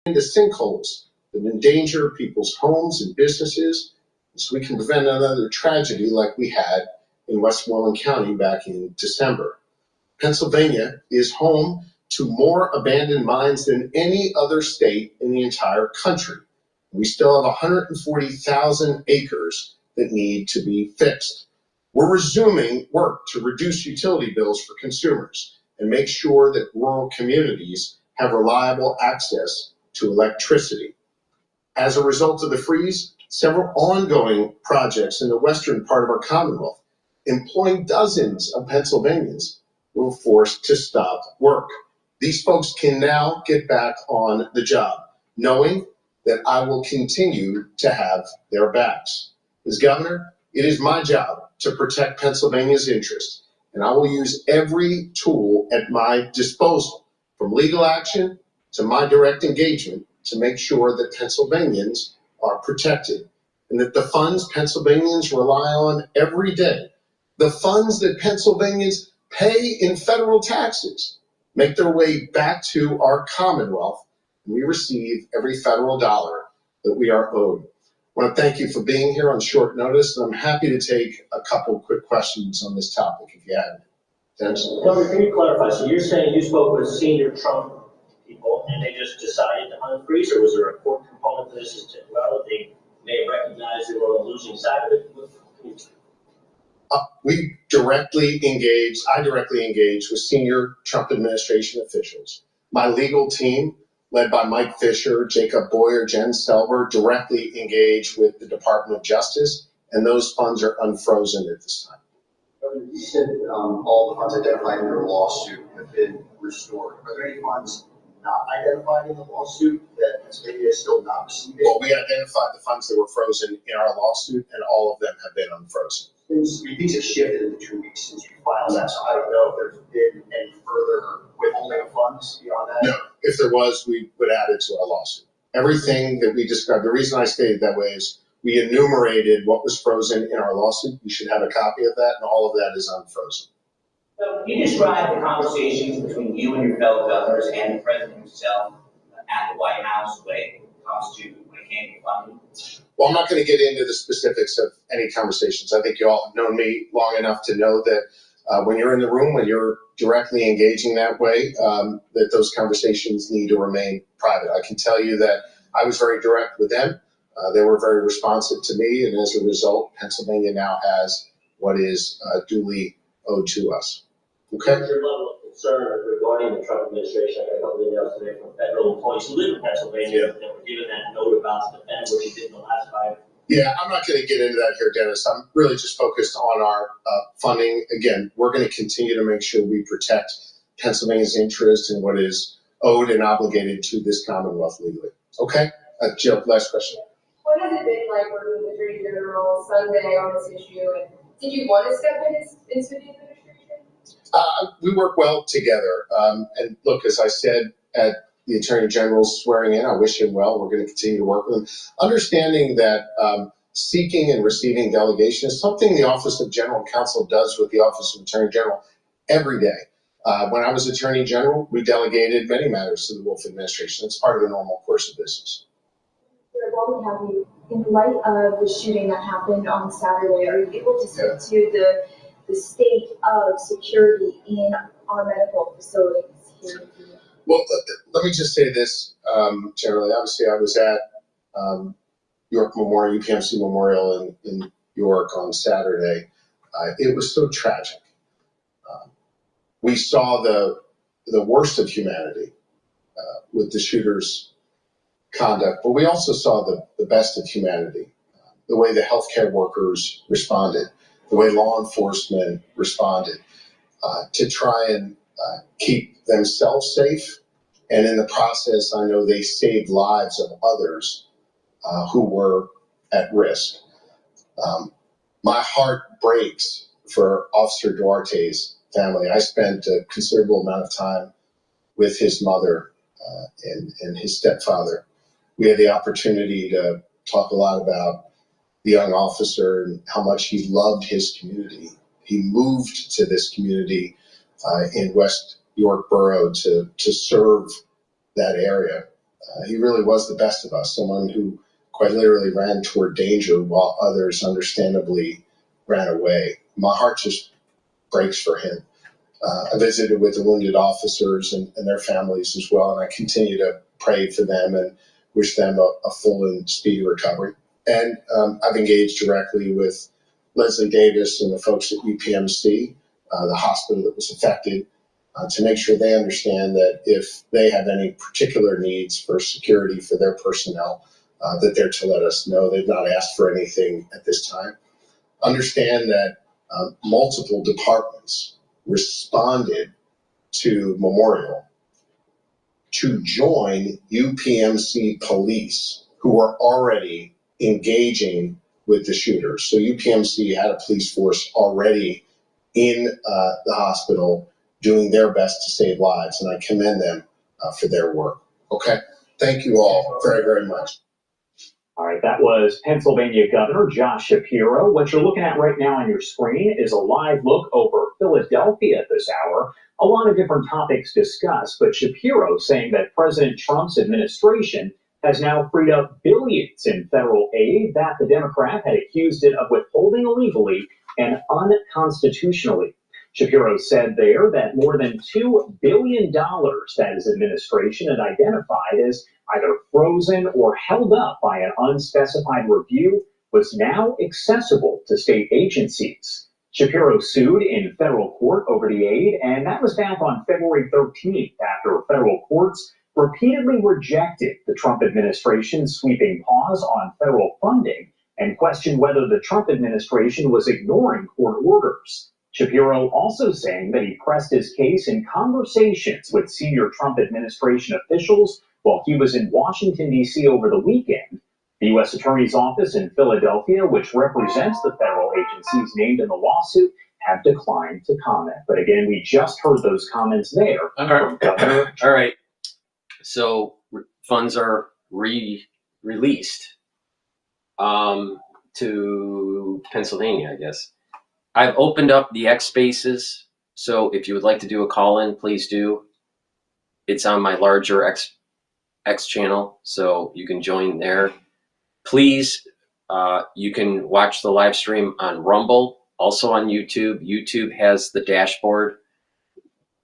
into sinkholes that endanger people's homes and businesses, so we can prevent another tragedy like we had in Westmoreland County back in December. Pennsylvania is home to more abandoned mines than any other state in the entire country. We still have 140,000 acres that need to be fixed. We're resuming work to reduce utility bills for consumers and make sure that rural communities have reliable access to electricity. As a result of the freeze, several ongoing projects in the western part of our Commonwealth, employing dozens of Pennsylvanians, were forced to stop work. These folks can now get back on the job, knowing that I will continue to have their backs. As governor, it is my job to protect Pennsylvania's interests, and I will use every tool at my disposal, from legal action to my direct engagement, to make sure that Pennsylvanians are protected and that the funds Pennsylvanians rely on every day, the funds that Pennselsvanians pay in federal taxes, make their way back to our Commonwealth, and we receive every federal dollar that we are owed. I want to thank you for being here on short notice, and I'm happy to take a couple quick questions on this topic if you have any. Dennis? Governor, can you clarify? So you're saying you spoke with senior Trump people and they just decided to unfreeze, or was there a court component to this as well? They may have recognized they were on the losing side of it? We directly engaged, I directly engaged with senior Trump administration officials. My legal team, led by Mike Fisher, Jacob Boyer, Jen Selber, directly engaged with the Department of Justice, and those funds are unfrozen at this time. You said all the funds identified in your lawsuit have been restored. Are there any funds not identified in the lawsuit that Pennsylvania is still not receiving? Well, we identified the funds that were frozen in our lawsuit, and all of them have been unfrozen. Things have shifted in the 2 weeks since you filed that, so I don't know if there's been any further withholding of funds beyond that. No, if there was, we would add it to our lawsuit. Everything that we described, the reason I stated that way is we enumerated what was frozen in our lawsuit. You should have a copy of that, and all of that is unfrozen. So can you describe the conversations between you and your fellow governors and the president himself at the White House when it came to funding? Well, I'm not going to get into the specifics of any conversations. I think you all have known me long enough to know that when you're in the room, when you're directly engaging that way, that those conversations need to remain private. I can tell you that I was very direct with them. They were very responsive to me, and as a result, Pennsylvania now has what is duly owed to us. Okay? What's your level of concern regarding the Trump administration? I got a couple of emails today from federal employees who live in Pennsylvania that were given that note about the defend what you did in the last 5 years. Yeah, I'm not going to get into that here, Dennis. I'm really just focused on our funding. Again, we're going to continue to make sure we protect Pennsylvania's interest in what is owed and obligated to this Commonwealth legally. Okay? Jill, last question. What has it been like working with the Attorney General Sunday on this issue? And did you want to step into the administration? We work well together. And look, as I said at the Attorney General's swearing in, I wish him well. We're going to continue to work with him. Understanding that seeking and receiving delegation is something the Office of General Counsel does with the Office of Attorney General every day. When I was Attorney General, we delegated many matters to the Wolf administration. It's part of the normal course of business. While we have you, in light of the shooting that happened on Saturday, are you able to speak to the state of security in our medical facilities here? Well, let me just say this generally. Obviously, I was at York Memorial, UPMC Memorial in York on Saturday. It was so tragic. We saw the worst of humanity with the shooter's conduct, but we also saw the best of humanity, the way the healthcare workers responded, the way law enforcement responded to try and keep themselves safe. And in the process, I know they saved lives of others who were at risk. My heart breaks for Officer Duarte's family. I spent a considerable amount of time with his mother and his stepfather. We had the opportunity to talk a lot about the young officer and how much he loved his community. He moved to this community in West York Borough to serve that area. He really was the best of us, someone who quite literally ran toward danger while others understandably ran away. My heart just breaks for him. I visited with the wounded officers and their families as well, and I continue to pray for them and wish them a full and speedy recovery. And I've engaged directly with Leslie Davis and the folks at UPMC, the hospital that was affected, to make sure they understand that if they have any particular needs for security for their personnel, that they're to let us know. They've not asked for anything at this time. Understand that multiple departments responded to Memorial to join UPMC police who were already engaging with the shooters. So UPMC had a police force already in the hospital doing their best to save lives, and I commend them for their work. Okay, thank you all very, very much. All right, that was Pennsylvania Governor Josh Shapiro. What you're looking at right now on your screen is a live look over Philadelphia this hour. A lot of different topics discussed, but Shapiro saying that President Trump's administration has now freed up billions in federal aid that the Democrat had accused it of withholding illegally and unconstitutionally. Shapiro said there that more than $2 billion that his administration had identified as either frozen or held up by an unspecified review was now accessible to state agencies. Shapiro sued in federal court over the aid, and that was back on February 13th after federal courts repeatedly rejected the Trump administration's sweeping pause on federal funding and questioned whether the Trump administration was ignoring court orders. Shapiro also saying that he pressed his case in conversations with senior Trump administration officials while he was in Washington, D.C. over the weekend. The U.S. Attorney's Office in Philadelphia, which represents the federal agencies named in the lawsuit, have declined to comment. But again, we just heard those comments there from Governor. All right. So funds are released to Pennsylvania, I guess. I've opened up the X Spaces, so if you would like to do a call-in, please do. It's on my larger X channel, so you can join there. Please, you can watch the live stream on Rumble, also on YouTube. YouTube has the dashboard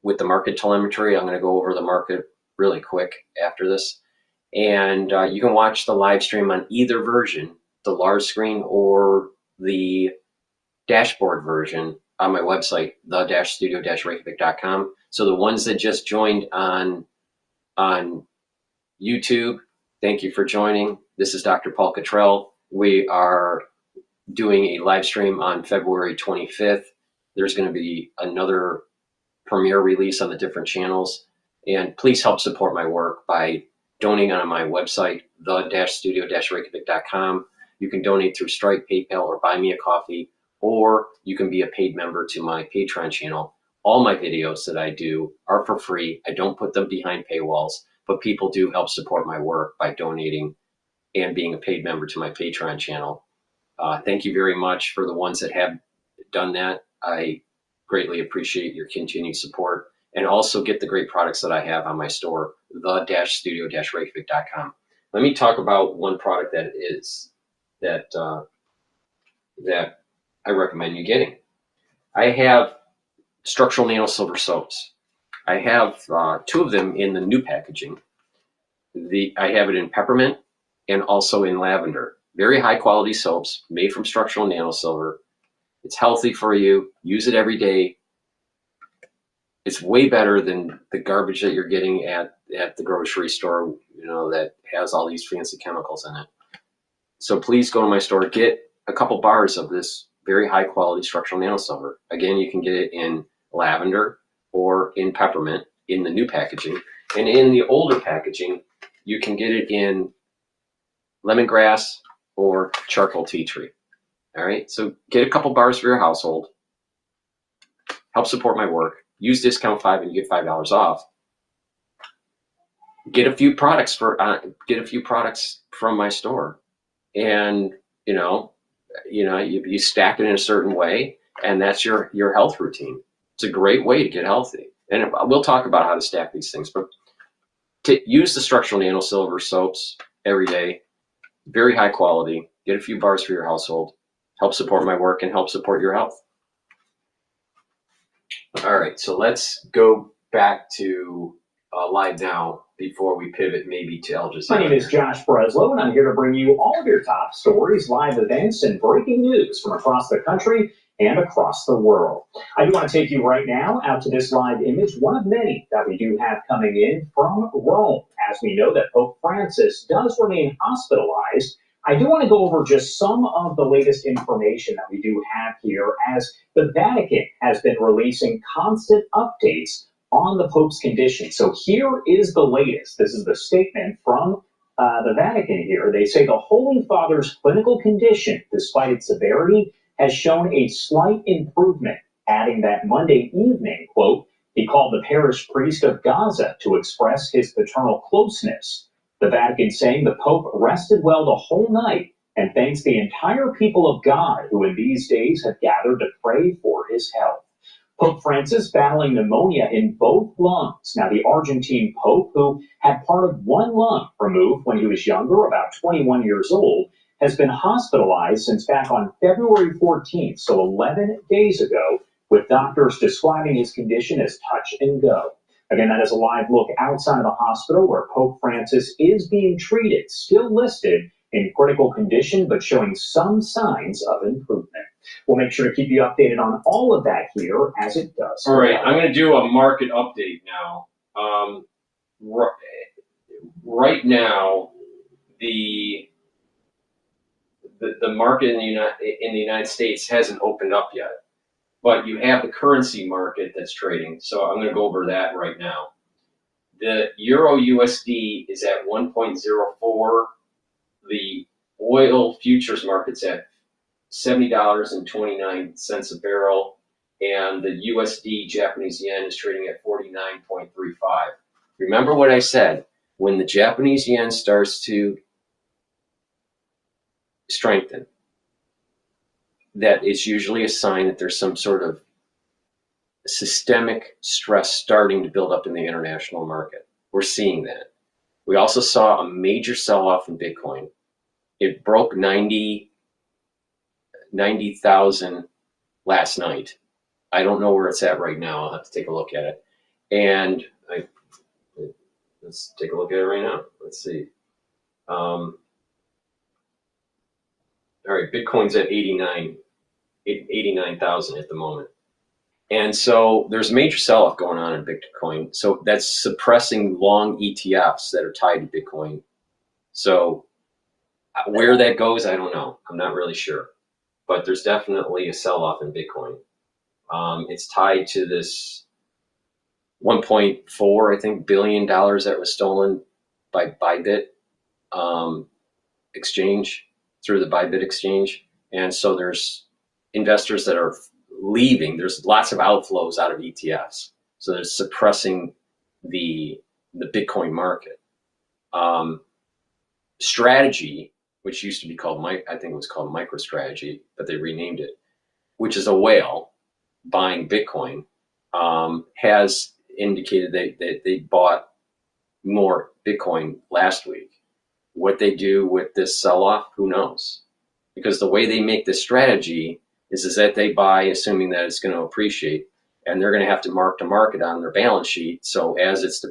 with the market telemetry. I'm going to go over the market really quick after this. And you can watch the live stream on either version, the large screen or the dashboard version on my website, the-studio-reykjavik.com. So the ones that just joined on YouTube, thank you for joining. This is Dr. Paul Cottrell. We are doing a live stream on February 25th. There's going to be another premiere release on the different channels. And please help support my work by donating on my website, the-studio-reykjavik.com. You can donate through Stripe, PayPal, or Buy Me a Coffee, or you can be a paid member to my Patreon channel. All my videos that I do are for free. I don't put them behind paywalls, but people do help support my work by donating and being a paid member to my Patreon channel. Thank you very much for the ones that have done that. I greatly appreciate your continued support, and also get the great products that I have on my store, the-studio-reykjavik.com. Let me talk about one product that I recommend you getting. I have structural nano silver soaps. I have 2 of them in the new packaging. I have it in peppermint and also in lavender. Very high quality soaps made from structural nano silver. It's healthy for you. Use it every day. It's way better than the garbage that you're getting at the grocery store, that has all these fancy chemicals in it. So please go to my store, get a couple bars of this very high quality structural nano silver. Again, you can get it in lavender or in peppermint in the new packaging. And in the older packaging, you can get it in lemongrass or charcoal tea tree. All right, so get a couple bars for your household. Help support my work. Use discount 5 and you get $5 off. Get a few products from my store, and you stack it in a certain way, and that's your health routine. It's a great way to get healthy, and we'll talk about how to stack these things. But use the structural nanosilver soaps every day. Very high quality. Get a few bars for your household. Help support my work and help support your health. All right, so let's go back to Live Now before we pivot maybe to Al Jazeera. My name is Josh Breslow, and I'm here to bring you all of your top stories, live events, and breaking news from across the country and across the world. I do want to take you right now out to this live image, one of many that we do have coming in from Rome. As we know that Pope Francis does remain hospitalized, I do want to go over just some of the latest information that we do have here, as the Vatican has been releasing constant updates on the Pope's condition. So here is the latest. This is the statement from the Vatican here. They say the Holy Father's clinical condition, despite its severity, has shown a slight improvement, adding that Monday evening, quote, he called the parish priest of Gaza to express his paternal closeness. The Vatican saying the Pope rested well the whole night and thanks the entire people of God who in these days have gathered to pray for his health. Pope Francis battling pneumonia in both lungs. Now, the Argentine Pope, who had part of one lung removed when he was younger, about 21 years old, has been hospitalized since back on February 14th, so 11 days ago, with doctors describing his condition as touch and go. Again, that is a live look outside of the hospital where Pope Francis is being treated, still listed in critical condition, but showing some signs of improvement. We'll make sure to keep you updated on all of that here as it does. All right, I'm going to do a market update now. Right now, the market in the United States hasn't opened up yet, but you have the currency market that's trading. So I'm going to go over that right now. The Euro USD is at 1.04. The oil futures market's at $70.29 a barrel, and the USD Japanese yen is trading at 49.35. Remember what I said, when the Japanese yen starts to strengthen, that is usually a sign that there's some sort of systemic stress starting to build up in the international market. We're seeing that. We also saw a major sell-off in Bitcoin. It broke 90,000 last night. I don't know where it's at right now. I'll have to take a look at it. And let's take a look at it right now. Let's see. All right, Bitcoin's at 89,000 at the moment. And so there's a major sell-off going on in Bitcoin. So that's suppressing long ETFs that are tied to Bitcoin. So where that goes, I don't know. I'm not really sure. But there's definitely a sell-off in Bitcoin. It's tied to this 1.4, I think, billion dollars that was stolen by Bybit exchange, through the Bybit exchange. And so there's investors that are leaving. There's lots of outflows out of ETFs. So they're suppressing the Bitcoin market. Strategy, which used to be called, I think it was called MicroStrategy, but they renamed it, which is a whale buying Bitcoin, has indicated that they bought more Bitcoin last week. What they do with this sell-off, who knows? Because the way they make this strategy is that they buy assuming that it's going to appreciate, and they're going to have to mark to market on their balance sheet. So as it's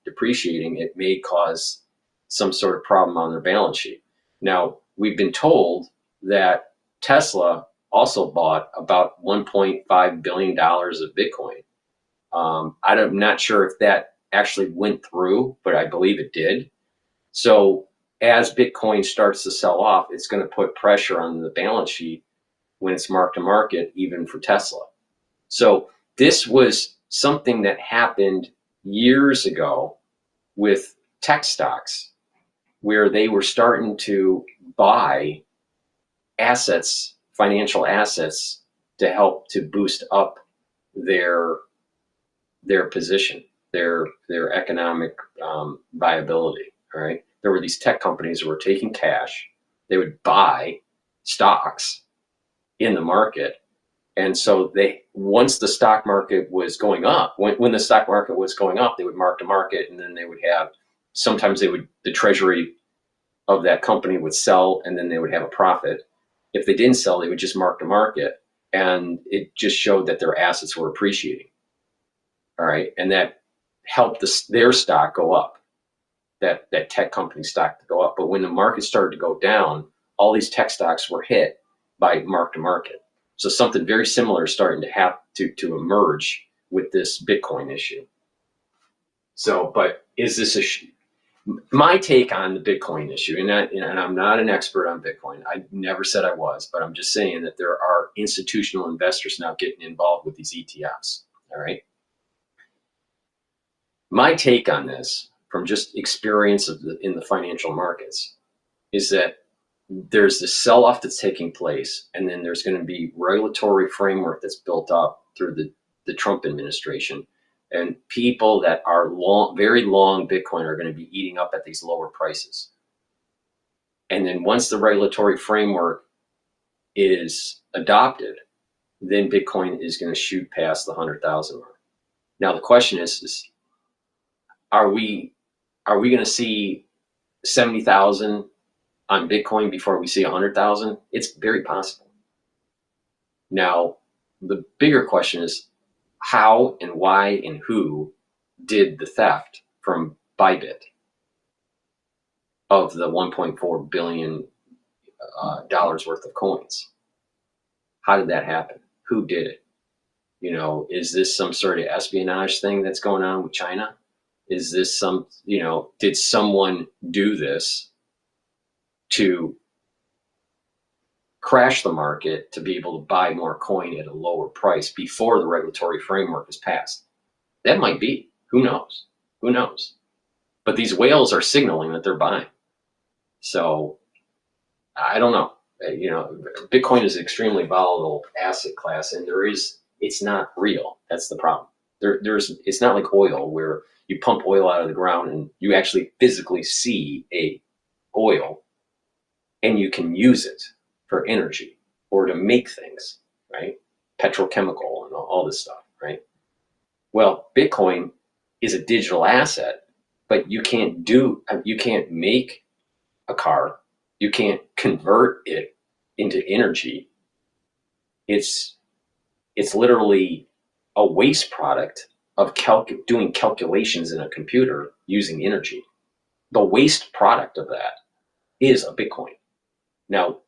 depreciating, it may cause some sort of problem on their balance sheet. Now, we've been told that Tesla also bought about $1.5 billion of Bitcoin. I'm not sure if that actually went through, but I believe it did. So as Bitcoin starts to sell off, it's going to put pressure on the balance sheet when it's marked to market, even for Tesla. So this was something that happened years ago with tech stocks, where they were starting to buy assets, financial assets, to help to boost up their position, their economic viability. All right, there were these tech companies who were taking cash. They would buy stocks in the market, and so once the stock market was going up, when the stock market was going up, they would mark to market, and then they would have sometimes the treasury of that company would sell and then they would have a profit. If they didn't sell, they would just mark to market, and it just showed that their assets were appreciating. All right, and that helped their stock go up, that tech company stock to go up. But when the market started to go down, all these tech stocks were hit by mark to market. So something very similar is starting to have to emerge with this Bitcoin issue. So, but is this my take on the Bitcoin issue, and I'm not an expert on Bitcoin. I never said I was, but I'm just saying that there are institutional investors now getting involved with these ETFs. All right. My take on this, from just experience in the financial markets, is that there's this sell-off that's taking place, and then there's going to be regulatory framework that's built up through the Trump administration. And people that are very long Bitcoin are going to be eating up at these lower prices. And then once the regulatory framework is adopted, then Bitcoin is going to shoot past the 100,000 mark. Now the question is are we going to see 70,000 on Bitcoin before we see 100,000? It's very possible. Now the bigger question is, how and why and who did the theft from Bybit of the $1.4 billion worth of coins? How did that happen? Who did it? You know, is this some sort of espionage thing that's going on with China? Is this did someone do this to crash the market to be able to buy more coin at a lower price before the regulatory framework is passed? That might be. Who knows? Who knows? But these whales are signaling that they're buying. So I don't know. You know, Bitcoin is an extremely volatile asset class, and it's not real. That's the problem. It's not like oil, where you pump oil out of the ground and you actually physically see a oil and you can use it for energy or to make things, right? Petrochemical and all this stuff, right? Well, Bitcoin is a digital asset, but you can't make a car. You can't convert it into energy. It's literally a waste product of doing calculations in a computer using energy. The waste product of that is a Bitcoin. Now,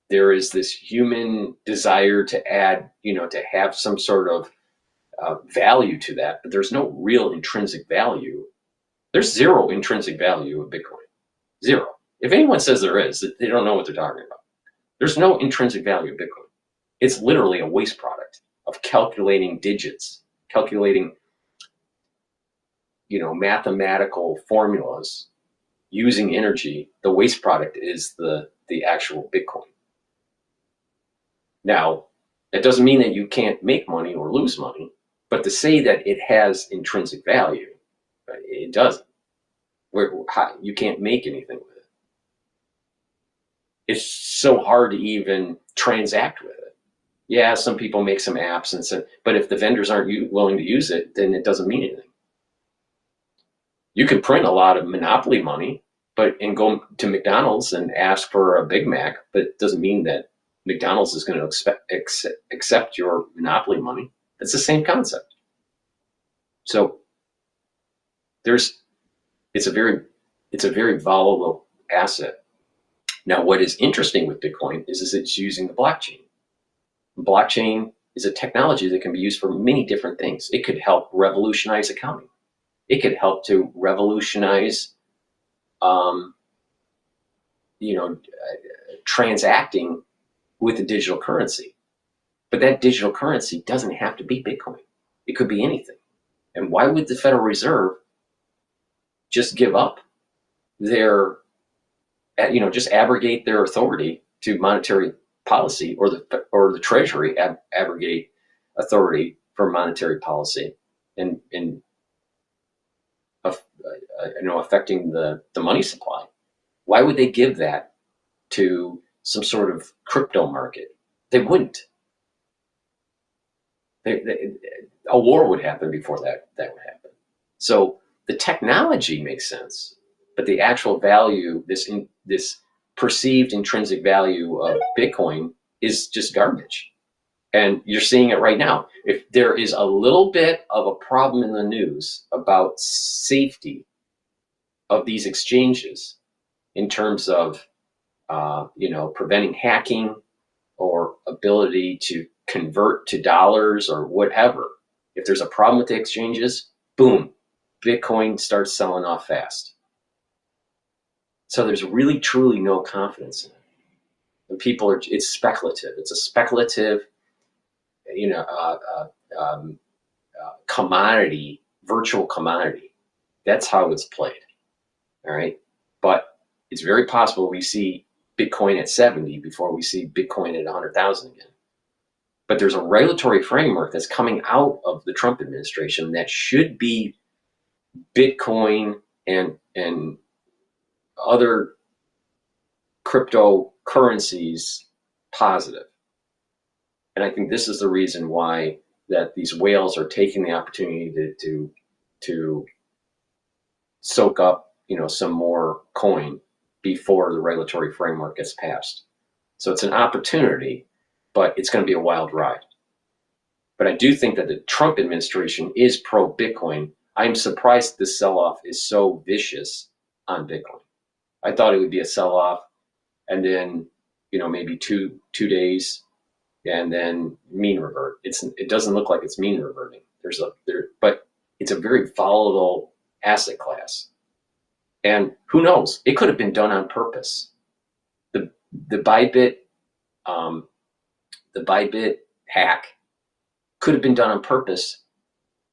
there is this human desire to add, to have some sort of value to that, but there's no real intrinsic value. There's zero intrinsic value of Bitcoin. Zero. If anyone says there is, they don't know what they're talking about. There's no intrinsic value of Bitcoin. It's literally a waste product of calculating digits, calculating, mathematical formulas using energy. The waste product is the actual Bitcoin. Now, that doesn't mean that you can't make money or lose money, but to say that it has intrinsic value, it doesn't. You can't make anything with it. It's so hard to even transact with it. Yeah, some people make some apps but if the vendors aren't willing to use it, then it doesn't mean anything. You can print a lot of monopoly money, and go to McDonald's and ask for a Big Mac, but it doesn't mean that McDonald's is going to accept your monopoly money. It's the same concept. So it's a very volatile asset. Now, what is interesting with Bitcoin is it's using the blockchain. Blockchain is a technology that can be used for many different things. It could help revolutionize accounting. It could help to revolutionize, transacting with a digital currency. But that digital currency doesn't have to be Bitcoin. It could be anything. And why would the Federal Reserve just give up just abrogate their authority to monetary policy, or the Treasury abrogate authority for monetary policy and affecting the money supply? Why would they give that to some sort of crypto market? They wouldn't. A war would happen before that would happen. So the technology makes sense, but the actual value, this perceived intrinsic value of Bitcoin is just garbage. And you're seeing it right now. If there is a little bit of a problem in the news about safety of these exchanges in terms of, preventing hacking or ability to convert to dollars or whatever, if there's a problem with the exchanges, boom, Bitcoin starts selling off fast. So there's really, truly no confidence in it. And it's speculative. It's a speculative, commodity, virtual commodity. That's how it's played. All right. But it's very possible we see Bitcoin at 70 before we see Bitcoin at 100,000 again. But there's a regulatory framework that's coming out of the Trump administration that should be Bitcoin and other cryptocurrencies positive. And I think this is the reason why that these whales are taking the opportunity to soak up, some more coin before the regulatory framework gets passed. So it's an opportunity, but it's going to be a wild ride. But I do think that the Trump administration is pro-Bitcoin. I'm surprised this sell-off is so vicious on Bitcoin. I thought it would be a sell-off and then, maybe two days and then mean revert. It doesn't look like it's mean reverting. But it's a very volatile asset class. And who knows? It could have been done on purpose. The Bybit hack could have been done on purpose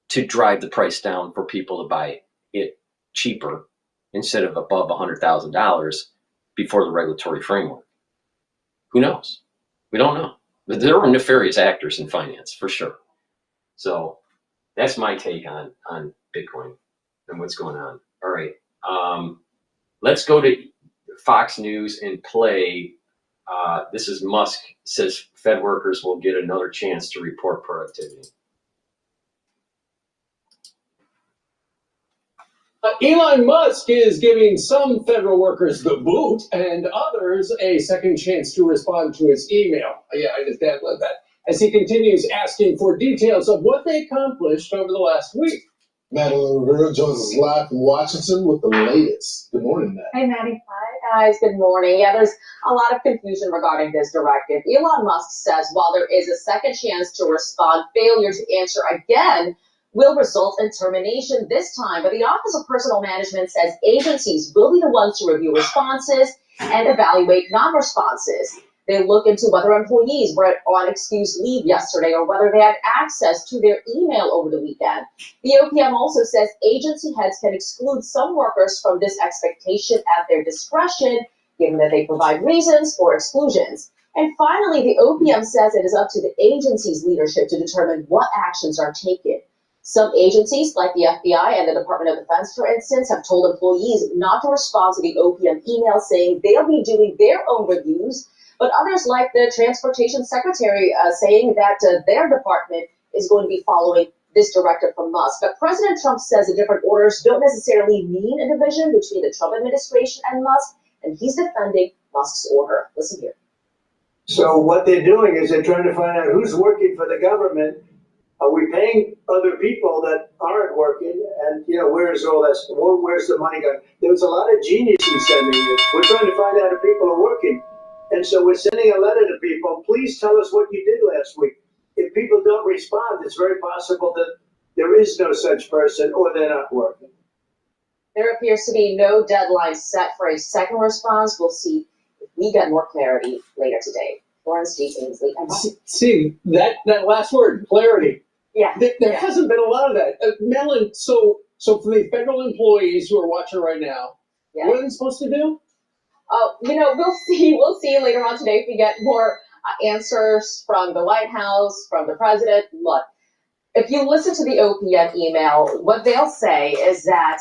to drive the price down for people to buy it cheaper instead of above $100,000 before the regulatory framework. Who knows? We don't know. But there were nefarious actors in finance for sure. So that's my take on Bitcoin and what's going on. All right. Let's go to Fox News and play. This is Musk says Fed workers will get another chance to report productivity. Elon Musk is giving some federal workers the boot and others a second chance to respond to his email. Yeah, I just love that. As he continues asking for details of what they accomplished over the last week. Madeline Rivera joins us live from Washington with the latest. Good morning, Matt. Hey, Maddie. Hi, guys. Good morning. Yeah, there's a lot of confusion regarding this directive. Elon Musk says while there is a second chance to respond, failure to answer again will result in termination this time. But the Office of Personnel Management says agencies will be the ones to review responses and evaluate non-responses. They look into whether employees were on excused leave yesterday or whether they had access to their email over the weekend. The OPM also says agency heads can exclude some workers from this expectation at their discretion, given that they provide reasons for exclusions. And finally, the OPM says it is up to the agency's leadership to determine what actions are taken. Some agencies, like the FBI and the Department of Defense, for instance, have told employees not to respond to the OPM email saying they'll be doing their own reviews. But others, like the Transportation Secretary, saying that their department is going to be following this directive from Musk. But President Trump says the different orders don't necessarily mean a division between the Trump administration and Musk, and he's defending Musk's order. Listen here. So what they're doing is they're trying to find out who's working for the government. Are we paying other people that aren't working? And, where's all that? Where's the money going? There was a lot of genius in sending it. We're trying to find out if people are working. And so we're sending a letter to people. Please tell us what you did last week. If people don't respond, it's very possible that there is no such person or they're not working. There appears to be no deadline set for a second response. We'll see if we get more clarity later today. Florence D. Ainsley. See, that last word, clarity. Yeah. There hasn't been a lot of that. Melon, so for the federal employees who are watching right now, what are they supposed to do? We'll see later on today if we get more answers from the White House, from the president. Look, if you listen to the OPM email, what they'll say is that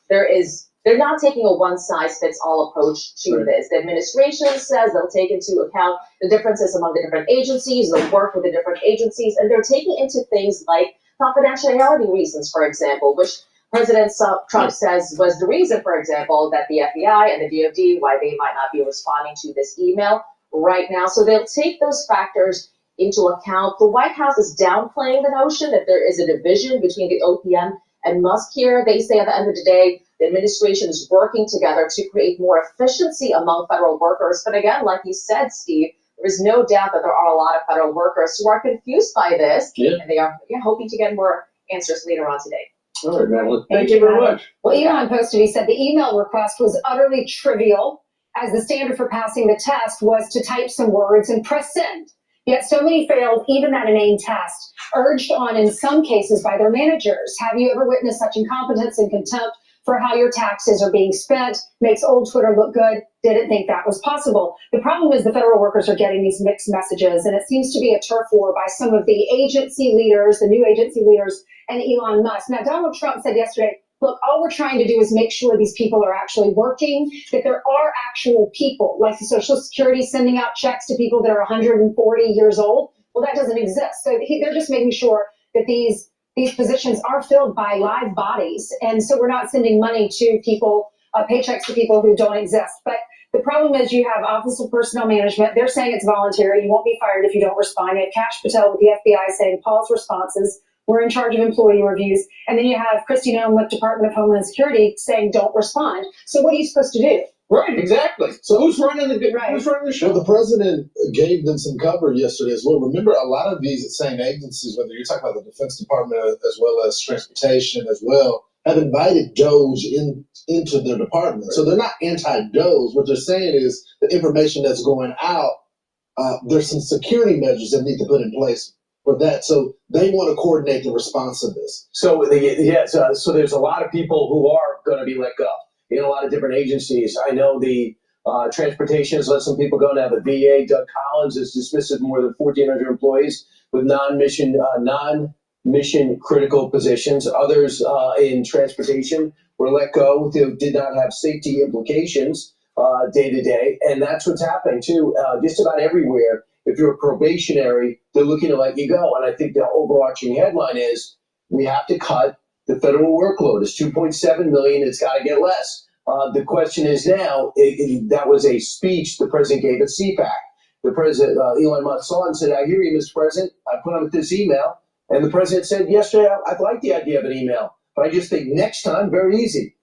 they're not taking a one-size-fits-all approach to this. The administration says they'll take into account the differences among the different agencies, they'll work with the different agencies, and they're taking into things like confidentiality reasons, for example, which President Trump says was the reason, for example, that the FBI and the DOD, why they might not be responding to this email right now. So they'll take those factors into account. The White House is downplaying the notion that there is a division between the OPM and Musk here. They say at the end of the day, the administration is working together to create more efficiency among federal workers. But again, like you said, Steve, there is no doubt that there are a lot of federal workers who are confused by this, and they are hoping to get more answers later on today. All right, Madeline. Thank you very much. Well, Elon posted, he said the email request was utterly trivial, as the standard for passing the test was to type some words and press send. Yet so many failed even that inane test, urged on in some cases by their managers. Have you ever witnessed such incompetence and contempt for how your taxes are being spent? Makes old Twitter look good. Didn't think that was possible. The problem is the federal workers are getting these mixed messages, and it seems to be a turf war by some of the agency leaders, the new agency leaders, and Elon Musk. Now, Donald Trump said yesterday, look, all we're trying to do is make sure these people are actually working, that there are actual people, like the Social Security sending out checks to people that are 140 years old. Well, that doesn't exist. So they're just making sure that these positions are filled by live bodies. And so we're not sending money to people, paychecks to people who don't exist. But the problem is you have Office of Personnel Management. They're saying it's voluntary. You won't be fired if you don't respond. You have Kash Patel with the FBI saying pause responses. We're in charge of employee reviews. And then you have Kristi Noem with Department of Homeland Security saying don't respond. So what are you supposed to do? Right, exactly. So who's running the show? Well, the president gave them some cover yesterday as well. Remember, a lot of these same agencies, whether you're talking about the Defense Department as well as Transportation as well, have invited DOGE into their department. So they're not anti-DOGE. What they're saying is the information that's going out, there's some security measures that need to put in place for that. So they want to coordinate the response to this. So so there's a lot of people who are going to be let go in a lot of different agencies. I know the Transportation has let some people go now. The VA, Doug Collins, has dismissed more than 1,400 employees with non-mission critical positions. Others in Transportation were let go who did not have safety implications day to day. And that's what's happening too, just about everywhere. If you're a probationary, they're looking to let you go. And I think the overarching headline is we have to cut the federal workload. It's 2.7 million. It's got to get less. The question is now, that was a speech the president gave at CPAC. The president, Elon Musk, saw and said, I hear you, Mr. President. I put on this email. And the president said yesterday, I like the idea of an email. But I just think next time, very easy.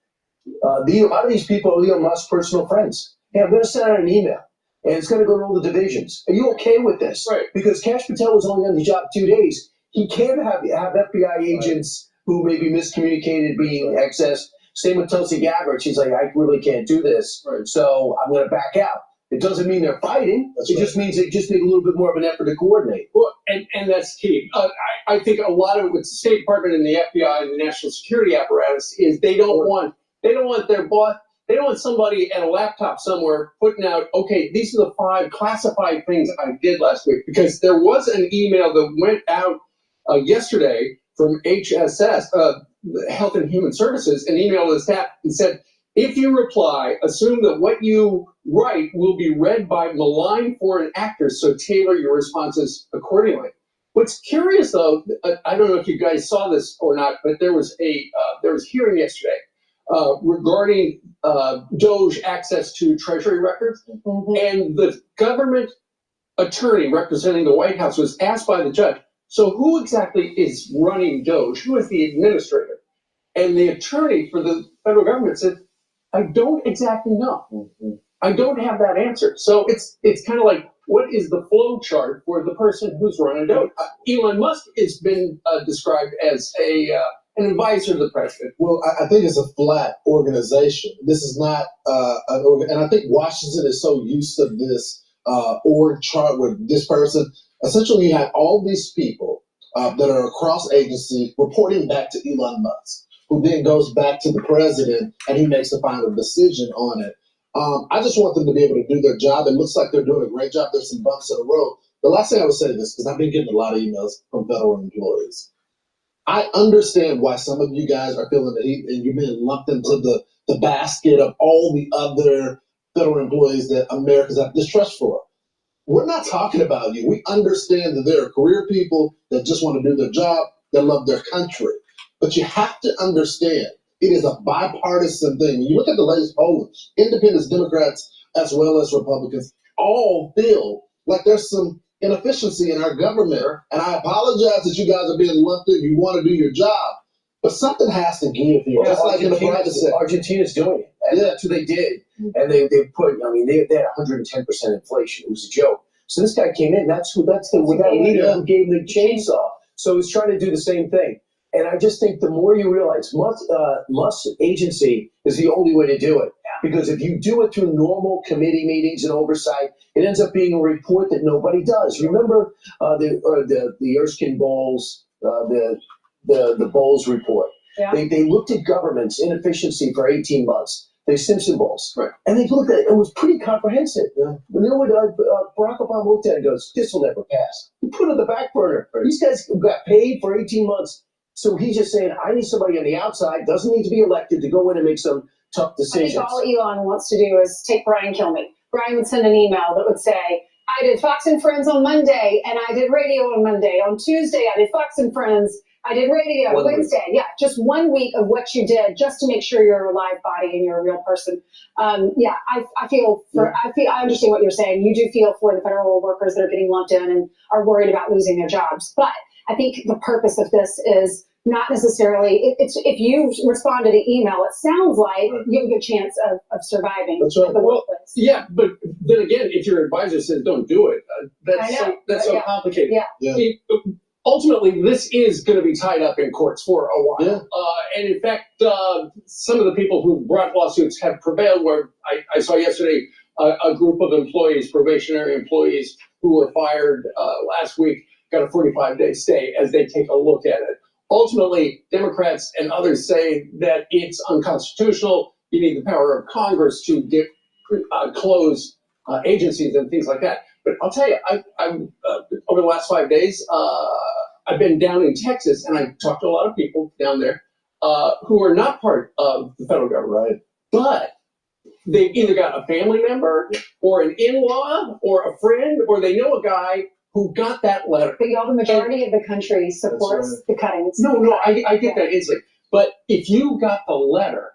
A lot of these people are Elon Musk's personal friends. Hey, I'm going to send out an email. And it's going to go to all the divisions. Are you okay with this? Right. Because Kash Patel was only on the job 2 days. He can't have FBI agents who may be miscommunicated being accessed. Same with Tulsi Gabbard. She's like, I really can't do this. Right. So I'm going to back out. It doesn't mean they're fighting. Just means they just need a little bit more of an effort to coordinate. Well, and that's key. I think a lot of it with the State Department and the FBI and the national security apparatus is they don't want their boss. They don't want somebody at a laptop somewhere putting out, okay, these are the 5 classified things I did last week. Because there was an email that went out yesterday from HSS, Health and Human Services, an email to the staff and said, if you reply, assume that what you write will be read by malign foreign actors, so tailor your responses accordingly. What's curious, though, I don't know if you guys saw this or not, but there was hearing yesterday regarding DOGE access to Treasury records, and the government attorney representing the White House was asked by the judge, so who exactly is running DOGE? Who is the administrator? And the attorney for the federal government said, I don't exactly know. I don't have that answer. So it's kind of like, what is the flow chart for the person who's running DOGE? Elon Musk has been described as an advisor to the president. Well, I think it's a flat organization. This is not and I think Washington is so used to this org chart where this person, essentially you have all these people that are across agency reporting back to Elon Musk, who then goes back to the president and he makes the final decision on it. I just want them to be able to do their job. It looks like they're doing a great job. There's some bumps in the road. The last thing I would say to this, because I've been getting a lot of emails from federal employees. I understand why some of you guys are feeling the heat and you've been lumped into the basket of all the other federal employees that Americans have distrust for. We're not talking about you. We understand that there are career people that just want to do their job, that love their country. But you have to understand It is a bipartisan thing. When you look at the latest polling, independents, Democrats, as well as Republicans, all feel like there's some inefficiency in our government. And I apologize that you guys are being lumped in. You want to do your job, but something has to give here. Just like in the private sector. Argentina's doing it. And that's what they did. And they put, I mean, they had 110% inflation. It was a joke. So this guy came in. That's the leader who gave the chainsaw. So he's trying to do the same thing. And I just think the more you realize Musk's agency is the only way to do it. Because if you do it through normal committee meetings and oversight, it ends up being a report that nobody does. Remember the Erskine Bowles, the Bowles report. Yeah. They looked at government's inefficiency for 18 months. They Simpson Bowles. Right. And they looked at it. It was pretty comprehensive. Yeah. You know what Barack Obama looked at it and goes, this will never pass. He put it on the back burner. Right. These guys got paid for 18 months. So he's just saying, I need somebody on the outside, doesn't need to be elected, to go in and make some tough decisions. I think all Elon wants to do is take Brian Kilmeade. Brian would send an email that would say, I did Fox and Friends on Monday, and I did radio on Monday. On Tuesday, I did Fox and Friends. I did radio Wednesday. Yeah, just 1 week of what you did, just to make sure you're a live body and you're a real person. I understand what you're saying. You do feel for the federal workers that are getting lumped in and are worried about losing their jobs. But I think the purpose of this is not necessarily, if you respond to the email, it sounds like you have a good chance of surviving the workplace. Yeah, but then again, if your advisor says don't do it, that's so complicated. Yeah. Ultimately, this is going to be tied up in courts for a while. Yeah. And in fact, some of the people who brought lawsuits have prevailed, where I saw yesterday a group of employees, probationary employees who were fired last week, got a 45-day stay as they take a look at it. Ultimately, Democrats and others say that it's unconstitutional. You need the power of Congress to close agencies and things like that. But I'll tell you, I'm over the last 5 days, I've been down in Texas, and I talked to a lot of people down there who are not part of the federal government, right? But they've either got a family member or an in-law or a friend, or they know a guy who got that letter. But the majority of the country supports the cuttings. No, I get that easily. But if you got the letter,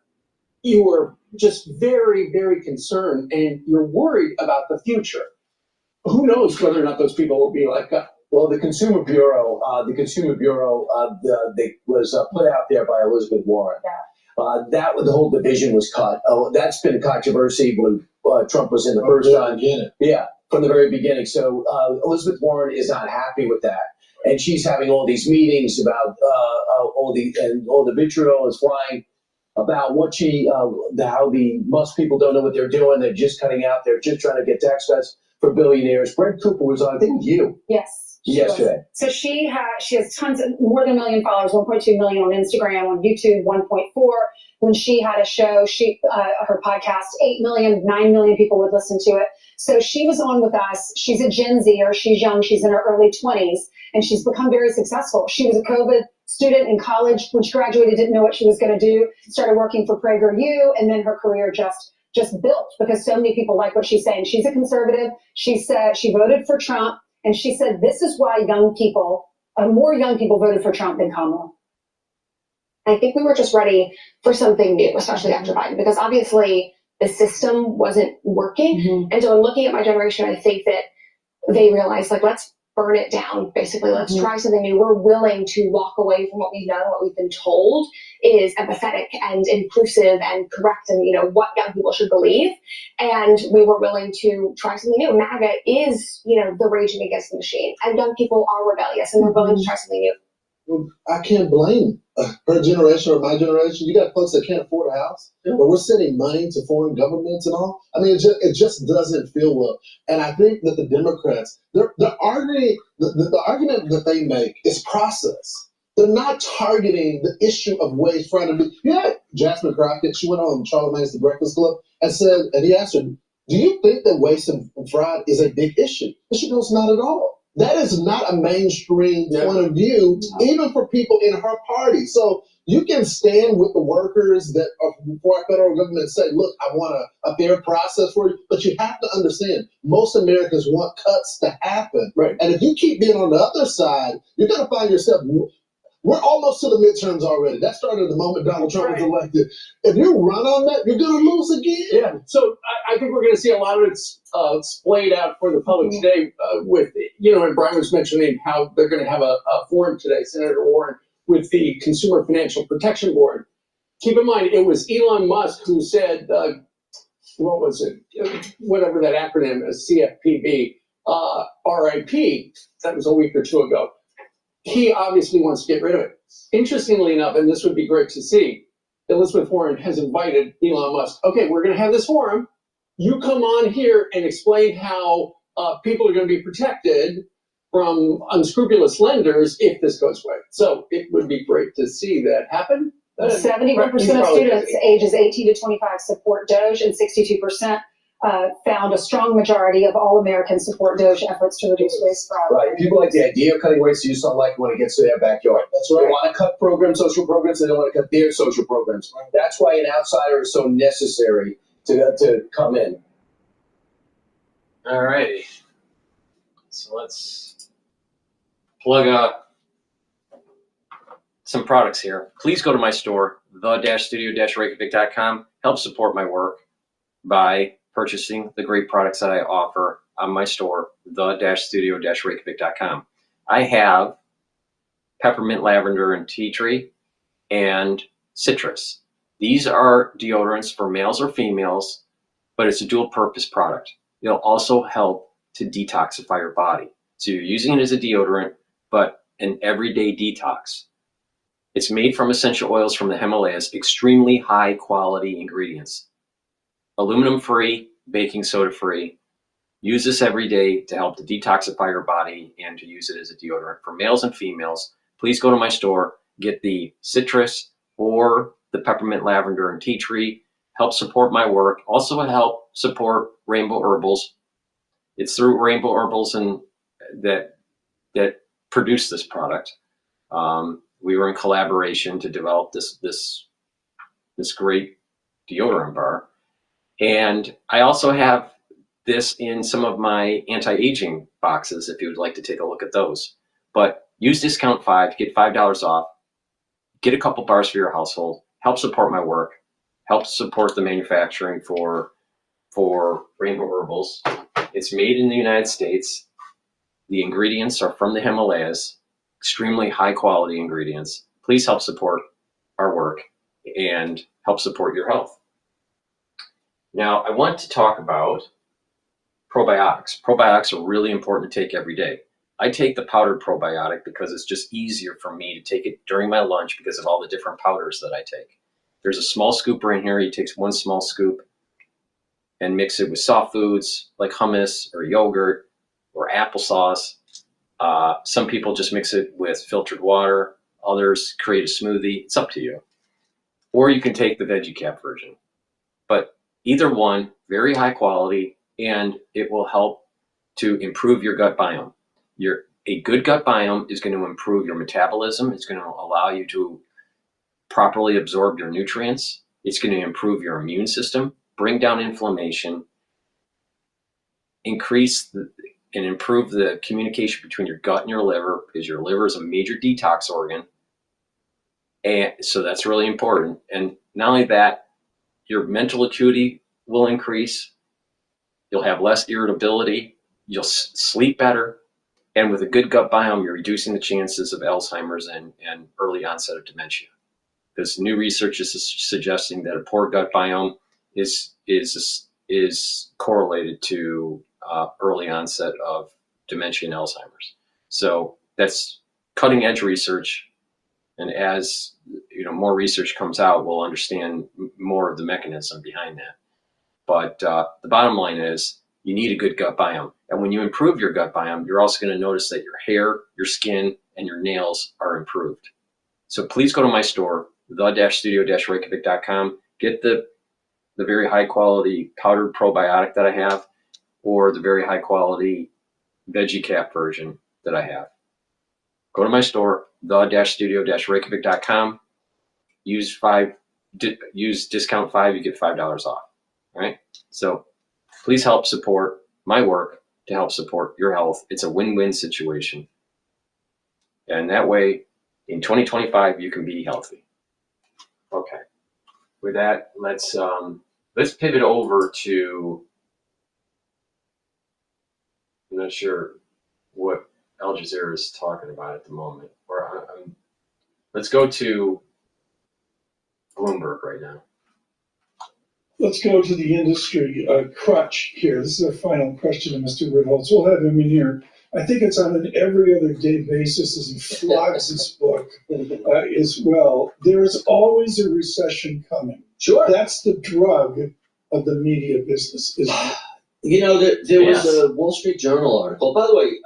you were just very, very concerned, and you're worried about the future. Who knows whether or not those people will be like, well, the Consumer Bureau, they was put out there by Elizabeth Warren. Yeah. The whole division was cut. That's been a controversy when Trump was in the first time. Yeah, from the very beginning. So Elizabeth Warren is not happy with that, and she's having all these meetings about all the vitriol is flying about what how the Musk people don't know what they're doing. They're just cutting out. They're just trying to get tax cuts for billionaires. Brent Cooper was on, I think, you. Yes. Yesterday. So she has tons of, more than 1 million followers, 1.2 million on Instagram, on YouTube, 1.4. When she had a show, her podcast, 8 million, 9 million people would listen to it. So she was on with us. She's a Gen Zer. She's young. She's in her early 20s, and she's become very successful. She was a COVID student in college. When she graduated, didn't know what she was going to do. Started working for PragerU, and then her career just built because so many people like what she's saying. She's a conservative. She said she voted for Trump, and she said this is why more young people voted for Trump than Kamala. I think we were just ready for something new, especially after Biden, because obviously the system wasn't working. Mm-hmm. And so in looking at my generation, I think that they realized, like, let's burn it down. Basically, let's try something new. We're willing to walk away from what we've known, what we've been told is empathetic and inclusive and correct, and what young people should believe. And we were willing to try something new. MAGA is, the raging against the machine, and young people are rebellious, and they're willing to try something new. Well, I can't blame her generation or my generation. You got folks that can't afford a house, but we're sending money to foreign governments and all. I mean, it just doesn't feel well. And I think that the Democrats, they're arguing, the argument that they make is process. They're not targeting the issue of waste trying to be. Jasmine Crockett, she went on Charlamagne's The Breakfast Club and said, and he asked her, do you think that waste and fraud is a big issue? And she goes, not at all. That is not a mainstream point of view, even for people in her party. So you can stand with the workers that are for our federal government and say, look, I want a fair process for you. But you have to understand, most Americans want cuts to happen. Right. And if you keep being on the other side, you're going to find yourself, We're almost to the midterms already. That started the moment Donald Trump was elected. If you run on that, you're going to lose again. Yeah. So I think we're going to see a lot of it splayed out for the public today with, and Brian was mentioning how they're going to have a forum today, Senator Warren, with the Consumer Financial Protection Board. Keep in mind, it was Elon Musk who said, what was it? Whatever that acronym is, CFPB, RIP. That was a week or two ago. He obviously wants to get rid of it. Interestingly enough, and this would be great to see, Elizabeth Warren has invited Elon Musk. Okay, we're going to have this forum. You come on here and explain how people are going to be protected from unscrupulous lenders if this goes away. So it would be great to see that happen. 71% of students ages 18 to 25 support DOGE, and 62% found a strong majority of all Americans support DOGE efforts to reduce waste fraud. Right. People like the idea of cutting waste, you just don't like when it gets to their backyard. That's right. They want to cut social programs, they don't want to cut their social programs. That's why an outsider is so necessary to come in. All righty. So let's plug some products here. Please go to my store, the-studio-reykjavik.com. Help support my work by purchasing the great products that I offer on my store, the-studio-reykjavik.com. I have peppermint, lavender, and tea tree, and citrus. These are deodorants for males or females, but it's a dual purpose product. It'll also help to detoxify your body. So you're using it as a deodorant, but an everyday detox. It's made from essential oils from the Himalayas, extremely high quality ingredients. Aluminum free, baking soda free. Use this every day to help to detoxify your body and to use it as a deodorant for males and females. Please go to my store, get the citrus or the peppermint, lavender, and tea tree. Help support my work. Also help support Rainbow Herbals. It's through Rainbow Herbals and that produced this product. We were in collaboration to develop this great deodorant bar. And I also have this in some of my anti-aging boxes if you would like to take a look at those. But use discount 5, get $5 off, get a couple bars for your household, help support my work, help support the manufacturing for Rainbow Herbals. It's made in the United States. The ingredients are from the Himalayas, extremely high quality ingredients. Please help support our work and help support your health. Now, I want to talk about probiotics. Probiotics are really important to take every day. I take the powdered probiotic because it's just easier for me to take it during my lunch because of all the different powders that I take. There's a small scooper in here. He takes 1 small scoop and mix it with soft foods like hummus or yogurt or applesauce. Some people just mix it with filtered water. Others create a smoothie. It's up to you. Or you can take the veggie cap version. But either one, very high quality, and it will help to improve your gut biome. A good gut biome is going to improve your metabolism. It's going to allow you to properly absorb your nutrients. It's going to improve your immune system, bring down inflammation, increase and improve the communication between your gut and your liver, because your liver is a major detox organ. And so that's really important. And not only that, your mental acuity will increase. You'll have less irritability. You'll sleep better. And with a good gut biome, you're reducing the chances of Alzheimer's and early onset of dementia. Because new research is suggesting that a poor gut biome is correlated to early onset of dementia and Alzheimer's. So that's cutting edge research. And as more research comes out, we'll understand more of the mechanism behind that. But the bottom line is you need a good gut biome. And when you improve your gut biome, you're also going to notice that your hair, your skin, and your nails are improved. So please go to my store, the-studio-reykjavik.com. Get the very high quality powdered probiotic that I have, or the very high quality veggie cap version that I have. Go to my store, the-studio-reykjavik.com. Use discount 5, you get $5 off. All right. So please help support my work to help support your health. It's a win-win situation. And that way, In 2025, you can be healthy. Okay. With that, let's pivot over to, I'm not sure what Al Jazeera is talking about at the moment. Let's go to Bloomberg right now. Let's go to the industry crutch here. This is our final question to Mr. Ritholtz. We'll have him in here. I think it's on an every other day basis as he flogs his book as well. There is always a recession coming. Sure. That's the drug of the media business, isn't it? You know, there was a Wall Street Journal article. By the way,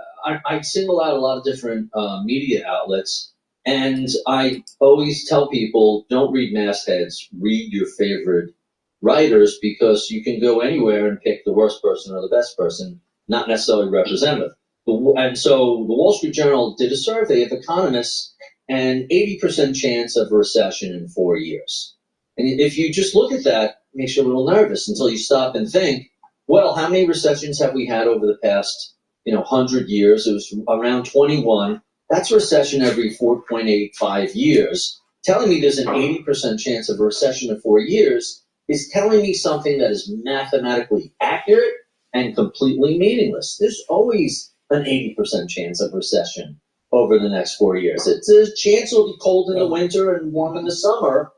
I single out a lot of different media outlets, and I always tell people, don't read mastheads, read your favorite writers, because you can go anywhere and pick the worst person or the best person, not necessarily representative. And so the Wall Street Journal did a survey of economists, and 80% chance of a recession in 4 years. And if you just look at that, it makes you a little nervous until you stop and think, well, how many recessions have we had over the past 100 years? It was around 21. That's a recession every 4.85 years. Telling me there's an 80% chance of a recession in 4 years is telling me something that is mathematically accurate and completely meaningless. There's always an 80% chance of recession over the next 4 years. It's a chance it'll be cold in the winter and warm in the summer.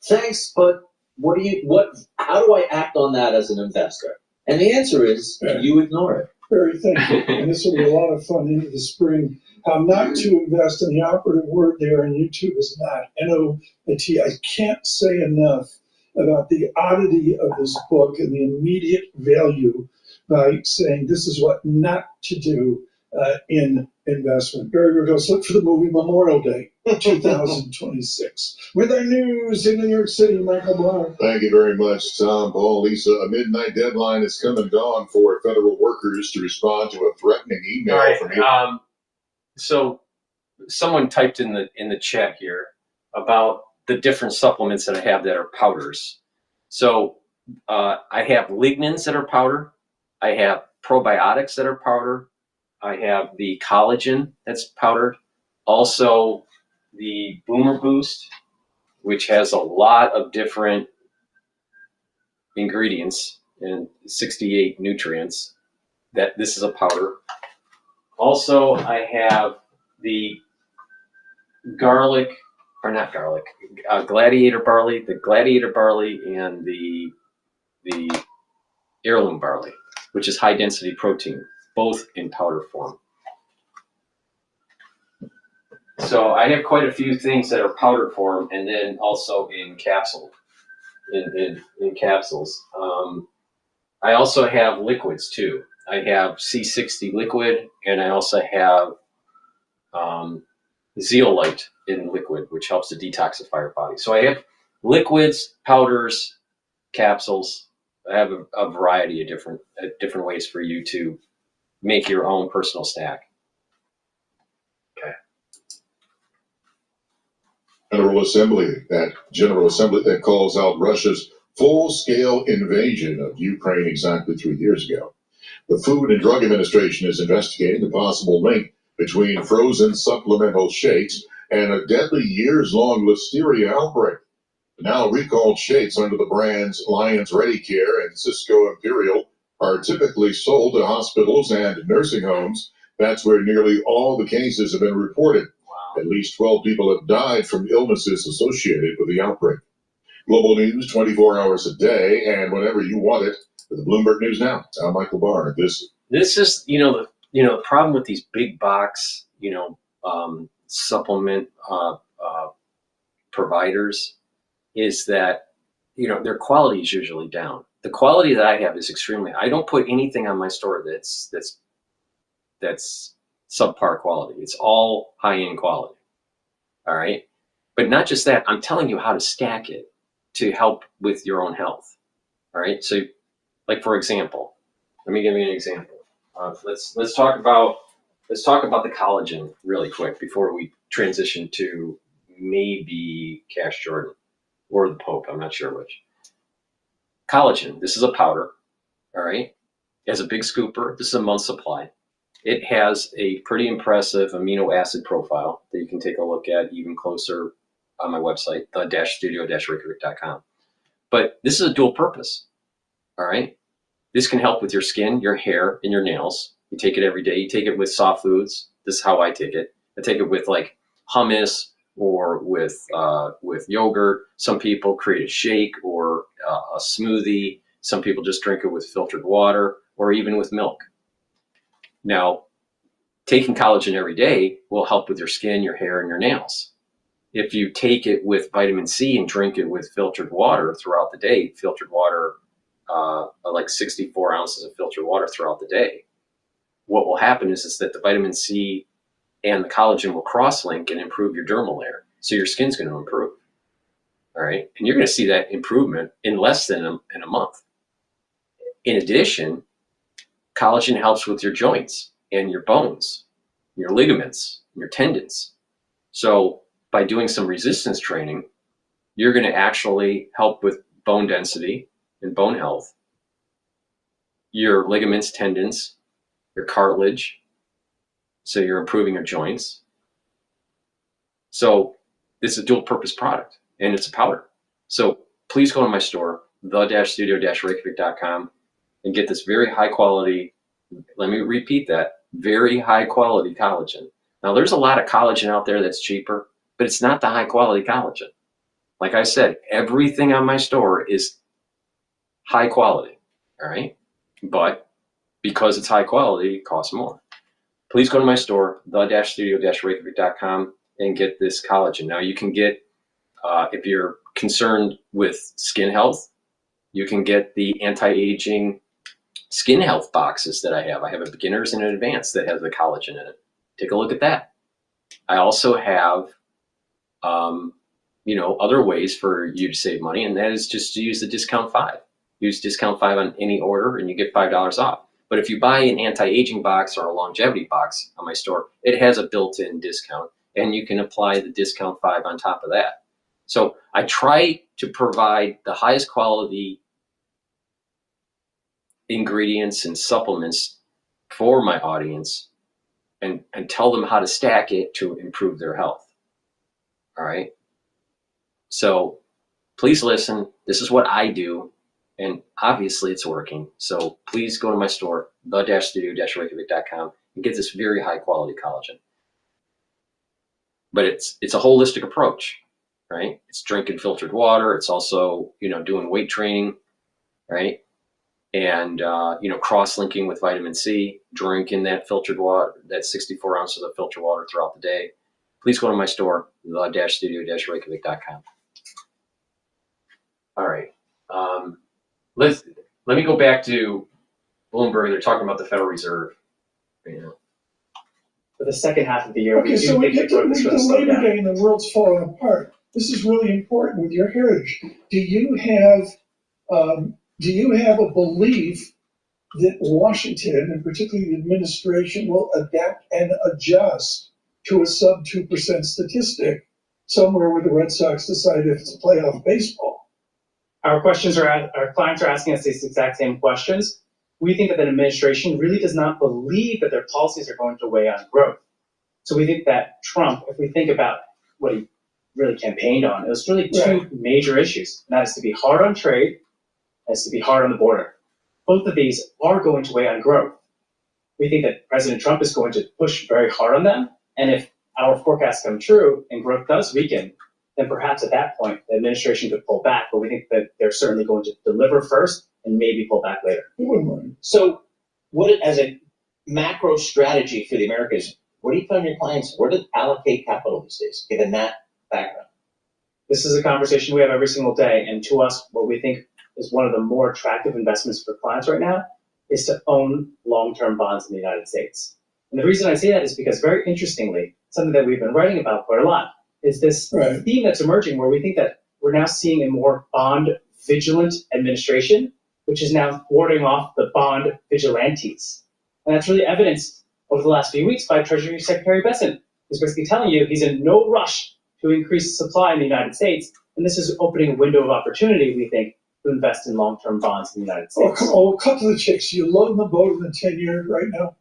Thanks, but how do I act on that as an investor? And the answer is you ignore it. Barry, thank you. And this will be a lot of fun into the spring. How not to invest, and the operative word there on YouTube is not, N-O-T. I can't say enough about the oddity of this book and the immediate value by saying this is what not to do in investment. Barry Ritholtz, look for the movie Memorial Day 2026. With our news in New York City, Michael Barr. Thank you very much, Tom, Paul, Lisa. A midnight deadline has come and gone for federal workers to respond to a threatening email from you. So someone typed in the chat here about the different supplements that I have that are powders. So I have lignans that are powder. I have probiotics that are powder. I have the collagen that's powdered. Also the Boomer Boost, which has a lot of different ingredients and 68 nutrients. That this is a powder. Also, I have the gladiator barley, and the heirloom barley, which is high density protein, both in powder form. So I have quite a few things that are powder form, and then also in capsules. I also have liquids too. I have C60 liquid, and I also have zeolite in liquid, which helps to detoxify your body. So I have liquids, powders, capsules. I have a variety of different ways for you to make your own personal stack. Okay. General Assembly that calls out Russia's full-scale invasion of Ukraine exactly 3 years ago. The Food and Drug Administration is investigating the possible link between frozen supplemental shakes and a deadly years-long listeria outbreak. The now recalled shakes under the brands Lions Ready Care and Cisco Imperial are typically sold to hospitals and nursing homes. That's where nearly all the cases have been reported. Wow. At least 12 people have died from illnesses associated with the outbreak. Global news 24 hours a day and whenever you want it. For the Bloomberg News Now, I'm Michael Barr. This is the problem with these big box supplement providers is that their quality is usually down. The quality that I have is extremely. I don't put anything on my store that's subpar quality. It's all high-end quality. All right, but not just that. I'm telling you how to stack it to help with your own health. All right, so. Like for example, let me give you an example. Let's talk about the collagen really quick before we transition to maybe Cash Jordan or the Pope. I'm not sure which. Collagen. This is a powder. All right. It has a big scooper. This is a month's supply. It has a pretty impressive amino acid profile that you can take a look at even closer on my website, the-studio-reykjavik.com. But this is a dual purpose, all right? This can help with your skin, your hair, and your nails. You take it every day. You take it with soft foods. This is how I take it. I take it with like hummus or with yogurt. Some people create a shake or a smoothie. Some people just drink it with filtered water or even with milk. Now, taking collagen every day will help with your skin, your hair, and your nails. If you take it with vitamin C and drink it with filtered water throughout the day, filtered water, like 64 ounces of filtered water throughout the day, what will happen is that the vitamin C and the collagen will cross-link and improve your dermal layer. So your skin's going to improve. All right. And you're going to see that improvement in less than a month. In addition, collagen helps with your joints and your bones, your ligaments, your tendons. So by doing some resistance training, you're going to actually help with bone density and bone health, your ligaments, tendons, your cartilage. So you're improving your joints. So this is a dual purpose product and it's a powder. So please go to my store, the-studio-reykjavik.com, and get this very high quality, let me repeat that, very high quality collagen. Now there's a lot of collagen out there that's cheaper, but it's not the high quality collagen. Like I said, everything on my store is high quality, all right? But because it's high quality, it costs more. Please go to my store, the-studio-reykjavik.com, and get this collagen. Now you can get, if you're concerned with skin health, you can get the anti-aging skin health boxes that I have. I have a beginners and an advanced that has the collagen in it. Take a look at that. I also have, other ways for you to save money, and that is just to use the discount 5. Use discount 5 on any order and you get $5 off. But if you buy an anti-aging box or a longevity box on my store, it has a built-in discount and you can apply the discount 5 on top of that. So I try to provide the highest quality ingredients and supplements for my audience and tell them how to stack it to improve their health. All right. So please listen. This is what I do. And obviously it's working. So please go to my store, the-studio-reykjavik.com, and get this very high quality collagen. But it's a holistic approach, right? It's drinking filtered water. It's also, doing weight training, right? And, cross-linking with vitamin C, drinking that filtered water, that 64 ounces of filtered water throughout the day. Please go to my store, the-studio-reykjavik.com. All right. Let me go back to Bloomberg. They're talking about the Federal Reserve. For the second half of the year, Okay, so we get to Labor Day and the world's falling apart. This is really important with your heritage. Do you have a belief that Washington, and particularly the administration, will adapt and adjust to a sub 2% statistic somewhere where the Red Sox decide if it's playoff baseball? Our clients are asking us these exact same questions. We think that the administration really does not believe that their policies are going to weigh on growth. So we think that Trump, if we think about what he really campaigned on, it was really two major issues. And that is to be hard on trade, and to be hard on the border. Both of these are going to weigh on growth. We think that President Trump is going to push very hard on them. And if our forecasts come true and growth does weaken, then perhaps at that point, the administration could pull back, but we think that they're certainly going to deliver first and maybe pull back later. So as a macro strategy for the Americas, what do you find your clients, where to allocate capital these days, given that background? This is a conversation we have every single day, and to us, what we think is one of the more attractive investments for clients right now is to own long-term bonds in the United States. And the reason I say that is because, very interestingly, something that we've been writing about quite a lot is this theme that's emerging where we think that we're now seeing a more bond-vigilant administration, which is now warding off the bond vigilantes. And that's really evidenced over the last few weeks by Treasury Secretary Bessent, who's basically telling you he's in no rush to increase supply in the United States. And this is opening a window of opportunity, we think, to invest in long-term bonds in the United States. Oh, cut to the chase. You loading the boat in the 10-year right now?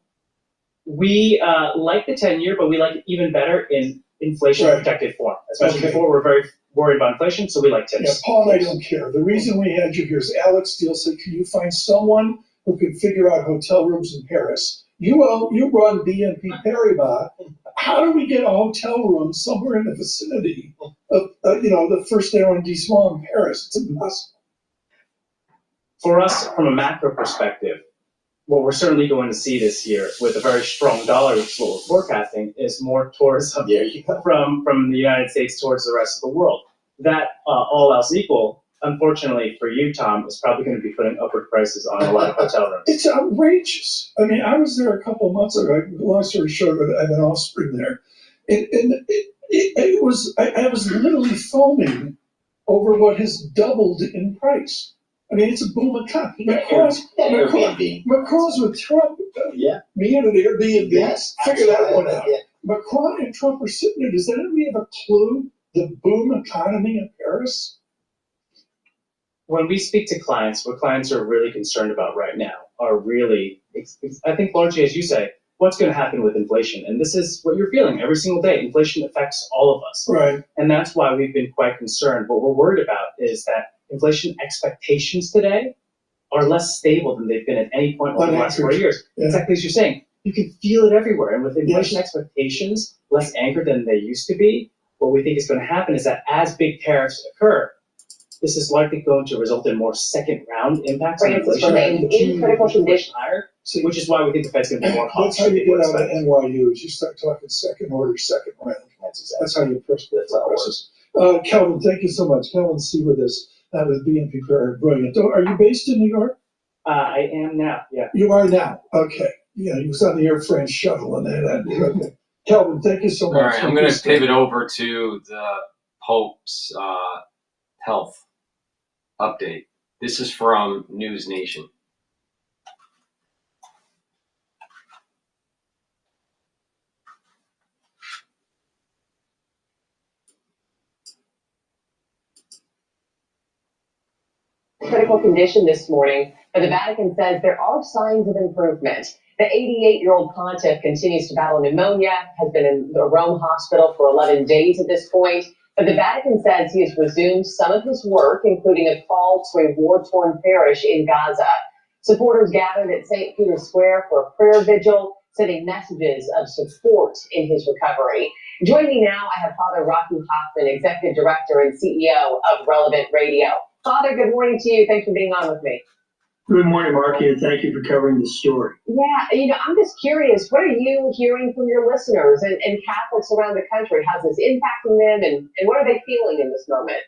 We like the 10-year, but we like it even better in inflation-protected form. As mentioned before, we're very worried about inflation, so we like TIPS. Yeah, Paul and I don't care. The reason we had you here is Alex Steele said, can you find someone who can figure out hotel rooms in Paris? You run BNP Paribas. How do we get a hotel room somewhere in the vicinity of, the first arrondissement in Paris? It's impossible. For us, from a macro perspective, what we're certainly going to see this year with a very strong dollar, which is what we're forecasting, is more tourism from the United States towards the rest of the world. That, all else equal, unfortunately for you, Tom, is probably going to be putting upward prices on a lot of hotel rooms. It's outrageous. I mean, I was there a couple of months ago. Long story short, I have an offspring there. And it was, I was literally foaming over what has doubled in price. I mean, it's a boom economy. Macron's with Trump. Me and an Airbnb. Yes, Figure that one out. Yeah. Macron and Trump are sitting there. Does anybody have a clue the boom economy in Paris? When we speak to clients, what clients are really concerned about right now are really, I think largely, as you say, what's going to happen with inflation. And this is what you're feeling every single day. Inflation affects all of us. Right. And that's why we've been quite concerned. What we're worried about is that inflation expectations today are less stable than they've been at any point over the last 4 years. Yeah. Exactly as you're saying. You can feel it everywhere. And with inflation expectations less anchored than they used to be, what we think is going to happen is that as big tariffs occur, this is likely going to result in more second-round impacts on inflation. In critical condition. Higher, which is why we think the Fed's going to be more hawkish. That's how you get out of NYU, is you start talking second order, second round. That's how you push the process. Calvin, thank you so much. Calvin's C with us with BNP Paribas. Brilliant. Are you based in New York? I am now, yeah. You are now? Okay. Yeah, he was on the Air France shuttle and that. Okay. Calvin, thank you so much. All right, I'm going to pivot over to the Pope's health update. This is from News Nation. Critical condition this morning, but the Vatican says there are signs of improvement. The 88-year-old pontiff continues to battle pneumonia, has been in the Rome hospital for 11 days at this point, but the Vatican says he has resumed some of his work, including a call to a war-torn parish in Gaza. Supporters gathered at St. Peter's Square for a prayer vigil, sending messages of support in his recovery. Joining me now, I have Father Rocky Hoffman, Executive Director and CEO of Relevant Radio. Father, good morning to you. Thanks for being on with me. Good morning, Marky, and thank you for covering this story. Yeah, I'm just curious, what are you hearing from your listeners and Catholics around the country? How's this impacting them, and what are they feeling in this moment?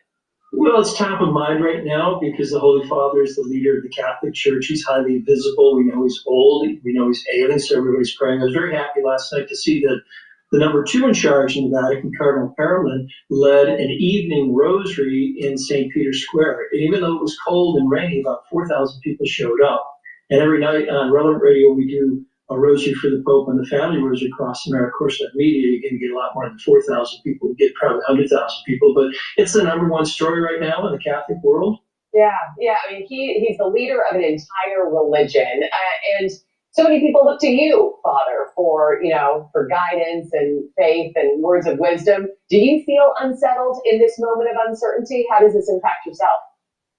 Well, it's top of mind right now because the Holy Father is the leader of the Catholic Church. He's highly visible. We know he's old. We know he's ailing, so everybody's praying. I was very happy last night to see that the number 2 in charge in the Vatican, Cardinal Parolin, led an evening rosary in St. Peter's Square. And even though it was cold and rainy, about 4,000 people showed up. And every night on Relevant Radio, we do a rosary for the Pope and the family rosary across America. Of course, that media, you can get a lot more than 4,000 people. You get probably 100,000 people. But it's the number 1 story right now in the Catholic world. Yeah. I mean, he's the leader of an entire religion. And so many people look to you, Father, for guidance and faith and words of wisdom. Do you feel unsettled in this moment of uncertainty? How does this impact yourself?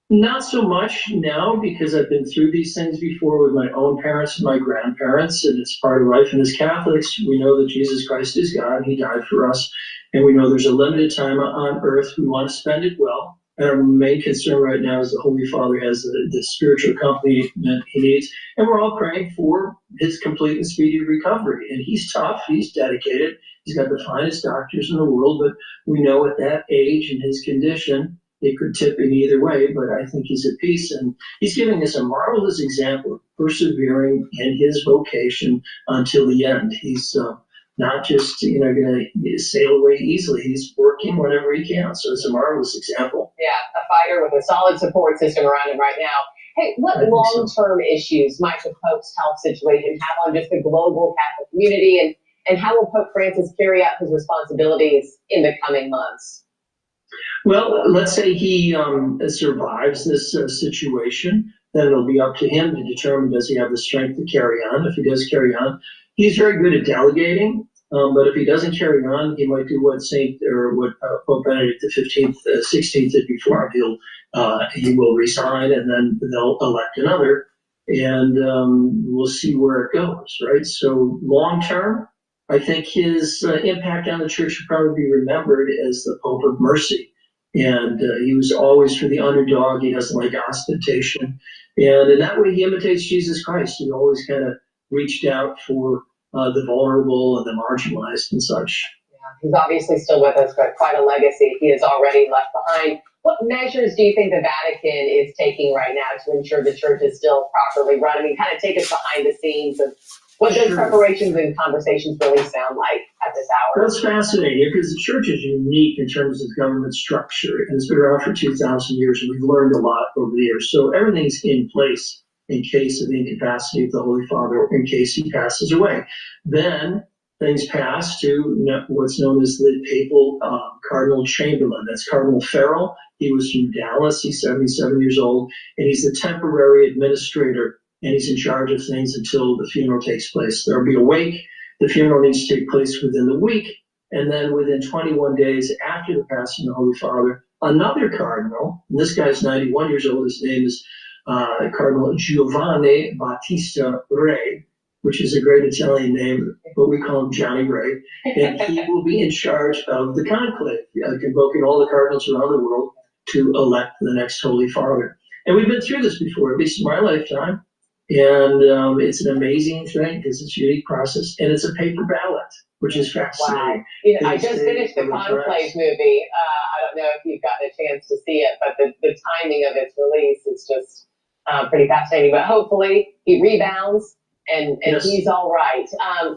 Not so much now, because I've been through these things before with my own parents and my grandparents, and it's part of life. And as Catholics, we know that Jesus Christ is God. He died for us. And we know there's a limited time on earth. We want to spend it well. And our main concern right now is the Holy Father has the spiritual accompaniment he needs. And we're all praying for his complete and speedy recovery. And he's tough. He's dedicated. He's got the finest doctors in the world. But we know at that age and his condition, it could tip in either way. But I think he's at peace. And he's giving us a marvelous example of persevering in his vocation until the end. He's not just going to sail away easily. He's working whenever he can. So it's a marvelous example. Yeah, a fighter with a solid support system around him right now. Hey, what long-term issues might the Pope's health situation have on just the global Catholic community, and how will Pope Francis carry out his responsibilities in the coming months? Well, let's say he survives this situation. then it'll be up to him to determine, does he have the strength to carry on? If he does carry on, he's very good at delegating. But if he doesn't carry on, he might do what Pope Benedict XVI did before. He will resign, and then they'll elect another, and we'll see where it goes, right? So long term, I think his impact on the church should probably be remembered as the Pope of Mercy. And he was always for the underdog. He doesn't like ostentation. And in that way, he imitates Jesus Christ. He always kind of reached out for the vulnerable and the marginalized and such. Yeah, he's obviously still with us, but quite a legacy he has already left behind. What measures do you think the Vatican is taking right now to ensure the church is still properly run? I mean, kind of take us behind the scenes of what those preparations and conversations really sound like at this hour. Well, it's fascinating because the church is unique in terms of government structure, and it's been around for 2,000 years, and we've learned a lot over the years. So everything's in place in case of the incapacity of the Holy Father, or in case he passes away. Then things pass to what's known as the papal Cardinal Chamberlain. That's Cardinal Farrell. He was from Dallas. He's 77 years old, and he's the temporary administrator, and he's in charge of things until the funeral takes place. There'll be a wake. The funeral needs to take place within the week, and then within 21 days after the passing of the Holy Father, another cardinal, and this guy's 91 years old, his name is Cardinal Giovanni Battista Re, which is a great Italian name, but we call him Johnny Ray, and he will be in charge of the conclave, convoking all the cardinals around the world to elect the next Holy Father. And we've been through this before, at least in my lifetime, and it's an amazing thing because it's a unique process, and it's a paper ballot, which is fascinating. Wow. I just finished the Conclave movie. I don't know if you've gotten a chance to see it, but the timing of its release is just pretty fascinating. But hopefully he rebounds and Yes. he's all right.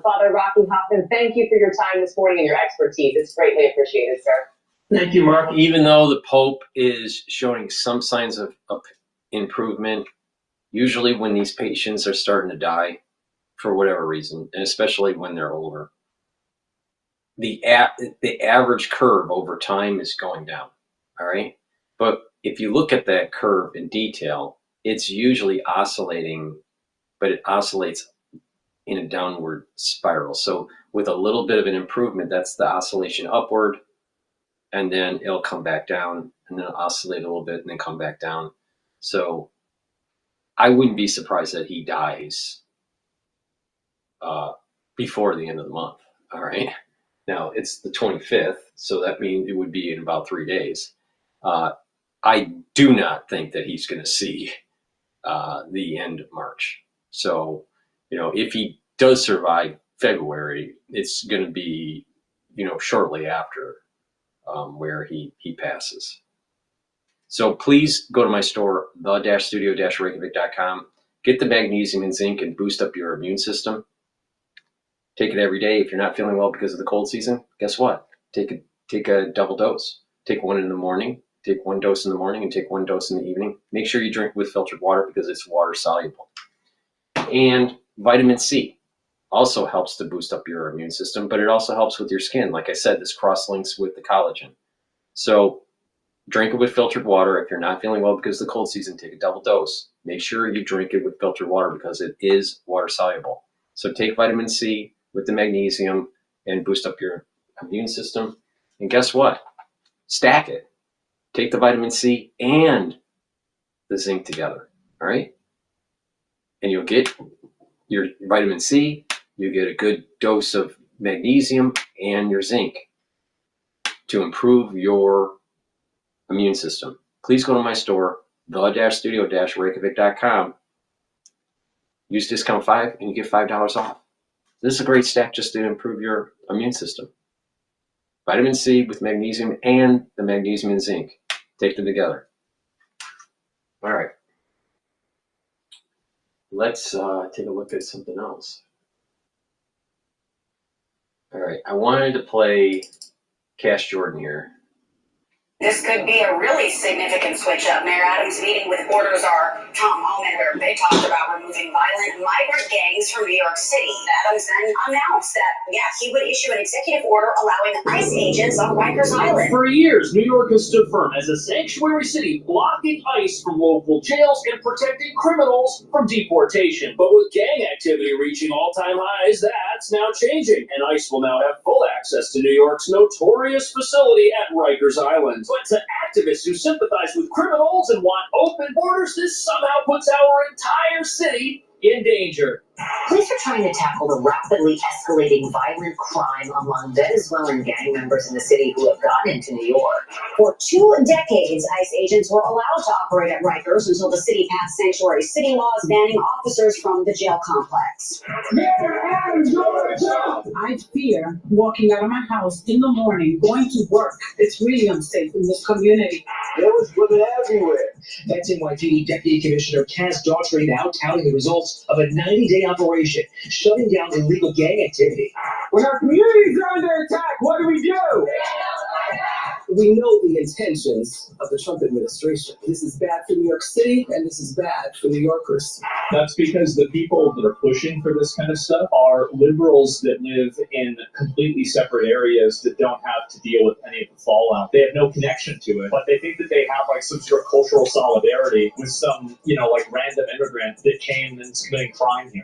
Father Rocky Hoffman, thank you for your time this morning and your expertise. It's greatly appreciated, sir. Thank you, Mark. Even though the Pope is showing some signs of improvement, usually when these patients are starting to die for whatever reason, and especially when they're older, the average curve over time is going down, all right? But if you look at that curve in detail, it's usually oscillating, but it oscillates in a downward spiral. So with a little bit of an improvement, that's the oscillation upward, and then it'll come back down, and then it'll oscillate a little bit, and then come back down. So I wouldn't be surprised that he dies before the end of the month, all right? Now, it's the 25th, so that means it would be in about 3 days. I do not think that he's going to see the end of March. So, if he does survive February, it's going to be, shortly after where he passes. So please go to my store, the-studio-reykjavik.com. Get the magnesium and zinc and boost up your immune system. Take it every day. If you're not feeling well because of the cold season, guess what? Take a double dose. Take one in the morning, take one dose in the morning, and take one dose in the evening. Make sure you drink with filtered water because it's water soluble. And vitamin C also helps to boost up your immune system, but it also helps with your skin. Like I said, this cross-links with the collagen. So drink it with filtered water. If you're not feeling well because of the cold season, take a double dose. Make sure you drink it with filtered water because it is water soluble. So take vitamin C with the magnesium and boost up your immune system. And guess what? Stack it. Take the vitamin C and the zinc together, all right? And you'll get your vitamin C, you get a good dose of magnesium and your zinc to improve your immune system. Please go to my store, the-studio-reykjavik.com. Use discount 5 and you get $5 off. This is a great stack just to improve your immune system. Vitamin C with magnesium and the magnesium and zinc. Take them together. All right. Let's take a look at something else. All right. I wanted to play Cash Jordan here. This could be a really significant switch up. Mayor Adams meeting with Borders our Tom Homan, where they talked about removing violent migrant gangs from New York City. Adams then announced that, he would issue an executive order allowing ICE agents on Rikers Island. For years, New York has stood firm as a sanctuary city, blocking ICE from local jails and protecting criminals from deportation. But with gang activity reaching all-time highs, that's now changing, and ICE will now have full access to New York's notorious facility at Rikers Island. But to activists who sympathize with criminals and want open borders, this somehow puts our entire city in danger. Police are trying to tackle the rapidly escalating violent crime among Venezuelan gang members in the city who have gotten into New York. For 2 decades, ICE agents were allowed to operate at Rikers until the city passed sanctuary city laws banning officers from the jail complex. I fear walking out of my house in the morning, going to work. It's really unsafe in this community. There was women everywhere. That's NYPD Deputy Commissioner Cass Daughtry now touting the results of a 90-day operation, shutting down illegal gang activity. When our communities are under attack, what do? We know the intentions of the Trump administration. This is bad for New York City, and this is bad for New Yorkers. That's because the people that are pushing for this kind of stuff are liberals that live in completely separate areas that don't have to deal with any of the fallout. They have no connection to it, but they think that they have like some sort of cultural solidarity with some, like random immigrant that came and is committing crime here.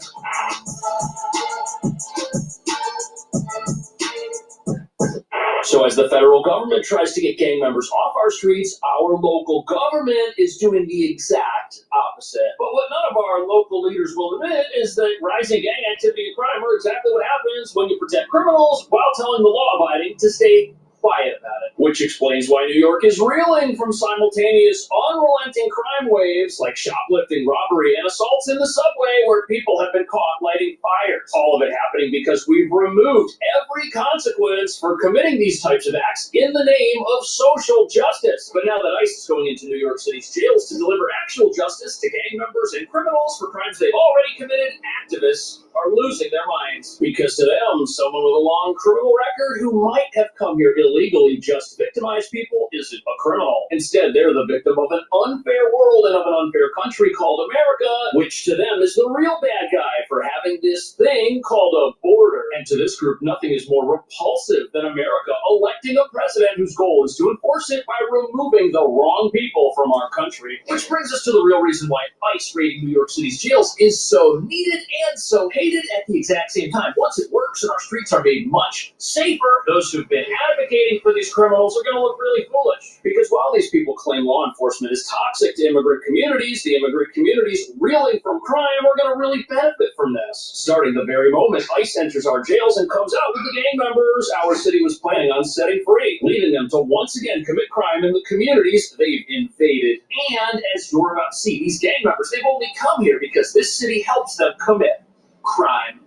So as the federal government tries to get gang members off our streets, our local government is doing the exact opposite. But what none of our local leaders will admit is that rising gang activity and crime are exactly what happens when you protect criminals while telling the law-abiding to stay quiet about it. Which explains why New York is reeling from simultaneous, unrelenting crime waves like shoplifting, robbery, and assaults in the subway where people have been caught lighting fires. All of it happening because we've removed every consequence for committing these types of acts in the name of social justice. But now that ICE is going into New York City's jails to deliver actual justice to gang members and criminals for crimes they've already committed, activists are losing their minds. Because to them, someone with a long criminal record who might have come here illegally just to victimize people isn't a criminal. Instead, they're the victim of an unfair world and of an unfair country called America, which to them is the real bad guy for having this thing called a border. And to this group, nothing is more repulsive than America electing a president whose goal is to enforce it by removing the wrong people from our country. Which brings us to the real reason why ICE raiding New York City's jails is so needed and so hated at the exact same time. Once it works and our streets are made much safer, those who've been advocating for these criminals are going to look really foolish. Because while these people claim law enforcement is toxic to immigrant communities, the immigrant communities reeling from crime are going to really benefit from this. Starting the very moment ICE enters our jails and comes out with the gang members our city was planning on setting free, leaving them to once again commit crime in the communities they've invaded. And as you're about to see, these gang members, they've only come here because this city helps them commit crime.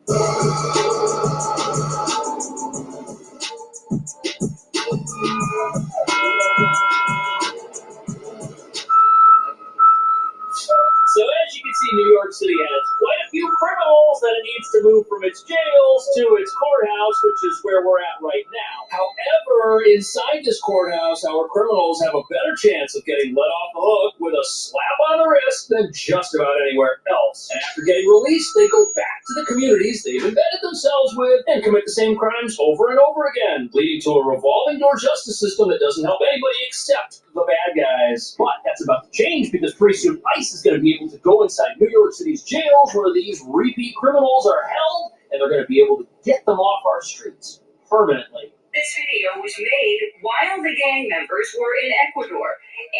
So as you can see, New York City has quite a few criminals that it needs to move from its jails to its courthouse, which is where we're at right now. However, inside this courthouse, our criminals have a better chance of getting let off the hook with a slap on the wrist than just about anywhere else. And after getting released, they go back to the communities they've embedded themselves with and commit the same crimes over and over again, leading to a revolving door justice system that doesn't help anybody except the bad guys. But that's about to change because pretty soon ICE is going to be able to go inside New York City's jails where these repeat criminals are held, and they're going to be able to get them off our streets permanently. This video was made while the gang members were in Ecuador,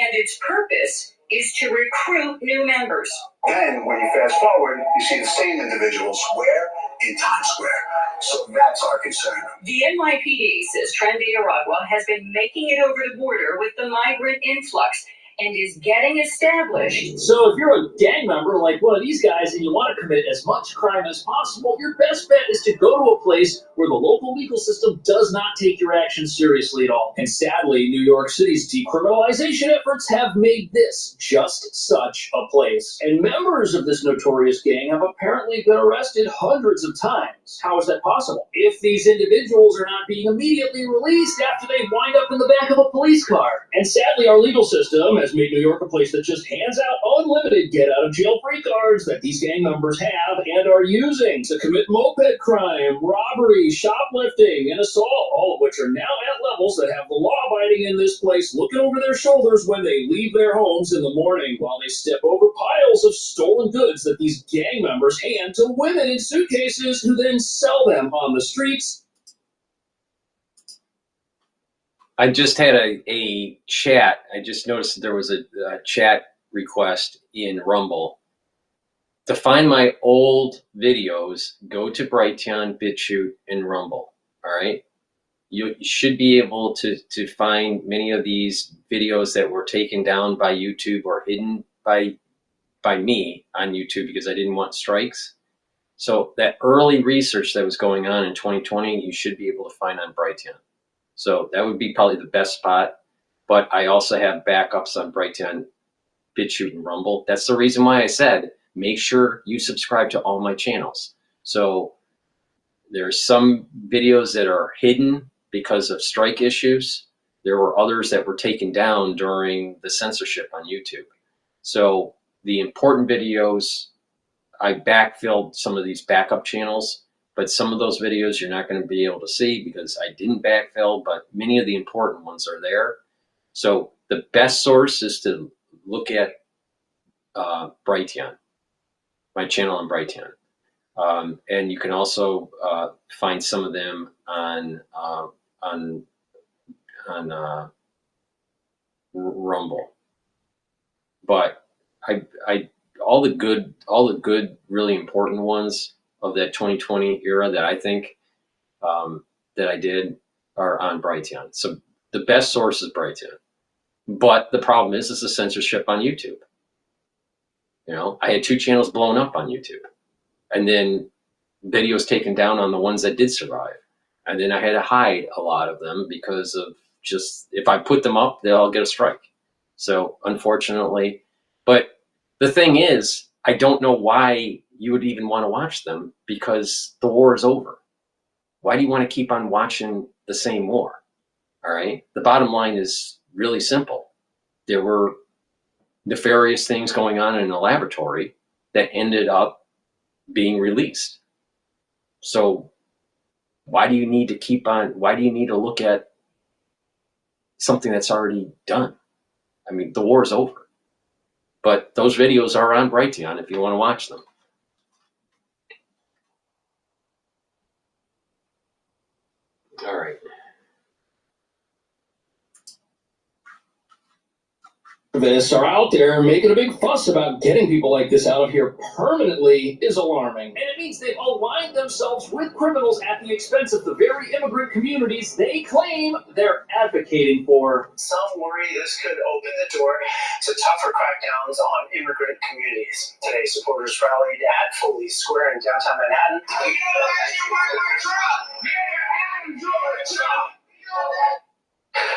and its purpose is to recruit new members. Then, when you fast forward, you see the same individuals where? In Times Square. So that's our concern. The NYPD says Tren de Aragua has been making it over the border with the migrant influx, and is getting established. So if you're a gang member like one of these guys and you want to commit as much crime as possible, your best bet is to go to a place where the local legal system does not take your actions seriously at all. And sadly, New York City's decriminalization efforts have made this just such a place. And members of this notorious gang have apparently been arrested hundreds of times. How is that possible? If these individuals are not being immediately released after they wind up in the back of a police car. And sadly, our legal system has made New York a place that just hands out unlimited get-out-of-jail-free cards that these gang members have and are using to commit moped crime, robbery, shoplifting, and assault, all of which are now at levels that have the law-abiding in this place looking over their shoulders when they leave their homes in the morning while they step over piles of stolen goods that these gang members hand to women in suitcases who then sell them on the streets. I just had a chat. I just noticed that there was a chat request in Rumble. To find my old videos, go to Brighteon, Bitchute, and Rumble. All right? You should be able to find many of these videos that were taken down by YouTube or hidden by me on YouTube because I didn't want strikes. So that early research that was going on in 2020, you should be able to find on Brighteon. So that would be probably the best spot. But I also have backups on Brighteon, Bitchute, and Rumble. That's the reason why I said, make sure you subscribe to all my channels. So there's some videos that are hidden because of strike issues. There were others that were taken down during the censorship on YouTube. So the important videos, I backfilled some of these backup channels. But some of those videos you're not going to be able to see because I didn't backfill, but many of the important ones are there. So the best source is to look at Brighteon, my channel on Brighteon. And you can also find some of them on Rumble. But all the good, really important ones of that 2020 era that I think that I did are on Brighteon. So the best source is Brighteon. But the problem is the censorship on YouTube. You know, I had 2 channels blown up on YouTube. And then videos taken down on the ones that did survive. And then I had to hide a lot of them because of just, if I put them up, they'll get a strike. So unfortunately, but the thing is, I don't know why you would even want to watch them because the war is over. Why do you want to keep on watching the same war? All right. The bottom line is really simple. There were nefarious things going on in a laboratory that ended up being released. So why do you need to look at something that's already done? I mean, the war is over. But those videos are on Brighteon if you want to watch them. All right. Activists are out there making a big fuss about getting people like this out of here permanently is alarming. And it means they've aligned themselves with criminals at the expense of the very immigrant communities they claim they're advocating for. Some worry this could open the door to tougher crackdowns on immigrant communities. Today, supporters rallied at Foley Square in downtown Manhattan.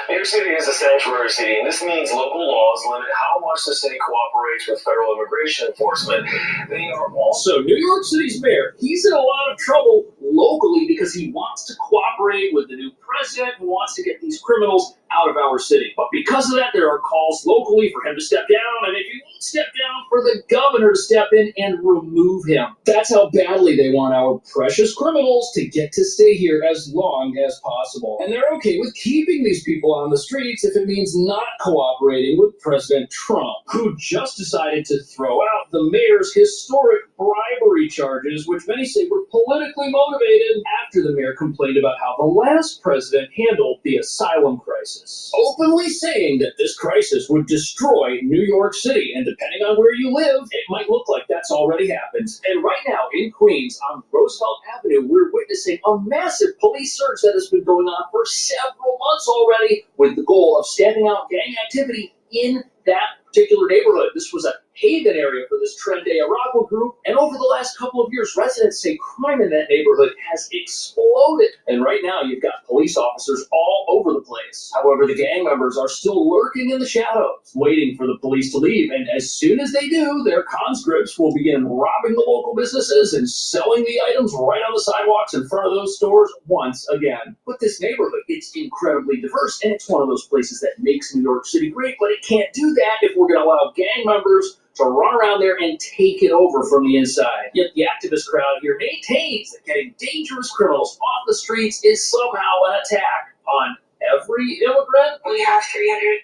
New York City is a sanctuary city, and this means local laws limit how much the city cooperates with federal immigration enforcement. They are also New York City's mayor. He's in a lot of trouble locally because he wants to cooperate with the new president who wants to get these criminals out of our city. But because of that, there are calls locally for him to step down, and if he won't step down, for the governor to step in and remove him. That's how badly they want our precious criminals to get to stay here as long as possible. And they're okay with keeping these people on the streets if it means not cooperating with President Trump, who just decided to throw out the mayor's historic bribery charges, which many say were politically motivated after the mayor complained about how the last president handled the asylum crisis, openly saying that this crisis would destroy New York City, and depending on where you live, it might look like that's already happened. And right now in Queens, on Roosevelt Avenue, we're witnessing a massive police surge that has been going on for several months already, with the goal of stamping out gang activity in that particular neighborhood. This was a haven area for this Trendy Aragua group, and over the last couple of years, residents say crime in that neighborhood has exploded. And right now, you've got police officers all over the place. However, the gang members are still lurking in the shadows, waiting for the police to leave. And as soon as they do, their conscripts will begin robbing the local businesses and selling the items right on the sidewalks in front of those stores once again. But this neighborhood, it's incredibly diverse, and it's one of those places that makes New York City great, but it can't do that if we're going to allow gang members to run around there and take it over from the inside. Yet the activist crowd here maintains that getting dangerous criminals off the streets is somehow an attack on every immigrant. We have 300.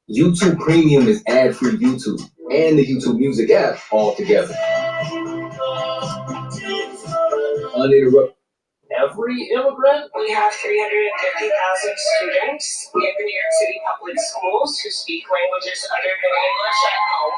YouTube Premium is ad-free YouTube and the YouTube Music app all together. Uninterrupted. Every immigrant? We have 350,000 students in the New York City public schools who speak languages other than English at home.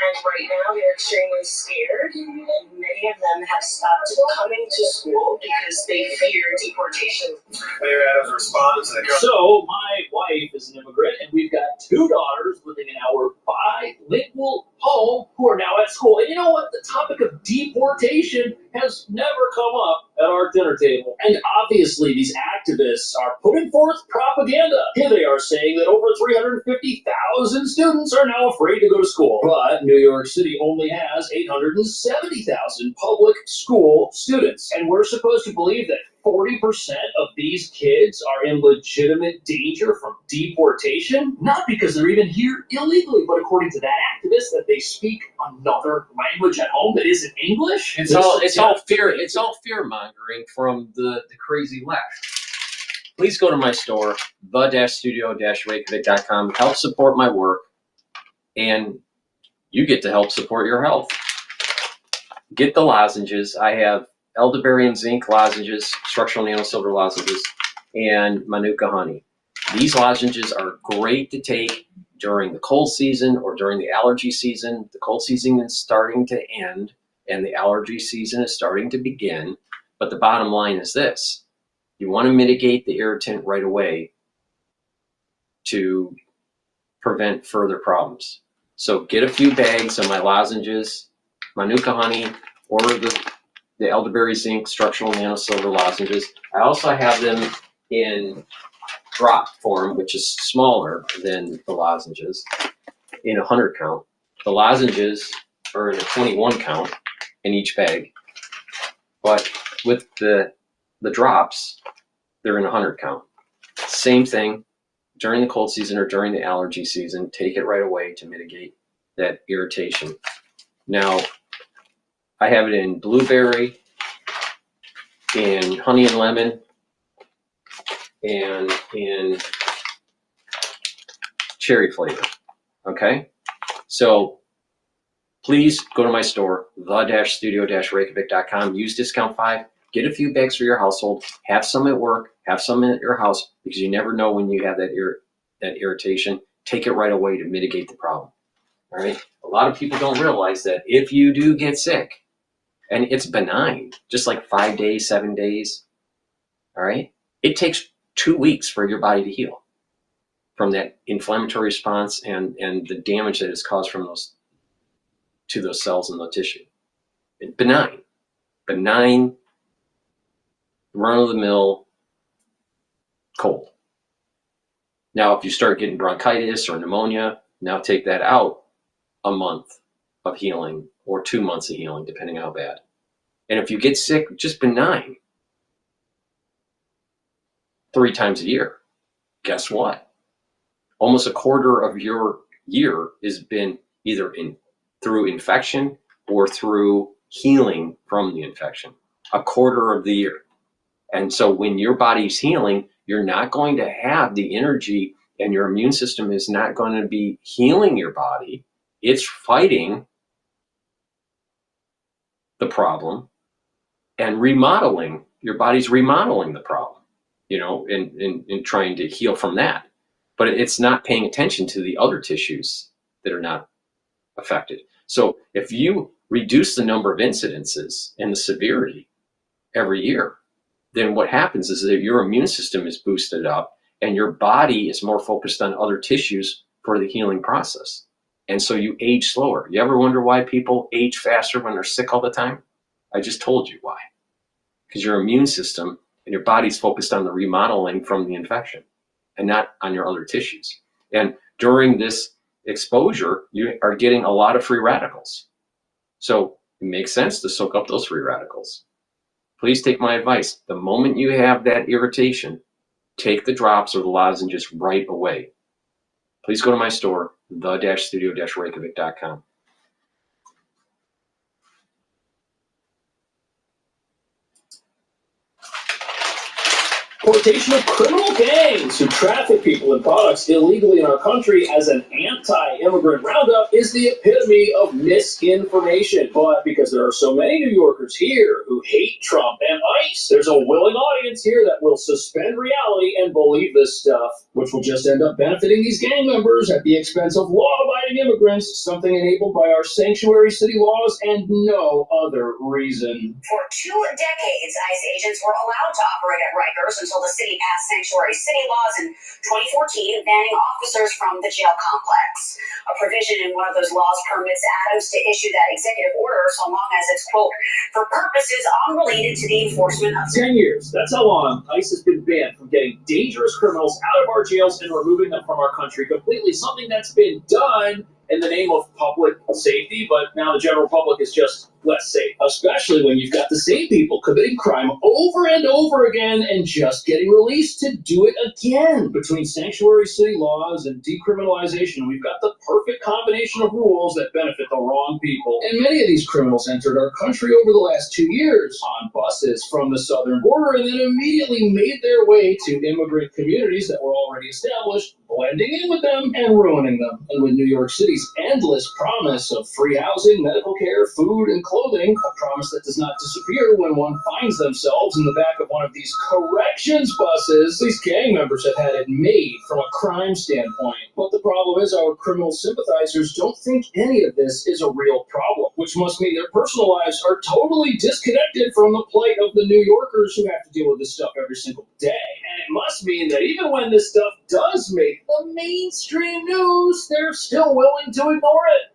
And right now they're extremely scared, and many of them have stopped coming to school because they fear deportation. Mayor Adams responded to the So, my wife is an immigrant, and we've got 2 daughters living in our bilingual home who are now at school. And you know what? The topic of deportation has never come up at our dinner table. And obviously, these activists are putting forth propaganda. Here they are saying that over 350,000 students are now afraid to go to school. But New York City only has 870,000 public school students. And we're supposed to believe that 40% of these kids are in legitimate danger from deportation, not because they're even here illegally, but according to that activist, that they speak another language at home that isn't English. It's all fear mongering from the crazy left. Please go to my store, the-studio-reykjavik.com. Help support my work, and you get to help support your health. Get the lozenges. I have elderberry and zinc lozenges, structural nano silver lozenges, and manuka honey. These lozenges are great to take during the cold season or during the allergy season. The cold season is starting to end and the allergy season is starting to begin. But the bottom line is this: you want to mitigate the irritant right away to prevent further problems. So get a few bags of my lozenges, manuka honey, or the elderberry zinc structural nano silver lozenges. I also have them in drop form, which is smaller than the lozenges, in a 100 count. The lozenges are in a 21 count in each bag, but with the drops, they're in a 100 count. Same thing during the cold season or during the allergy season. Take it right away to mitigate that irritation. Now, I have it in blueberry, in honey and lemon, and in cherry flavor, okay? So please go to my store, the-studio-reykjavik.com, use discount 5, get a few bags for your household, have some at work, have some at your house, because you never know when you have that irritation. Take it right away to mitigate the problem, all right? A lot of people don't realize that if you do get sick, and it's benign, just like 5 days, 7 days, all right? It takes 2 weeks for your body to heal from that inflammatory response and the damage that is caused from those cells in the tissue. Benign, run-of-the-mill cold. Now, if you start getting bronchitis or pneumonia, now take that out a month of healing or 2 months of healing, depending on how bad. And if you get sick, just benign, 3 times a year, guess what? Almost a quarter of your year has been either through infection or through healing from the infection. A quarter of the year. And so when your body's healing, you're not going to have the energy, and your immune system is not going to be healing your body. It's fighting the problem and remodeling. Your body's remodeling the problem, in trying to heal from that. But it's not paying attention to the other tissues that are not affected. So if you reduce the number of incidences and the severity every year, then what happens is that your immune system is boosted up and your body is more focused on other tissues for the healing process. And so you age slower. You ever wonder why people age faster when they're sick all the time? I just told you why. Because your immune system and your body's focused on the remodeling from the infection and not on your other tissues. And during this exposure, you are getting a lot of free radicals. So it makes sense to soak up those free radicals. Please take my advice. The moment you have that irritation, take the drops or the lozenges right away. Please go to my store, the-studio-reykjavik.com. Importation of criminal gangs who traffic people and products illegally in our country as an anti-immigrant roundup is the epitome of misinformation. But because there are so many New Yorkers here who hate Trump and ICE, there's a willing audience here that will suspend reality and believe this stuff, which will just end up benefiting these gang members at the expense of law-abiding immigrants, something enabled by our sanctuary city laws and no other reason. For 2 decades, ICE agents were allowed to operate at Rikers until the city passed sanctuary city laws in 2014, banning officers from the jail complex. A provision in one of those laws permits Adams to issue that executive order so long as it's, quote, for purposes unrelated to the enforcement of 10 years. That's how long ICE has been banned from getting dangerous criminals out of our jails and removing them from our country completely. Something that's been done in the name of public safety, but now the general public is just less safe, especially when you've got the same people committing crime over and over again and just getting released to do it again. Between sanctuary city laws and decriminalization, we've got the perfect combination of rules that benefit the wrong people. And many of these criminals entered our country over the last 2 years on buses from the southern border and then immediately made their way to immigrant communities that were already established, blending in with them and ruining them. And with New York City's endless promise of free housing, medical care, food, and clothing, a promise that does not disappear when one finds themselves in the back of one of these corrections buses, these gang members have had it made from a crime standpoint. But the problem is our criminal sympathizers don't think any of this is a real problem, which must mean their personal lives are totally disconnected from the plight of the New Yorkers who have to deal with this stuff every single day. And it must mean that even when this stuff does make the mainstream news, they're still willing to ignore it.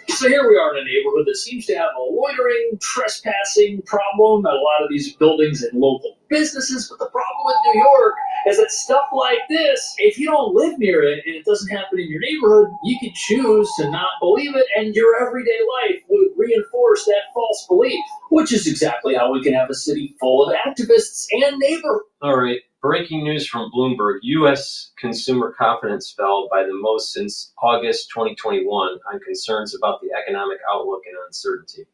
So here we are in a neighborhood that seems to have a loitering, trespassing problem at a lot of these buildings and local businesses. But the problem with New York is that stuff like this, if you don't live near it and it doesn't happen in your neighborhood, you can choose to not believe it, and your everyday life would reinforce that false belief, which is exactly how we can have a city full of activists and neighborhoods. All right. Breaking news from Bloomberg. U.S. consumer confidence fell by the most since August 2021 on concerns about the economic outlook and uncertainty.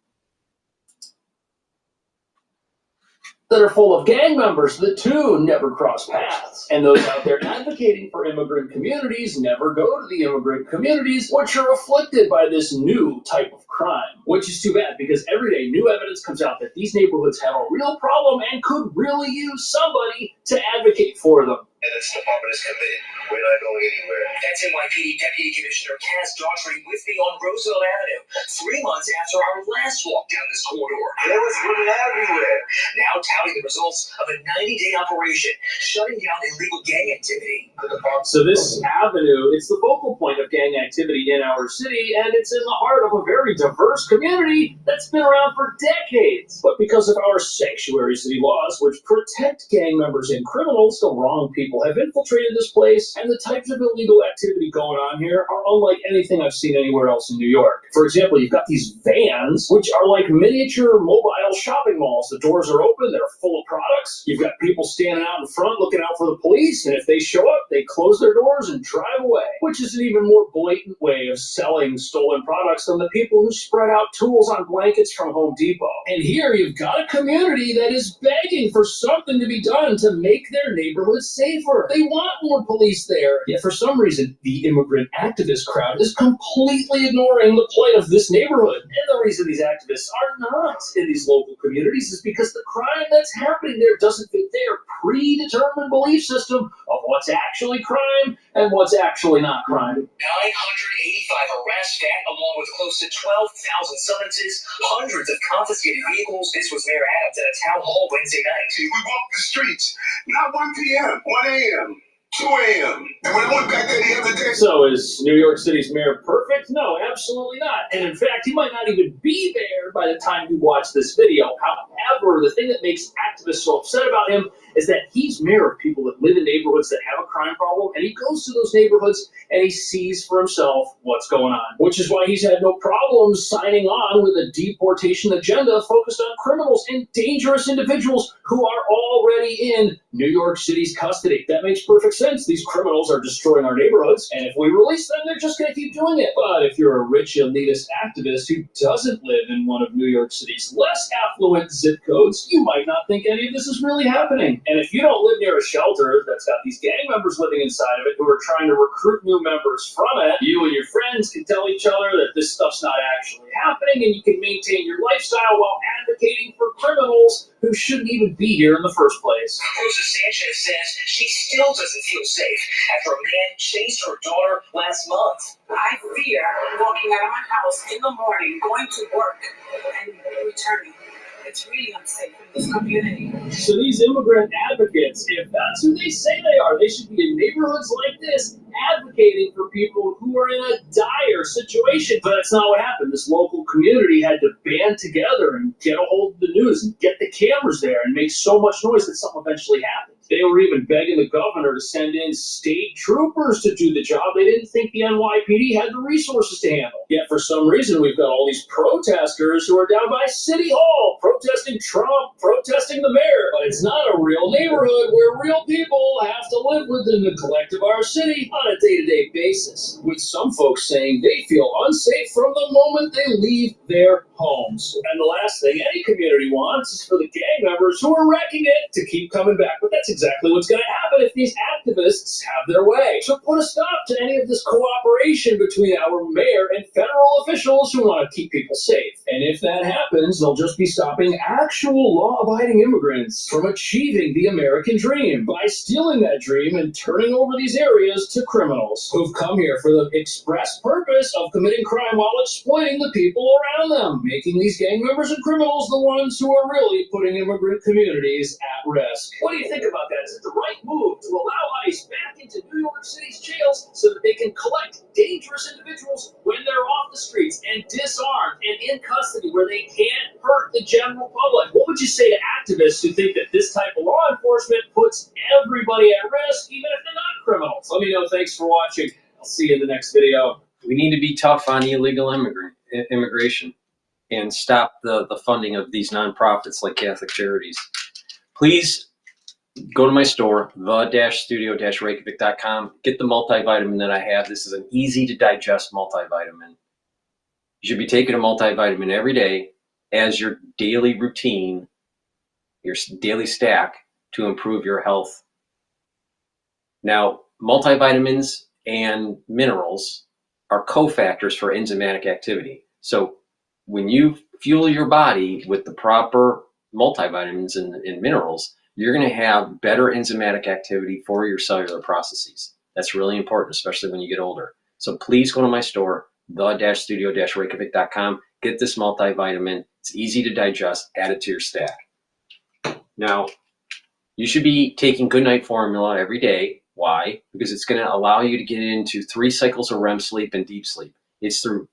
That are full of gang members. The two never cross paths. And those out there advocating for immigrant communities never go to the immigrant communities, which are afflicted by this new type of crime. Which is too bad, because every day new evidence comes out that these neighborhoods have a real problem and could really use somebody to advocate for them. And this department is committed. We're not going anywhere. That's NYPD Deputy Commissioner Cass Daughtry with me on Roosevelt Avenue, 3 months after our last walk down this corridor. There was women everywhere. Now touting the results of a 90-day operation, shutting down illegal gang activity. So this avenue, it's the focal point of gang activity in our city, and it's in the heart of a very diverse community that's been around for decades. But because of our sanctuary city laws, which protect gang members and criminals, the wrong people have infiltrated this place, and the types of illegal activity going on here are unlike anything I've seen anywhere else in New York. For example, you've got these vans, which are like miniature mobile shopping malls. The doors are open, they're full of products. You've got people standing out in front looking out for the police, and if they show up, they close their doors and drive away, which is an even more blatant way of selling stolen products than the people who spread out tools on blankets from Home Depot. And here you've got a community that is begging for something to be done to make their neighborhood safer. They want more police there. Yet for some reason, the immigrant activist crowd is completely ignoring the plight of this neighborhood. And the reason these activists are not in these local communities is because the crime that's happening there doesn't fit their predetermined belief system of what's actually crime and what's actually not crime. 985 arrests, that along with close to 12,000 summonses, hundreds of confiscated vehicles. This was Mayor Adams at a town hall Wednesday night. We walked the streets, not 1 p.m., 1 a.m., 2 a.m. And when I went back there the other day. So is New York City's mayor perfect? No, absolutely not. And in fact, he might not even be there by the time you watch this video. However, the thing that makes activists so upset about him is that he's mayor of people that live in neighborhoods that have a crime problem, and he goes to those neighborhoods and he sees for himself what's going on. Which is why he's had no problem signing on with a deportation agenda focused on criminals and dangerous individuals who are already in New York City's custody. That makes perfect sense. These criminals are destroying our neighborhoods, and if we release them, they're just going to keep doing it. But if you're a rich elitist activist who doesn't live in one of New York City's less affluent zip codes, you might not think any of this is really happening. And if you don't live near a shelter that's got these gang members living inside of it who are trying to recruit new members from it, you and your friends can tell each other that this stuff's not actually happening, and you can maintain your lifestyle while advocating for criminals who shouldn't even be here in the first place. Rosa Sanchez says she still doesn't feel safe after a man chased her daughter last month. I fear walking out of my house in the morning, going to work, and returning. It's really unsafe in this community. So these immigrant advocates, if that's who they say they are, they should be in neighborhoods like this advocating for people who are in a dire situation. But that's not what happened. This local community had to band together and get a hold of the news and get the cameras there and make so much noise that something eventually happened. They were even begging the governor to send in state troopers to do the job. They didn't think the NYPD had the resources to handle. Yet for some reason, we've got all these protesters who are down by City Hall protesting Trump, protesting the mayor. But it's not a real neighborhood where real people have to live within the neglect of our city on a day-to-day basis. With some folks saying they feel unsafe from the moment they leave their homes. And the last thing any community wants is for the gang members who are wrecking it to keep coming back. But that's exactly what's going to happen if these activists have their way. So put a stop to any of this cooperation between our mayor and federal officials who want to keep people safe. And if that happens, they'll just be stopping actual law-abiding immigrants from achieving the American dream by stealing that dream and turning over these areas to criminals who've come here for the express purpose of committing crime while exploiting the people around them, making these gang members and criminals the ones who are really putting immigrant communities at risk. What do you think about that? Is it the right move to allow ICE back into New York City's jails so that they can collect dangerous individuals when they're off the streets and disarmed and in custody where they can't hurt the general public? What would you say to activists who think that this type of law enforcement puts everybody at risk, even if they're not criminals? Let me know. Thanks for watching. I'll see you in the next video. We need to be tough on illegal immigration and stop the funding of these nonprofits like Catholic Charities. Please go to my store, the-studio-reykjavik.com. Get the multivitamin that I have. This is an easy-to-digest multivitamin. You should be taking a multivitamin every day as your daily routine, your daily stack to improve your health. Now, multivitamins and minerals are cofactors for enzymatic activity. So when you fuel your body with the proper multivitamins and minerals, you're going to have better enzymatic activity for your cellular processes. That's really important, especially when you get older. So please go to my store, the-studio-reykjavik.com. Get this multivitamin. It's easy to digest. Add it to your stack. Now, you should be taking Goodnight Formula every day. Why? Because it's going to allow you to get into 3 cycles of REM sleep and deep sleep. It's through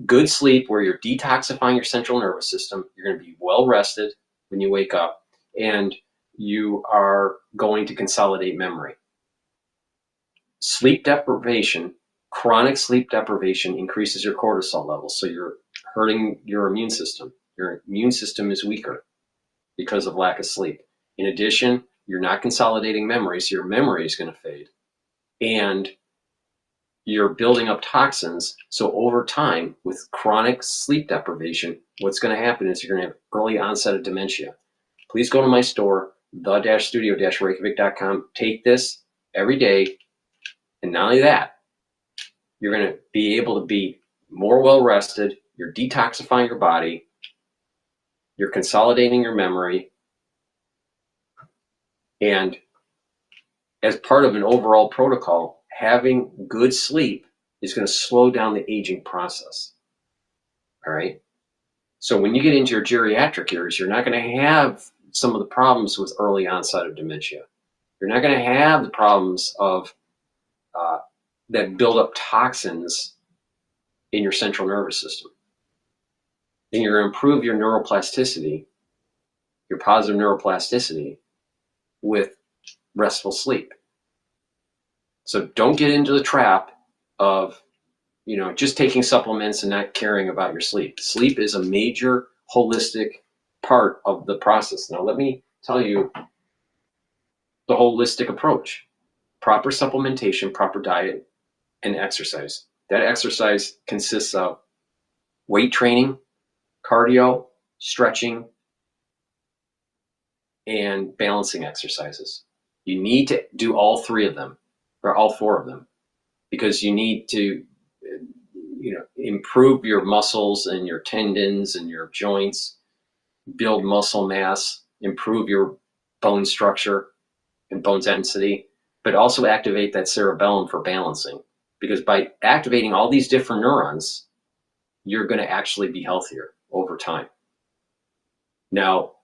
good sleep where you're detoxifying your central nervous system. You're going to be well rested when you wake up, and you are going to consolidate memory. Sleep deprivation, chronic sleep deprivation, increases your cortisol levels, so you're hurting your immune system. Your immune system is weaker because of lack of sleep. In addition, you're not consolidating memory, so your memory is going to fade. And you're building up toxins, so over time, with chronic sleep deprivation, what's going to happen is you're going to have early onset of dementia. Please go to my store, the-studio-reykjavik.com. Take this every day, and not only that, you're going to be able to be more well-rested, you're detoxifying your body, you're consolidating your memory, and as part of an overall protocol, having good sleep is going to slow down the aging process. All right. So when you get into your geriatric years, you're not going to have some of the problems with early onset of dementia. You're not going to have the problems of that build up toxins in your central nervous system. Then you're going to improve your neuroplasticity, your positive neuroplasticity, with restful sleep. So don't get into the trap of, just taking supplements and not caring about your sleep. Sleep is a major holistic part of the process. Now, let me tell you the holistic approach: proper supplementation, proper diet, and exercise. That exercise consists of weight training, cardio, stretching, and balancing exercises. You need to do all three of them, or all four of them, because you need to improve your muscles and your tendons and your joints, build muscle mass, improve your bone structure and bone density, but also activate that cerebellum for balancing. Because by activating all these different neurons, you're going to actually be healthier over time. Now,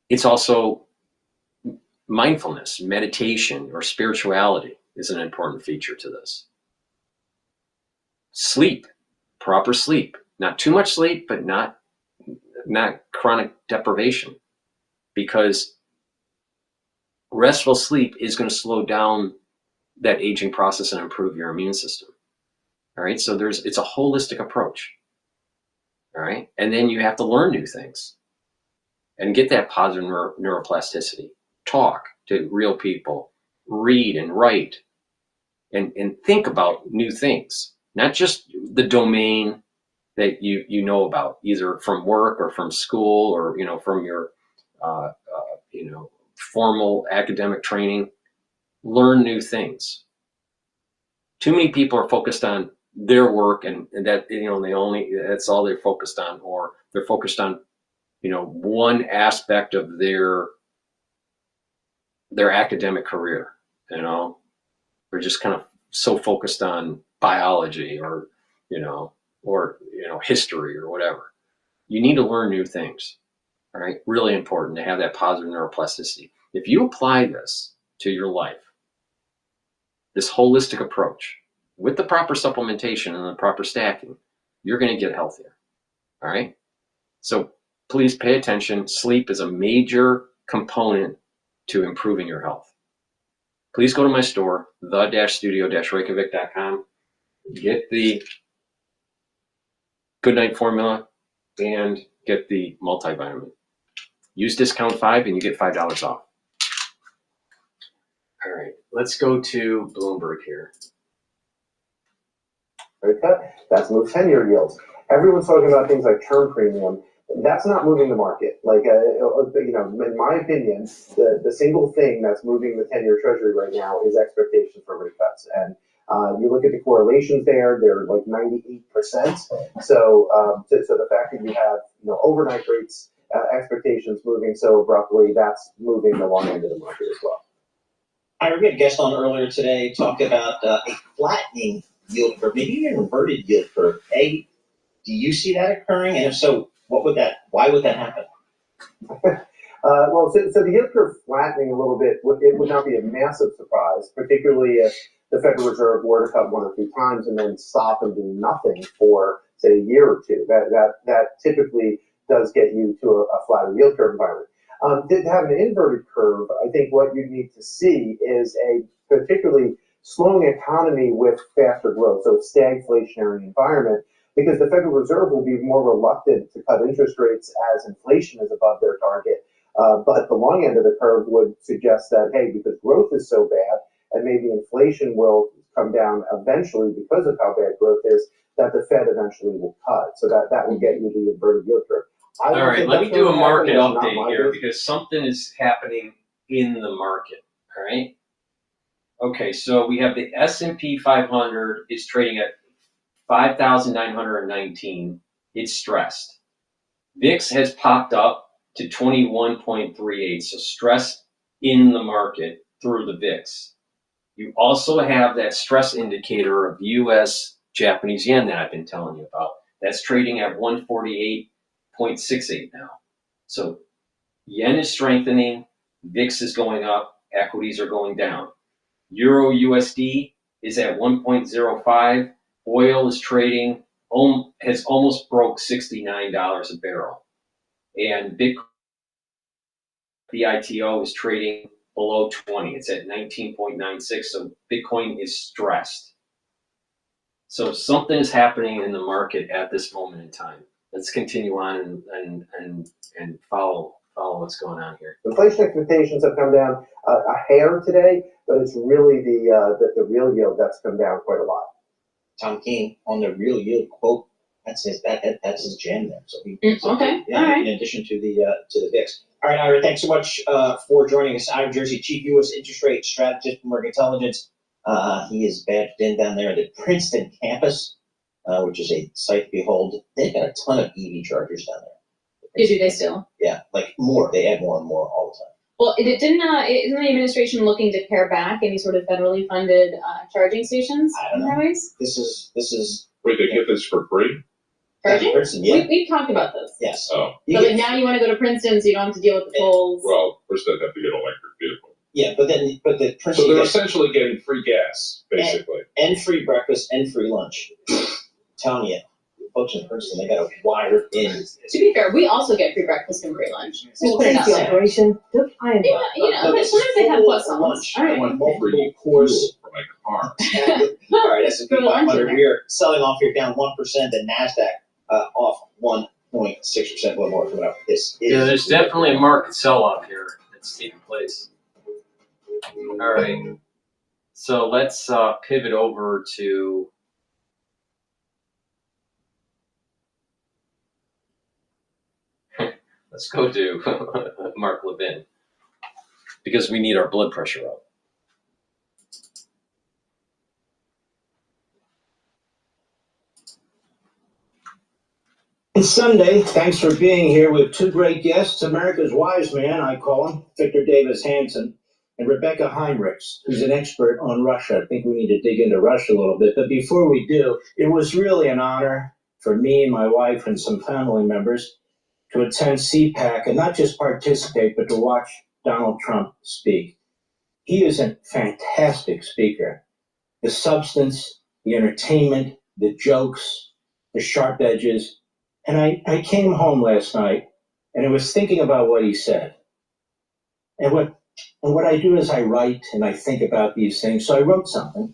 it's also mindfulness, meditation, or spirituality is an important feature to this. Sleep, proper sleep, not too much sleep, but not chronic deprivation, because restful sleep is going to slow down that aging process and improve your immune system. All right, so it's a holistic approach. All right, and then you have to learn new things and get that positive neuroplasticity. Talk to real people, read and write, and think about new things, not just the domain that you know about, either from work or from school or from your formal academic training. Learn new things. Too many people are focused on their work and that that's all they're focused on, or they're focused on one aspect of their academic career. They're just kind of so focused on biology or history or whatever. You need to learn new things. All right, really important to have that positive neuroplasticity. If you apply this to your life, this holistic approach with the proper supplementation and the proper stacking, you're going to get healthier. All right, so please pay attention. Sleep is a major component to improving your health. Please go to my store, the-studio-reykjavik.com. Get the Good Night Formula and get the multivitamin. Use discount 5 and you get $5 off. All right, let's go to Bloomberg here. That's moved 10-year yields. Everyone's talking about things like term premium. That's not moving the market. In my opinion, the single thing that's moving the 10-year treasury right now is expectation for rate cuts. And you look at the correlations there; they're like 98%. So the fact that you have overnight rates expectations moving so abruptly, that's moving the long end of the market as well. I heard a guest on earlier today talk about a flattening yield curve, maybe an inverted yield curve. Do you see that occurring? And if so, why would that happen? So the yield curve flattening a little bit, it would not be a massive surprise, particularly if the Federal Reserve were to cut 1 or 2 times and then stop and do nothing for, say, a year or two. That typically does get you to a flatter yield curve environment. To have an inverted curve, I think what you need to see is a particularly slowing economy with faster growth, so a stagflationary environment, because the Federal Reserve will be more reluctant to cut interest rates as inflation is above their target. But the long end of the curve would suggest that, hey, because growth is so bad and maybe inflation will come down eventually because of how bad growth is, that the Fed eventually will cut. So that will get you the inverted yield curve. All right, let me do a market update here because something is happening in the market. All right. Okay, so we have the S&P 500 is trading at 5,919. It's stressed. VIX has popped up to 21.38, so stress in the market through the VIX. You also have that stress indicator of U.S. Japanese yen that I've been telling you about. That's trading at 148.68 now. So yen is strengthening, VIX is going up, equities are going down. Euro USD is at 1.05. Oil is trading, has almost broke $69 a barrel. And Bitcoin, the ITO, is trading below 20. It's at 19.96. So Bitcoin is stressed. So something is happening in the market at this moment in time. Let's continue on and follow what's going on here. Inflation expectations have come down a hair today, but it's really the real yield that's come down quite a lot. Tom King on the real yield quote. That's his jam there. So okay. Yeah, All right. in addition to the VIX. All right, Ira, thanks so much for joining us. Ira Jersey, Chief U.S. Interest Rate Strategist from Morgan Intelligence. He is badged in down there at the Princeton campus, which is a sight to behold. They've got a ton of EV chargers down there. Do they still? Yeah, like more. They add more and more all the time. Well, isn't the administration looking to pare back any sort of federally funded charging stations? I don't know. Nowadays? This is. Wait, they get this for free? Charging? Princeton, yeah. We've talked about this. Yes. Oh. But like now you want to go to Princeton, so you don't have to deal with the tolls. Well, first they'd have to get an electric vehicle. Yeah, but the Princeton. So they're essentially getting free gas, basically. And free breakfast and free lunch. I'm telling you, folks in Princeton, they got a wired in. To be fair, we also get free breakfast and free lunch. Just put it out there. operation. But sometimes they have plus lunch. All right. I want multiple course for my car. All right, S&P Go to lunch 500 in here, selling off here down 1%. The Nasdaq off 1.6%. One more coming up. This is There's definitely a market sell-off here that's taking place. All right, so let's pivot over to let's go to Mark Levin because we need our blood pressure up. It's Sunday. Thanks for being here with two great guests. America's wise man, I call him, Victor Davis Hanson, and Rebecca Heinrichs, who's an expert on Russia. I think we need to dig into Russia a little bit. But before we do, it was really an honor for me and my wife and some family members to attend CPAC and not just participate, but to watch Donald Trump speak. He is a fantastic speaker. The substance, the entertainment, the jokes, the sharp edges. And I came home last night and I was thinking about what he said. And what I do is I write and I think about these things. So I wrote something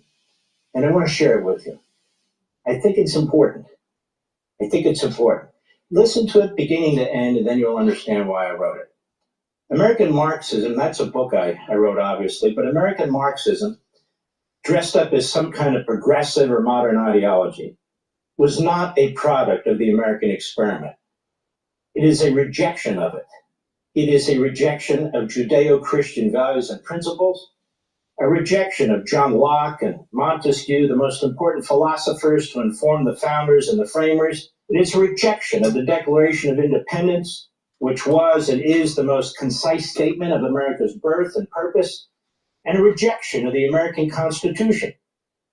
and I want to share it with you. I think it's important. Listen to it beginning to end and then you'll understand why I wrote it. American Marxism, that's a book I wrote obviously, but American Marxism, dressed up as some kind of progressive or modern ideology, was not a product of the American experiment. It is a rejection of it. It is a rejection of Judeo-Christian values and principles, a rejection of John Locke and Montesquieu, the most important philosophers to inform the founders and the framers. It is a rejection of the Declaration of Independence, which was and is the most concise statement of America's birth and purpose, and a rejection of the American Constitution,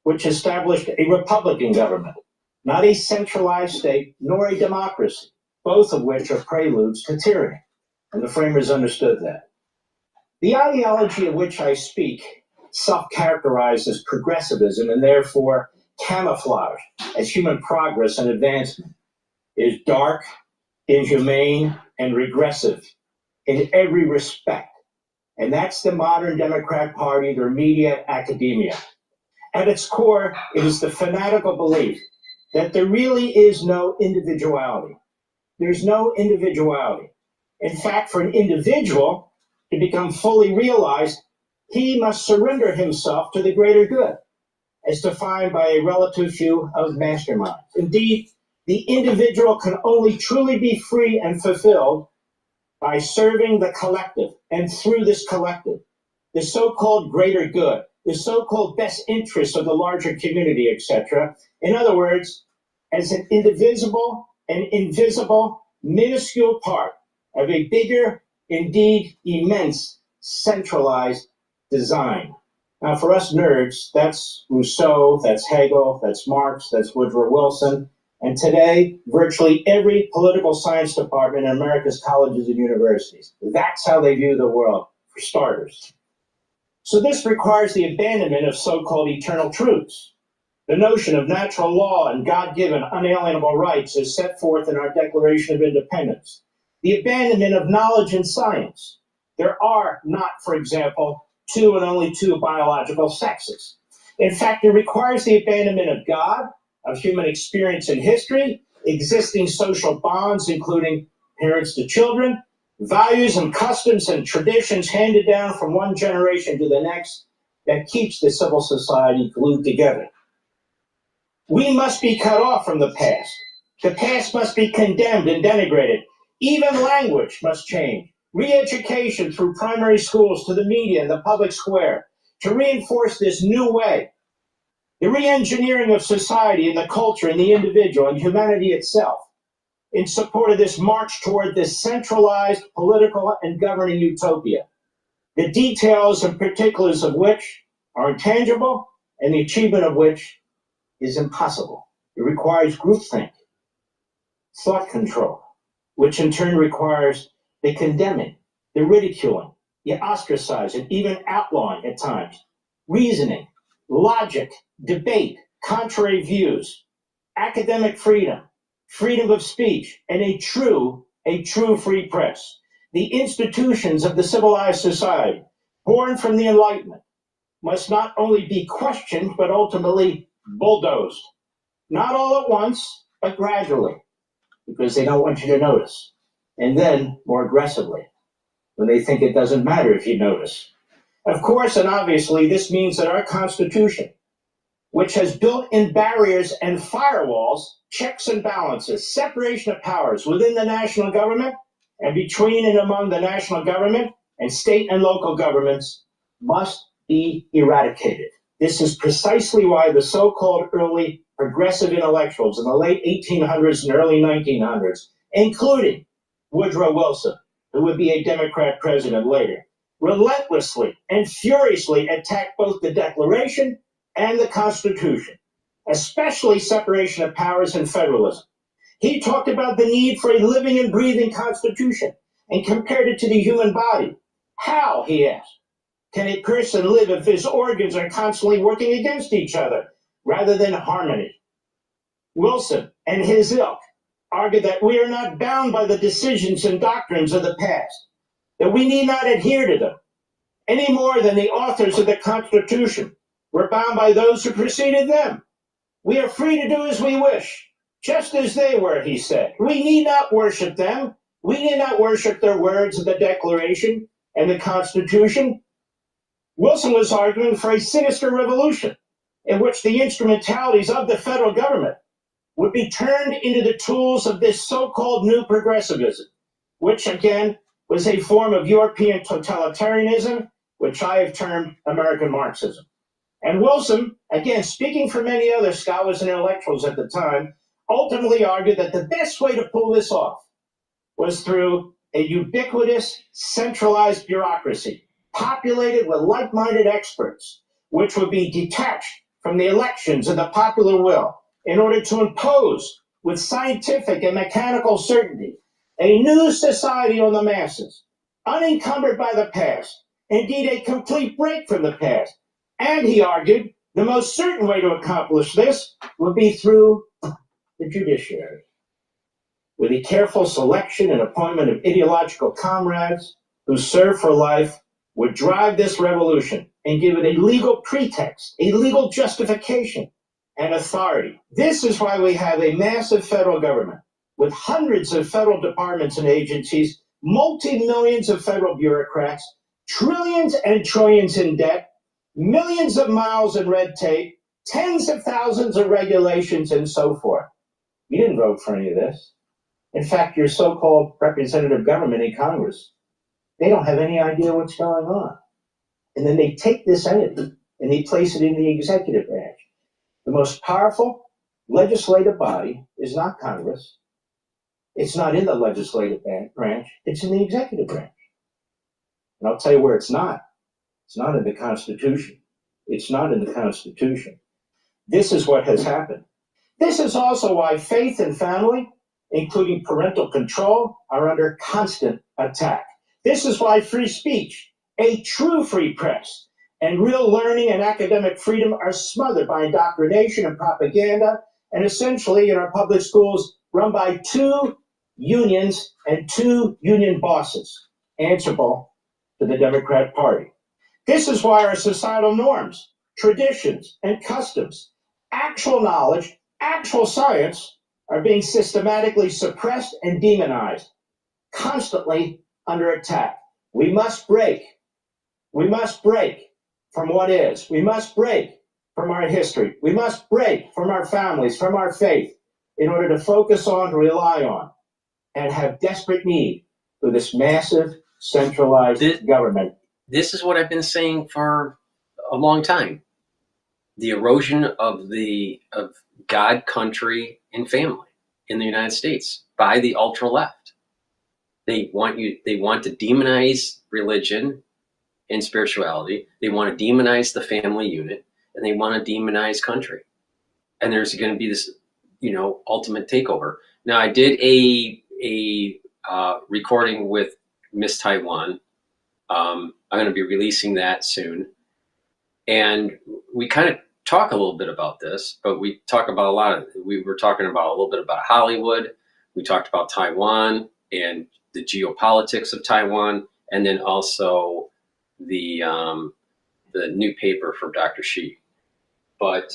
which established a Republican government, not a centralized state, nor a democracy, both of which are preludes to tyranny. And the framers understood that. The ideology of which I speak, self-characterized as progressivism and therefore camouflaged as human progress and advancement, is dark, inhumane, and regressive in every respect. And that's the modern Democrat Party, their media, academia. At its core, it is the fanatical belief that there really is no individuality. There's no individuality. In fact, for an individual to become fully realized, he must surrender himself to the greater good, as defined by a relative few of masterminds. Indeed, the individual can only truly be free and fulfilled by serving the collective, and through this collective, the so-called greater good, the so-called best interest of the larger community, etc. In other words, as an indivisible and invisible, minuscule part of a bigger, indeed immense, centralized design. Now, for us nerds, that's Rousseau, that's Hegel, that's Marx, that's Woodrow Wilson, and today, virtually every political science department in America's colleges and universities. That's how they view the world, for starters. So this requires the abandonment of so-called eternal truths. The notion of natural law and God-given unalienable rights is set forth in our Declaration of Independence. The abandonment of knowledge and science. There are not, for example, two and only two biological sexes. In fact, it requires the abandonment of God, of human experience and history, existing social bonds, including parents to children, values and customs and traditions handed down from one generation to the next that keeps the civil society glued together. We must be cut off from the past. The past must be condemned and denigrated. Even language must change. Re-education through primary schools to the media and the public square to reinforce this new way. The re-engineering of society and the culture and the individual and humanity itself in support of this march toward this centralized political and governing utopia, the details and particulars of which are intangible and the achievement of which is impossible. It requires groupthink, thought control, which in turn requires the condemning, the ridiculing, the ostracizing, even outlawing at times, reasoning, logic, debate, contrary views, academic freedom, freedom of speech, and a true free press. The institutions of the civilized society, born from the Enlightenment, must not only be questioned, but ultimately bulldozed. Not all at once, but gradually, because they don't want you to notice. And then more aggressively, when they think it doesn't matter if you notice. Of course, and obviously, this means that our Constitution, which has built-in barriers and firewalls, checks and balances, separation of powers within the national government and between and among the national government and state and local governments, must be eradicated. This is precisely why the so-called early progressive intellectuals in the late 1800s and early 1900s, including Woodrow Wilson, who would be a Democrat president later, relentlessly and furiously attacked both the Declaration and the Constitution, especially separation of powers and federalism. He talked about the need for a living and breathing Constitution and compared it to the human body. How, he asked, can a person live if his organs are constantly working against each other rather than harmony? Wilson and his ilk argued that we are not bound by the decisions and doctrines of the past, that we need not adhere to them, any more than the authors of the Constitution were bound by those who preceded them. We are free to do as we wish, just as they were, he said. We need not worship them. We need not worship their words of the Declaration and the Constitution. Wilson was arguing for a sinister revolution in which the instrumentalities of the federal government would be turned into the tools of this so-called new progressivism, which again was a form of European totalitarianism, which I have termed American Marxism. And Wilson, again, speaking for many other scholars and intellectuals at the time, ultimately argued that the best way to pull this off was through a ubiquitous, centralized bureaucracy, populated with like-minded experts, which would be detached from the elections and the popular will in order to impose with scientific and mechanical certainty a new society on the masses, unencumbered by the past, indeed a complete break from the past. And he argued the most certain way to accomplish this would be through the judiciary, with a careful selection and appointment of ideological comrades who serve for life would drive this revolution and give it a legal pretext, a legal justification and authority. This is why we have a massive federal government with hundreds of federal departments and agencies, multi-millions of federal bureaucrats, trillions and trillions in debt, millions of miles in red tape, tens of thousands of regulations, and so forth. You didn't vote for any of this. In fact, your so-called representative government in Congress, they don't have any idea what's going on. And then they take this entity and they place it in the executive branch. The most powerful legislative body is not Congress. It's not in the legislative branch. It's in the executive branch. And I'll tell you where it's not. It's not in the Constitution. It's not in the Constitution. This is what has happened. This is also why faith and family, including parental control, are under constant attack. This is why free speech, a true free press, and real learning and academic freedom are smothered by indoctrination and propaganda, and essentially in our public schools run by 2 unions and 2 union bosses answerable to the Democrat Party. This is why our societal norms, traditions, and customs, actual knowledge, actual science are being systematically suppressed and demonized, constantly under attack. We must break. We must break from what is. We must break from our history. We must break from our families, from our faith, in order to focus on, to rely on, and have desperate need for this massive centralized government. This is what I've been saying for a long time. The erosion of God, country, and family in the United States by the ultra left. They want to demonize religion and spirituality. They want to demonize the family unit, and they want to demonize country. And there's going to be this, ultimate takeover. Now, I did a recording with Miss Taiwan. I'm going to be releasing that soon. And we kind of talk a little bit about this, but we talk about we were talking about a little bit about Hollywood. We talked about Taiwan and the geopolitics of Taiwan, and then also the new paper from Dr. Shi. But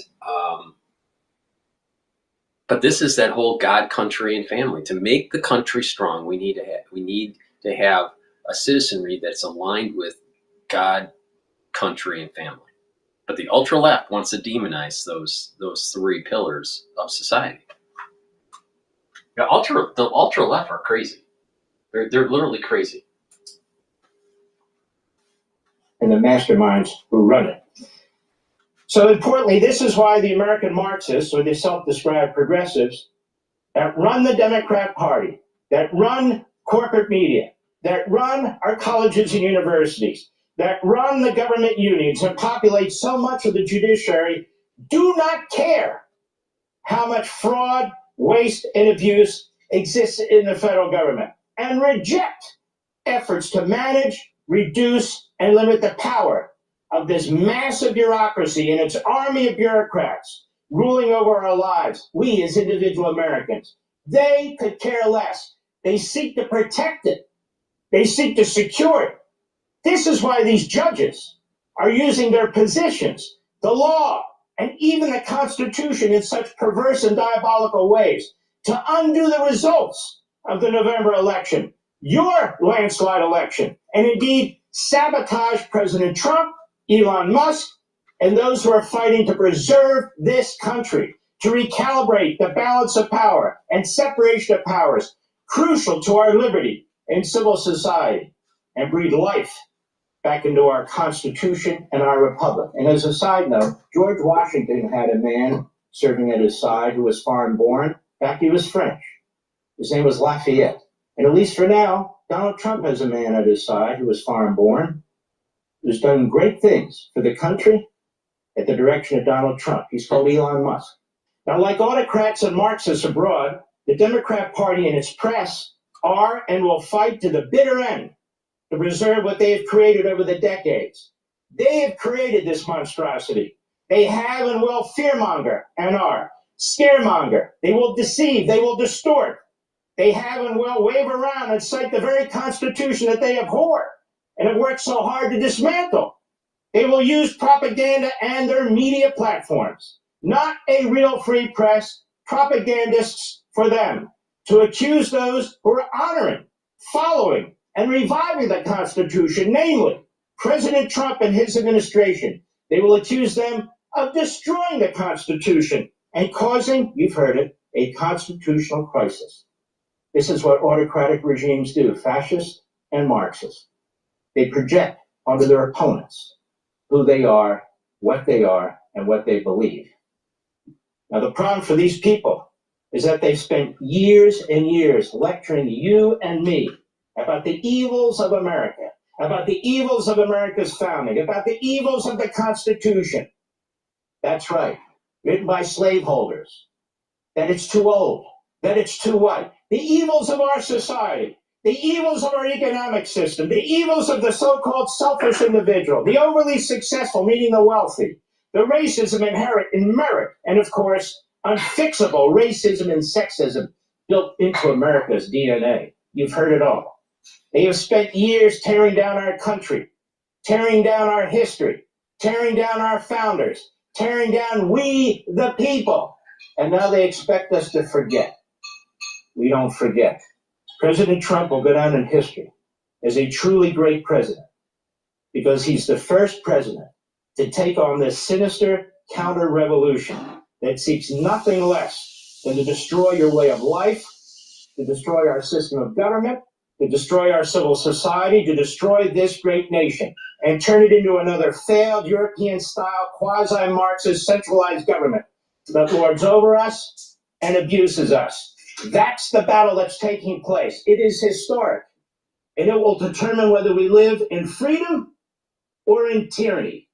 this is that whole God, country, and family. To make the country strong, we need to have a citizenry that's aligned with God, country, and family. But the ultra left wants to demonize those 3 pillars of society. The ultra left are crazy. They're literally crazy. And the masterminds who run it. So importantly, this is why the American Marxists, or the self-described progressives, that run the Democrat Party, that run corporate media, that run our colleges and universities, that run the government unions and populate so much of the judiciary, do not care how much fraud, waste, and abuse exists in the federal government, and reject efforts to manage, reduce, and limit the power of this massive bureaucracy and its army of bureaucrats ruling over our lives, we as individual Americans. They could care less. They seek to protect it. They seek to secure it. This is why these judges are using their positions, the law, and even the Constitution in such perverse and diabolical ways to undo the results of the November election, your landslide election, and indeed sabotage President Trump, Elon Musk, and those who are fighting to preserve this country, to recalibrate the balance of power and separation of powers, crucial to our liberty and civil society, and breathe life back into our Constitution and our republic. And as a side note, George Washington had a man serving at his side who was foreign born. In fact, he was French. His name was Lafayette. And at least for now, Donald Trump has a man at his side who was foreign born, who's done great things for the country at the direction of Donald Trump. He's called Elon Musk. Now, like autocrats and Marxists abroad, the Democrat Party and its press are and will fight to the bitter end to preserve what they have created over the decades. They have created this monstrosity. They have and will fearmonger and are scaremonger. They will deceive. They will distort. They have and will wave around and cite the very Constitution that they abhor and have worked so hard to dismantle. They will use propaganda and their media platforms, not a real free press, propagandists for them, to accuse those who are honoring, following, and reviving the Constitution, namely President Trump and his administration. They will accuse them of destroying the Constitution and causing, you've heard it, a constitutional crisis. This is what autocratic regimes do, fascist and Marxist. They project onto their opponents who they are, and what they believe. Now, the problem for these people is that they've spent years and years lecturing you and me about the evils of America about the evils of America's founding, about the evils of the Constitution. That's right, written by slaveholders. That it's too old, that it's too white. The evils of our society, the evils of our economic system, the evils of the so-called selfish individual, the overly successful, meaning the wealthy, the racism inherent in merit, and of course, unfixable racism and sexism built into America's DNA. You've heard it all. They have spent years tearing down our country, tearing down our history, tearing down our founders, tearing down we the people. And now they expect us to forget. We don't forget. President Trump will go down in history as a truly great president because he's the first president to take on this sinister counter-revolution that seeks nothing less than to destroy your way of life, to destroy our system of government, to destroy our civil society, to destroy this great nation, and turn it into another failed European-style quasi-Marxist centralized government that lords over us and abuses us. That's the battle that's taking place. It is historic, and it will determine whether we live in freedom or in tyranny,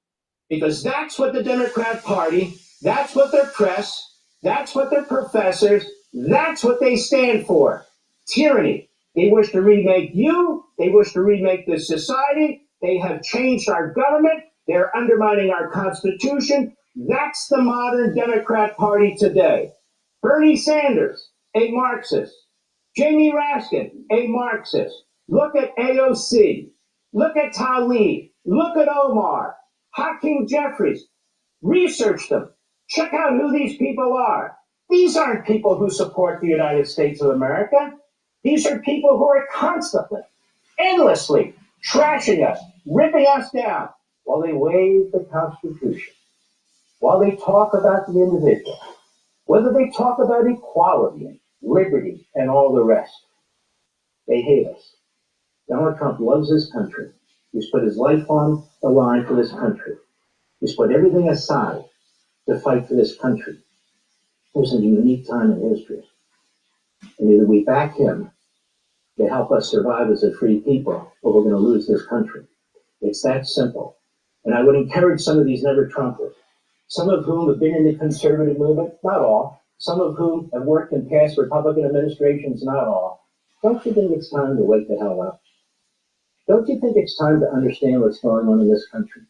because that's what the Democrat Party, that's what their press, that's what their professors, that's what they stand for. Tyranny. They wish to remake you. They wish to remake this society. They have changed our government. They're undermining our Constitution. That's the modern Democrat Party today. Bernie Sanders, a Marxist. Jamie Raskin, a Marxist. Look at AOC. Look at Tlaib. Look at Omar. Hakeem Jeffries. Research them. Check out who these people are. These aren't people who support the United States of America. These are people who are constantly, endlessly trashing us, ripping us down, while they waive the Constitution, while they talk about the individual, whether they talk about equality and liberty and all the rest. They hate us. Donald Trump loves this country. He's put his life on the line for this country. He's put everything aside to fight for this country. This is a unique time in history. And either we back him to help us survive as a free people, or we're going to lose this country. It's that simple. And I would encourage some of these never-Trumpers, some of whom have been in the conservative movement, not all, some of whom have worked in past Republican administrations, not all. Don't you think it's time to wake the hell up? Don't you think it's time to understand what's going on in this country?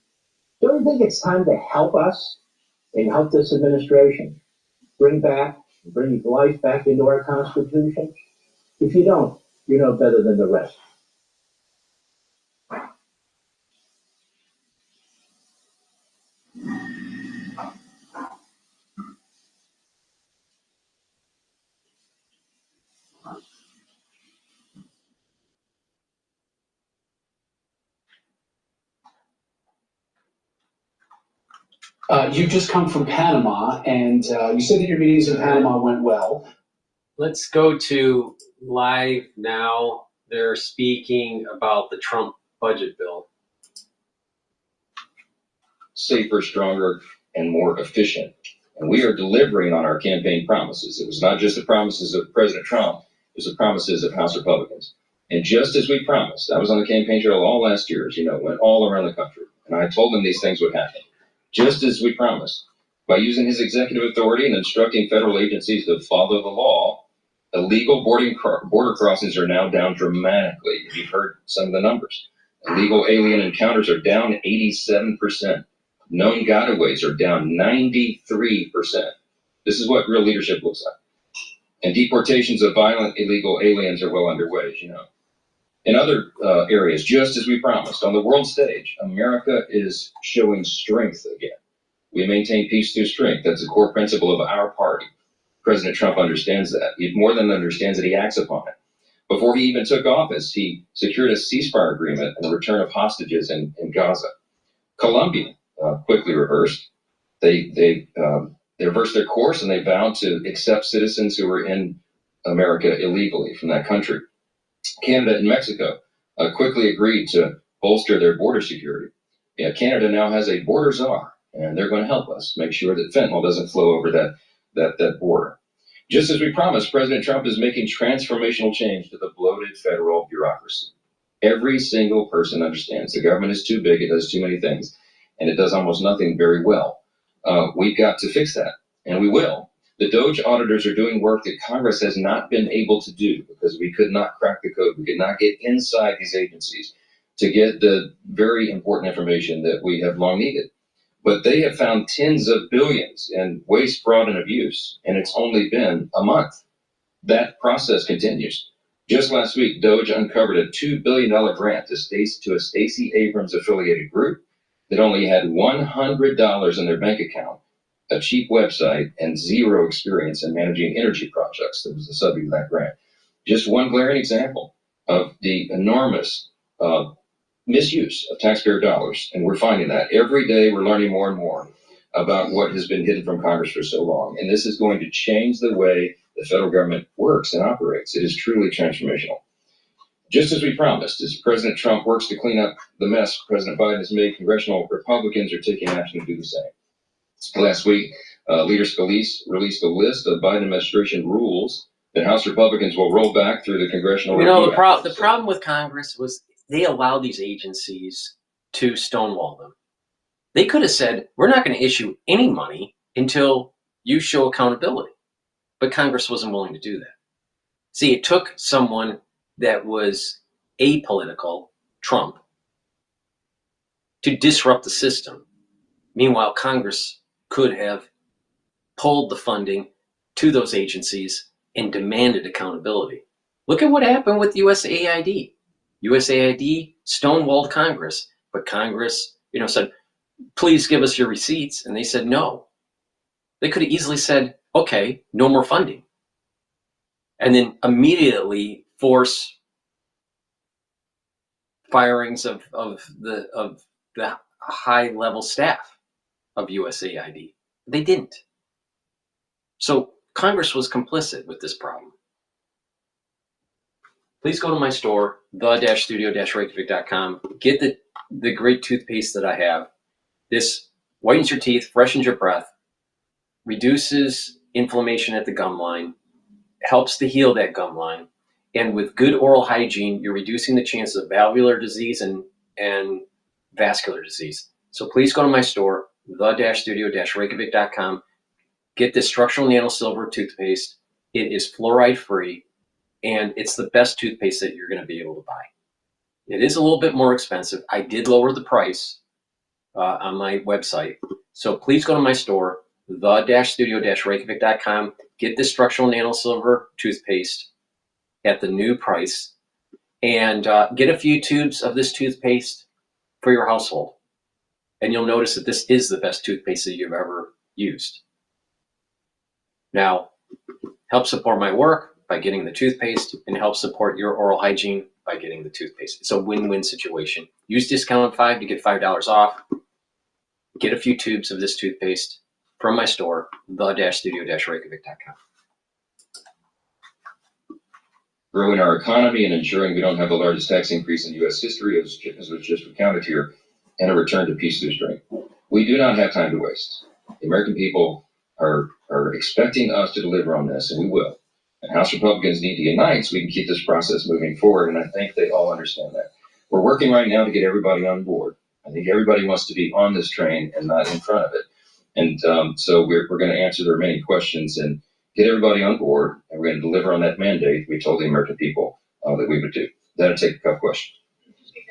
Don't you think it's time to help us and help this administration bring life back into our Constitution? If you don't, you know better than the rest. You've just come from Panama, and you said that your meetings in Panama went well. Let's go to live now. They're speaking about the Trump budget bill. Safer, stronger, and more efficient. And we are delivering on our campaign promises. It was not just the promises of President Trump, it was the promises of House Republicans. And just as we promised, I was on the campaign trail all last year, as you know, went all around the country. And I told them these things would happen. Just as we promised, by using his executive authority and instructing federal agencies to follow the law, illegal border crossings are now down dramatically. You've heard some of the numbers. Illegal alien encounters are down 87%. Known gotaways are down 93%. This is what real leadership looks like. And deportations of violent illegal aliens are well underway, as you know. In other areas, just as we promised, on the world stage, America is showing strength again. We maintain peace through strength. That's a core principle of our party. President Trump understands that. He more than understands it, he acts upon it. Before he even took office, he secured a ceasefire agreement and the return of hostages in Gaza. Colombia quickly reversed. They reversed their course and they vowed to accept citizens who were in America illegally from that country. Canada and Mexico quickly agreed to bolster their border security. Yeah, Canada now has a border czar, and they're going to help us make sure that fentanyl doesn't flow over that border. Just as we promised, President Trump is making transformational change to the bloated federal bureaucracy. Every single person understands the government is too big, it does too many things, and it does almost nothing very well. We've got to fix that, and we will. The DOGE auditors are doing work that Congress has not been able to do because we could not crack the code. We could not get inside these agencies to get the very important information that we have long needed. But they have found tens of billions in waste, fraud, and abuse, and it's only been a month. That process continues. Just last week, DOGE uncovered a $2 billion grant to a Stacey Abrams affiliated group that only had $100 in their bank account, a cheap website, and zero experience in managing energy projects. That was the subject of that grant. Just one glaring example of the enormous misuse of taxpayer dollars. And we're finding that every day. We're learning more and more about what has been hidden from Congress for so long. And this is going to change the way the federal government works and operates. It is truly transformational. Just as we promised, as President Trump works to clean up the mess President Biden has made, congressional Republicans are taking action to do the same. Last week, Leader Scalise released a list of Biden administration rules that House Republicans will roll back through the congressional review. The problem with Congress was they allowed these agencies to stonewall them. They could have said, we're not going to issue any money until you show accountability. But Congress wasn't willing to do that. See, it took someone that was apolitical, Trump, to disrupt the system. Meanwhile, Congress could have pulled the funding to those agencies and demanded accountability. Look at what happened with USAID. USAID stonewalled Congress, but Congress, said, please give us your receipts. And they said no. They could have easily said, okay, no more funding. And then immediately force firings of the high level staff of USAID. They didn't. So Congress was complicit with this problem. Please go to my store, the-studio-reykjavik.com. Get the great toothpaste that I have. This whitens your teeth, freshens your breath, reduces inflammation at the gum line, helps to heal that gum line. And with good oral hygiene, you're reducing the chances of valvular disease and vascular disease. So please go to my store, the-studio-reykjavik.com. Get this structural nano silver toothpaste. It is fluoride free, and it's the best toothpaste that you're going to be able to buy. It is a little bit more expensive. I did lower the price on my website. So please go to my store, the-studio-reykjavik.com. Get this structural nano silver toothpaste at the new price, and get a few tubes of this toothpaste for your household. And you'll notice that this is the best toothpaste that you've ever used. Now, help support my work by getting the toothpaste, and help support your oral hygiene by getting the toothpaste. It's a win-win situation. Use discount 5 to get $5 off. Get a few tubes of this toothpaste from my store, the-studio-reykjavik.com. Growing our economy and ensuring we don't have the largest tax increase in U.S. history, as was just recounted here, and a return to peace through strength. We do not have time to waste. The American people are expecting us to deliver on this, and we will. And House Republicans need to unite so we can keep this process moving forward, and I think they all understand that. We're working right now to get everybody on board. I think everybody wants to be on this train and not in front of it. And so we're going to answer their many questions and get everybody on board, and we're going to deliver on that mandate we told the American people that we would do. That'll take a couple questions.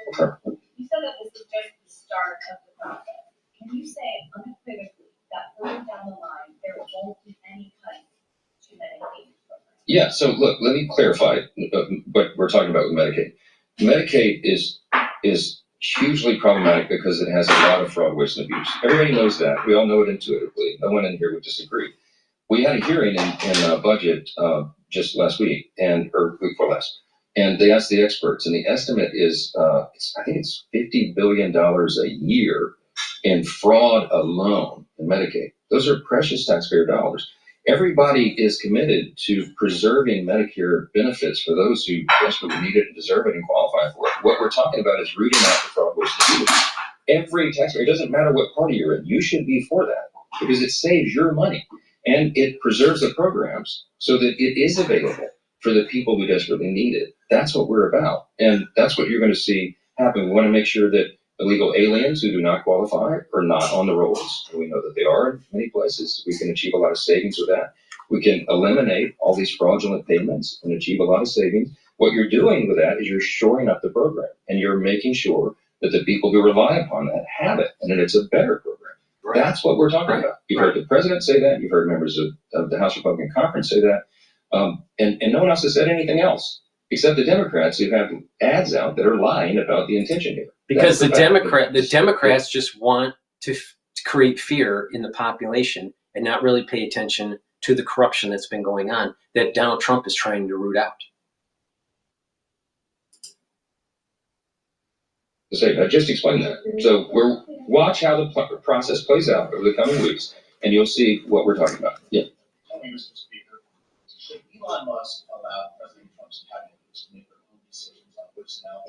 Okay. You said that this is just the start of the process. Can you say unequivocally that further down the line there won't be any cuts to Medicaid programs? Yeah, so look, let me clarify what we're talking about with Medicaid. Medicaid is hugely problematic because it has a lot of fraud, waste, and abuse. Everybody knows that. We all know it intuitively. No one in here would disagree. We had a hearing in budget just last week, or week before last, and they asked the experts, and the estimate is, I think it's $50 billion a year in fraud alone in Medicaid. Those are precious taxpayer dollars. Everybody is committed to preserving Medicare benefits for those who desperately need it and deserve it and qualify for it. What we're talking about is rooting out the fraud, waste, and abuse. Every taxpayer, it doesn't matter what party you're in, you should be for that because it saves your money. And it preserves the programs so that it is available for the people who desperately need it. That's what we're about. And that's what you're going to see happen. We want to make sure that illegal aliens who do not qualify are not on the rolls. And we know that they are in many places. We can achieve a lot of savings with that. We can eliminate all these fraudulent payments and achieve a lot of savings. What you're doing with that is you're shoring up the program, and you're making sure that the people who rely upon that have it, and that it's a better program. Right. That's what we're talking about. You've heard the president say that. You've heard members of the House Republican Conference say that. And no one else has said anything else, except the Democrats who have ads out that are lying about the intention here. Because the Democrats just want to create fear in the population and not really pay attention to the corruption that's been going on that Donald Trump is trying to root out. I just explained that. So watch how the process plays out over the coming weeks, and you'll see what we're talking about. Yeah. Mr. Speaker, should Elon Musk allow President Trump's cabinet to make their own decisions on personnel?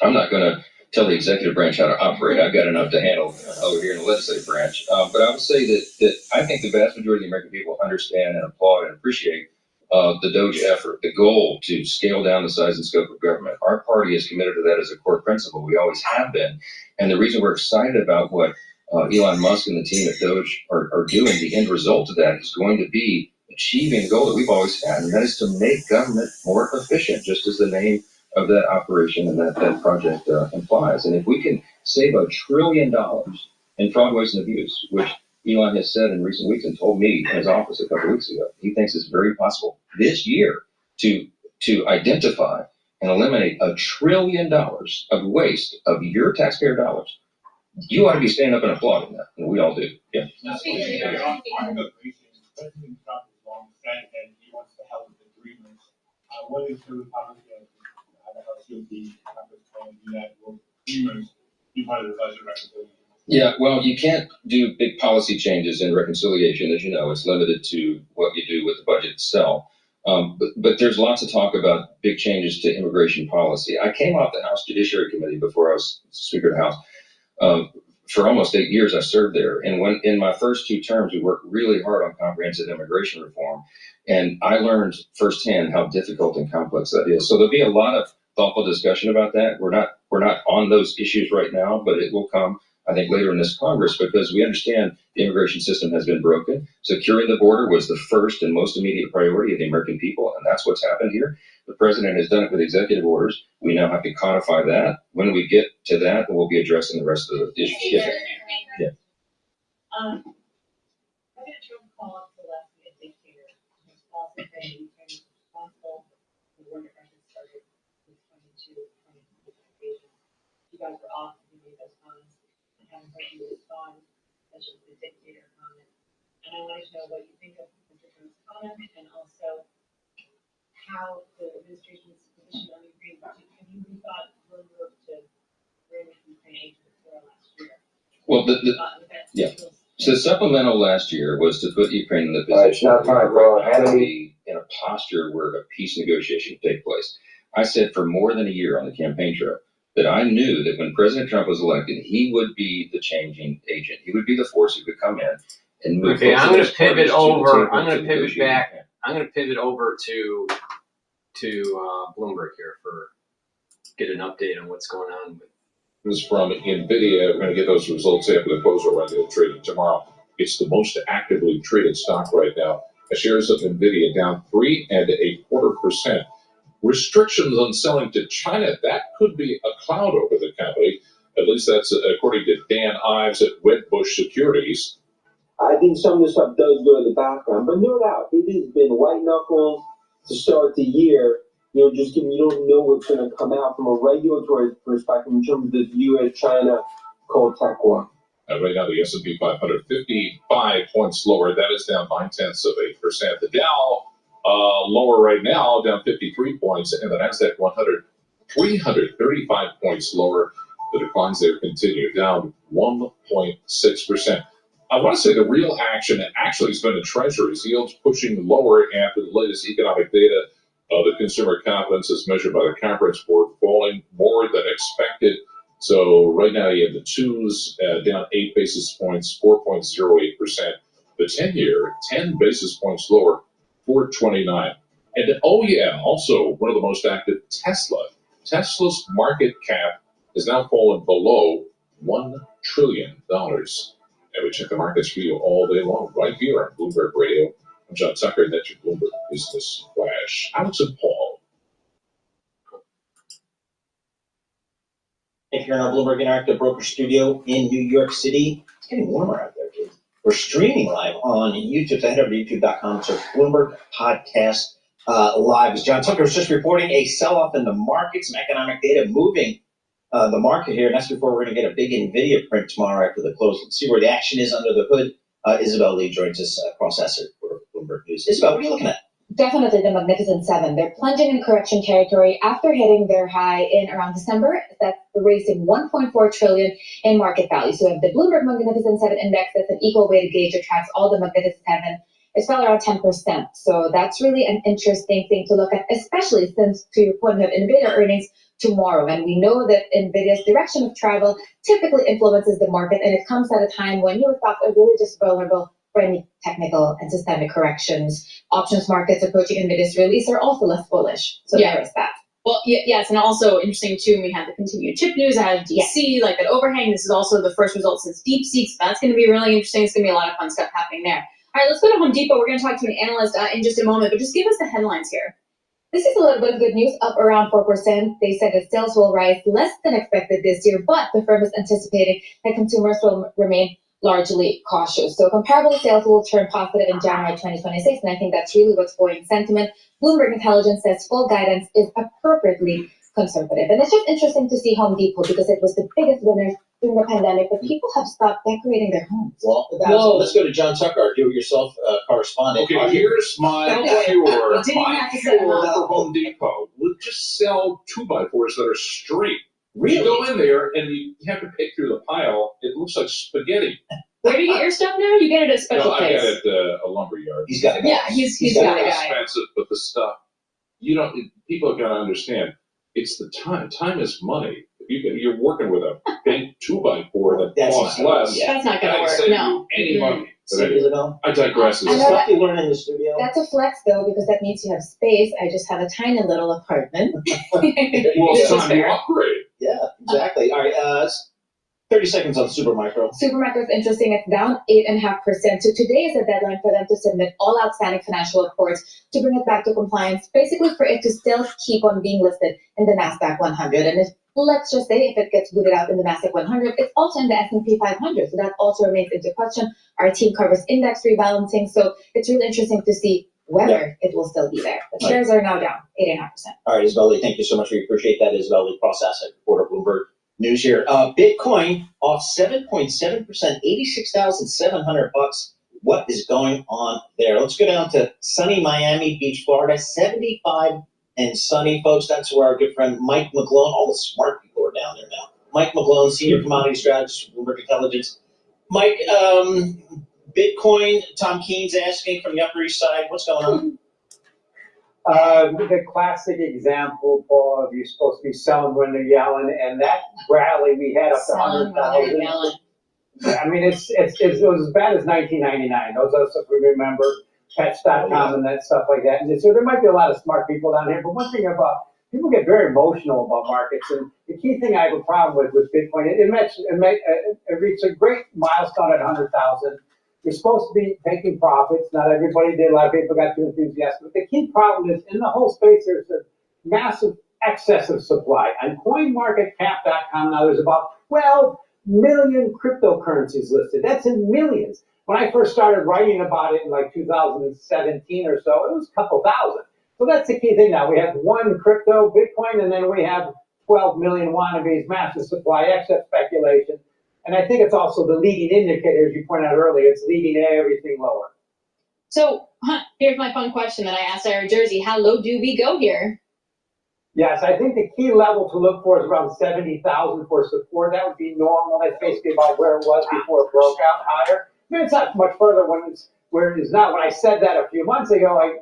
I'm not going to tell the executive branch how to operate. I've got enough to handle over here in the legislative branch. But I would say that I think the vast majority of the American people understand and applaud and appreciate the DOGE effort, the goal to scale down the size and scope of government. Our party is committed to that as a core principle. We always have been. And the reason we're excited about what Elon Musk and the team at DOGE are doing, the end result of that is going to be achieving the goal that we've always had, and that is to make government more efficient, just as the name of that operation and that project implies. And if we can save $1 trillion in fraud, waste, and abuse, which Elon has said in recent weeks and told me in his office a couple of weeks ago, he thinks it's very possible this year to identify and eliminate $1 trillion of waste of your taxpayer dollars. You ought to be standing up and applauding that, and we all do. Yeah. President Trump is long said that he wants to help the dreamers. What is the Republican House will be plan to do that? Will dreamers be part of the budget reconciliation? Yeah, well, you can't do big policy changes in reconciliation. As you know, it's limited to what you do with the budget itself. But there's lots of talk about big changes to immigration policy. I came off the House Judiciary Committee before I was Speaker of the House. For almost 8 years, I served there. And when in my first 2 terms, we worked really hard on comprehensive immigration reform. And I learned firsthand how difficult and complex that is. So there'll be a lot of thoughtful discussion about that. We're not on those issues right now, but it will come, I think, later in this Congress, because we understand the immigration system has been broken. Securing the border was the first and most immediate priority of the American people, and that's what's happened here. The president has done it with executive orders. We now have to codify that. When we get to that, we'll be addressing the rest of the issues. Yeah. President Trump called Zelensky a dictator. He's also saying Ukraine is responsible for the war that Russia started with 2022 invasion. You guys were off when you made those comments. I haven't heard you respond, especially to the dictator comment. And I wanted to know what you think of Mr. Trump's comment, and also how the administration's position on Ukraine. Have you rethought your move to bring Ukraine to the floor last year? Well, So the supplemental last year was to put Ukraine in the position to be in a posture where a peace negotiation could take place. I said for more than a year on the campaign trail that I knew that when President Trump was elected, he would be the changing agent. He would be the force who could come in and move. Okay, I'm going to pivot over. I'm going to pivot back. I'm going to pivot over to Bloomberg here for get an update on what's going on with. This is from NVIDIA. We're going to get those results after the close of regular trading tomorrow. It's the most actively traded stock right now. The shares of NVIDIA down 3.25%. Restrictions on selling to China, that could be a cloud over the company. At least that's according to Dan Ives at Wedbush Securities. I think some of this stuff does go in the background, but no doubt it has been white knuckles to start the year. You don't know what's going to come out from a regulatory perspective in terms of this U.S.-China cold tech war. Right now, the S&P 500, 55 points lower. That is down 0.9%. The Dow lower right now, down 53 points, and the Nasdaq 100, 335 points lower. The declines there continue, down 1.6%. I want to say the real action actually has been in Treasuries. Yields pushing lower after the latest economic data. The consumer confidence is measured by the Conference Board falling more than expected. So right now you have the twos down 8 basis points, 4.08%. The 10-year, 10 basis points lower, 4.29. And oh yeah, also one of the most active, Tesla. Tesla's market cap has now fallen below $1 trillion. And we check the markets for you all day long, right here on Bloomberg Radio. I'm John Tucker, and that's your Bloomberg Business Flash. Alex and Paul. If you're in our Bloomberg Interactive Broker Studio in New York City, it's getting warmer out there, kids. We're streaming live on YouTube, so head over to youtube.com, search Bloomberg Podcast Live. As John Tucker was just reporting a sell-off in the market, some economic data moving the market here, and that's before we're going to get a big NVIDIA print tomorrow after the close. Let's see where the action is under the hood. Isabel Lee joins us, cross-asset for Bloomberg News. Isabel, what are you looking at? Definitely the Magnificent Seven. They're plunging in correction territory after hitting their high in around December. That's erasing $1.4 trillion in market value. So we have the Bloomberg Magnificent Seven index. That's an equal weighted gauge that tracks all the Magnificent Seven. It's fell around 10%. So that's really an interesting thing to look at, especially since to your point of NVIDIA earnings tomorrow. And we know that NVIDIA's direction of travel typically influences the market, and it comes at a time when your stocks are really just vulnerable for any technical and systemic corrections. Options markets approaching NVIDIA's release are also less bullish. So there is that. Well, yes, and also interesting too, we had the continued chip news, I had DC, like that overhang. This is also the first result since DeepSeek, so that's going to be really interesting. It's going to be a lot of fun stuff happening there. All right, let's go to Home Depot. We're going to talk to an analyst in just a moment, but just give us the headlines here. This is a little bit of good news, up around 4%. They said that sales will rise less than expected this year, but the firm is anticipating that consumers will remain largely cautious. So comparable sales will turn positive in January 2026, and I think that's really what's buoying sentiment. Bloomberg Intelligence says full guidance is appropriately conservative. And it's just interesting to see Home Depot because it was the biggest winner during the pandemic, but people have stopped decorating their homes. Well, let's go to John Tucker, our do-it-yourself correspondent. Okay, here's my cure. My cure for Home Depot. We'll just sell 2x4s that are straight. Really? You go in there and you have to pick through the pile. It looks like spaghetti. Where do you get your stuff now? You get it at a special I place. get it at a lumber yard. He's got a guy. Yeah, he's got a guy. Expensive, but the stuff, people have got to understand, it's the time. Time is money. If you're working with a big 2x4 that costs less. That's not going to work. Save No. you any money. But See, anyway, Isabel? I digress. I know Stuff you learn in the studio. That's a flex though, because that means you have space. I just have a tiny little apartment. Well, it's time to upgrade. Yeah, exactly. All right, 30 seconds on Supermicro. Supermicro is interesting. It's down 8.5%. So today is the deadline for them to submit all outstanding financial reports to bring it back to compliance, basically for it to still keep on being listed in the NASDAQ 100. And let's just say if it gets booted out in the NASDAQ 100, it's also in the S&P 500. So that also remains into question. Our team covers index rebalancing. So it's really interesting to see whether it will still be there. The shares are now down 8.5%. All right, Isabel Lee, thank you so much. We appreciate that. Isabel Lee, cross-asset reporter, Bloomberg News here. Bitcoin off 7.7%, $86,700. What is going on there? Let's go down to sunny Miami Beach, Florida, 75 and sunny, folks. That's where our good friend Mike McGlone, all the smart people are down there now. Mike McGlone, senior commodity strategist for Bloomberg Intelligence. Mike, Bitcoin, Tom Keen's asking from the Upper East Side, what's going on? The classic example, Paul, of you're supposed to be selling when they're yelling, and that rally we had up to 100,000. I mean, it was as bad as 1999. Those of us who remember Pets.com and that stuff like that. And so there might be a lot of smart people down here, but one thing about people get very emotional about markets, and the key thing I have a problem with Bitcoin, it reached a great milestone at 100,000. You're supposed to be taking profits. Not everybody did. A lot of people got too enthusiastic. But the key problem is in the whole space, there's a massive excess of supply. On CoinMarketCap.com now, there's about 12 million cryptocurrencies listed. That's in millions. When I first started writing about it in like 2017 or so, it was a couple thousand. So that's the key thing now. We have one crypto, Bitcoin, and then we have 12 million wannabes, massive supply, excess speculation. And I think it's also the leading indicator, as you pointed out earlier, it's leading everything lower. So here's my fun question that I asked Ira Jersey. How low do we go here? Yes, I think the key level to look for is around 70,000 for support. That would be normal. That's basically about where it was before it broke out higher. I mean, it's not much further where it is now. When I said that a few months ago,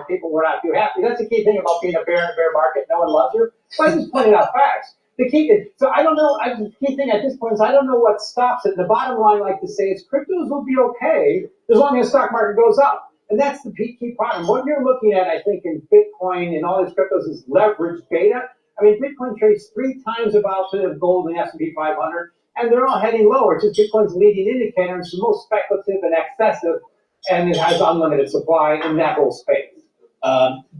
people were not too happy. That's the key thing about being a bear in a bear market. No one loves you. But I just pointed out facts. The key is, so I don't know, the key thing at this point is I don't know what stops it. The bottom line, I like to say, is cryptos will be okay as long as the stock market goes up. And that's the key problem. What you're looking at, I think, in Bitcoin and all these cryptos is leveraged beta. I mean, Bitcoin trades 3 times the volatility of gold and S&P 500, and they're all heading lower. It's just Bitcoin's leading indicator, and it's the most speculative and excessive, and it has unlimited supply in that whole space.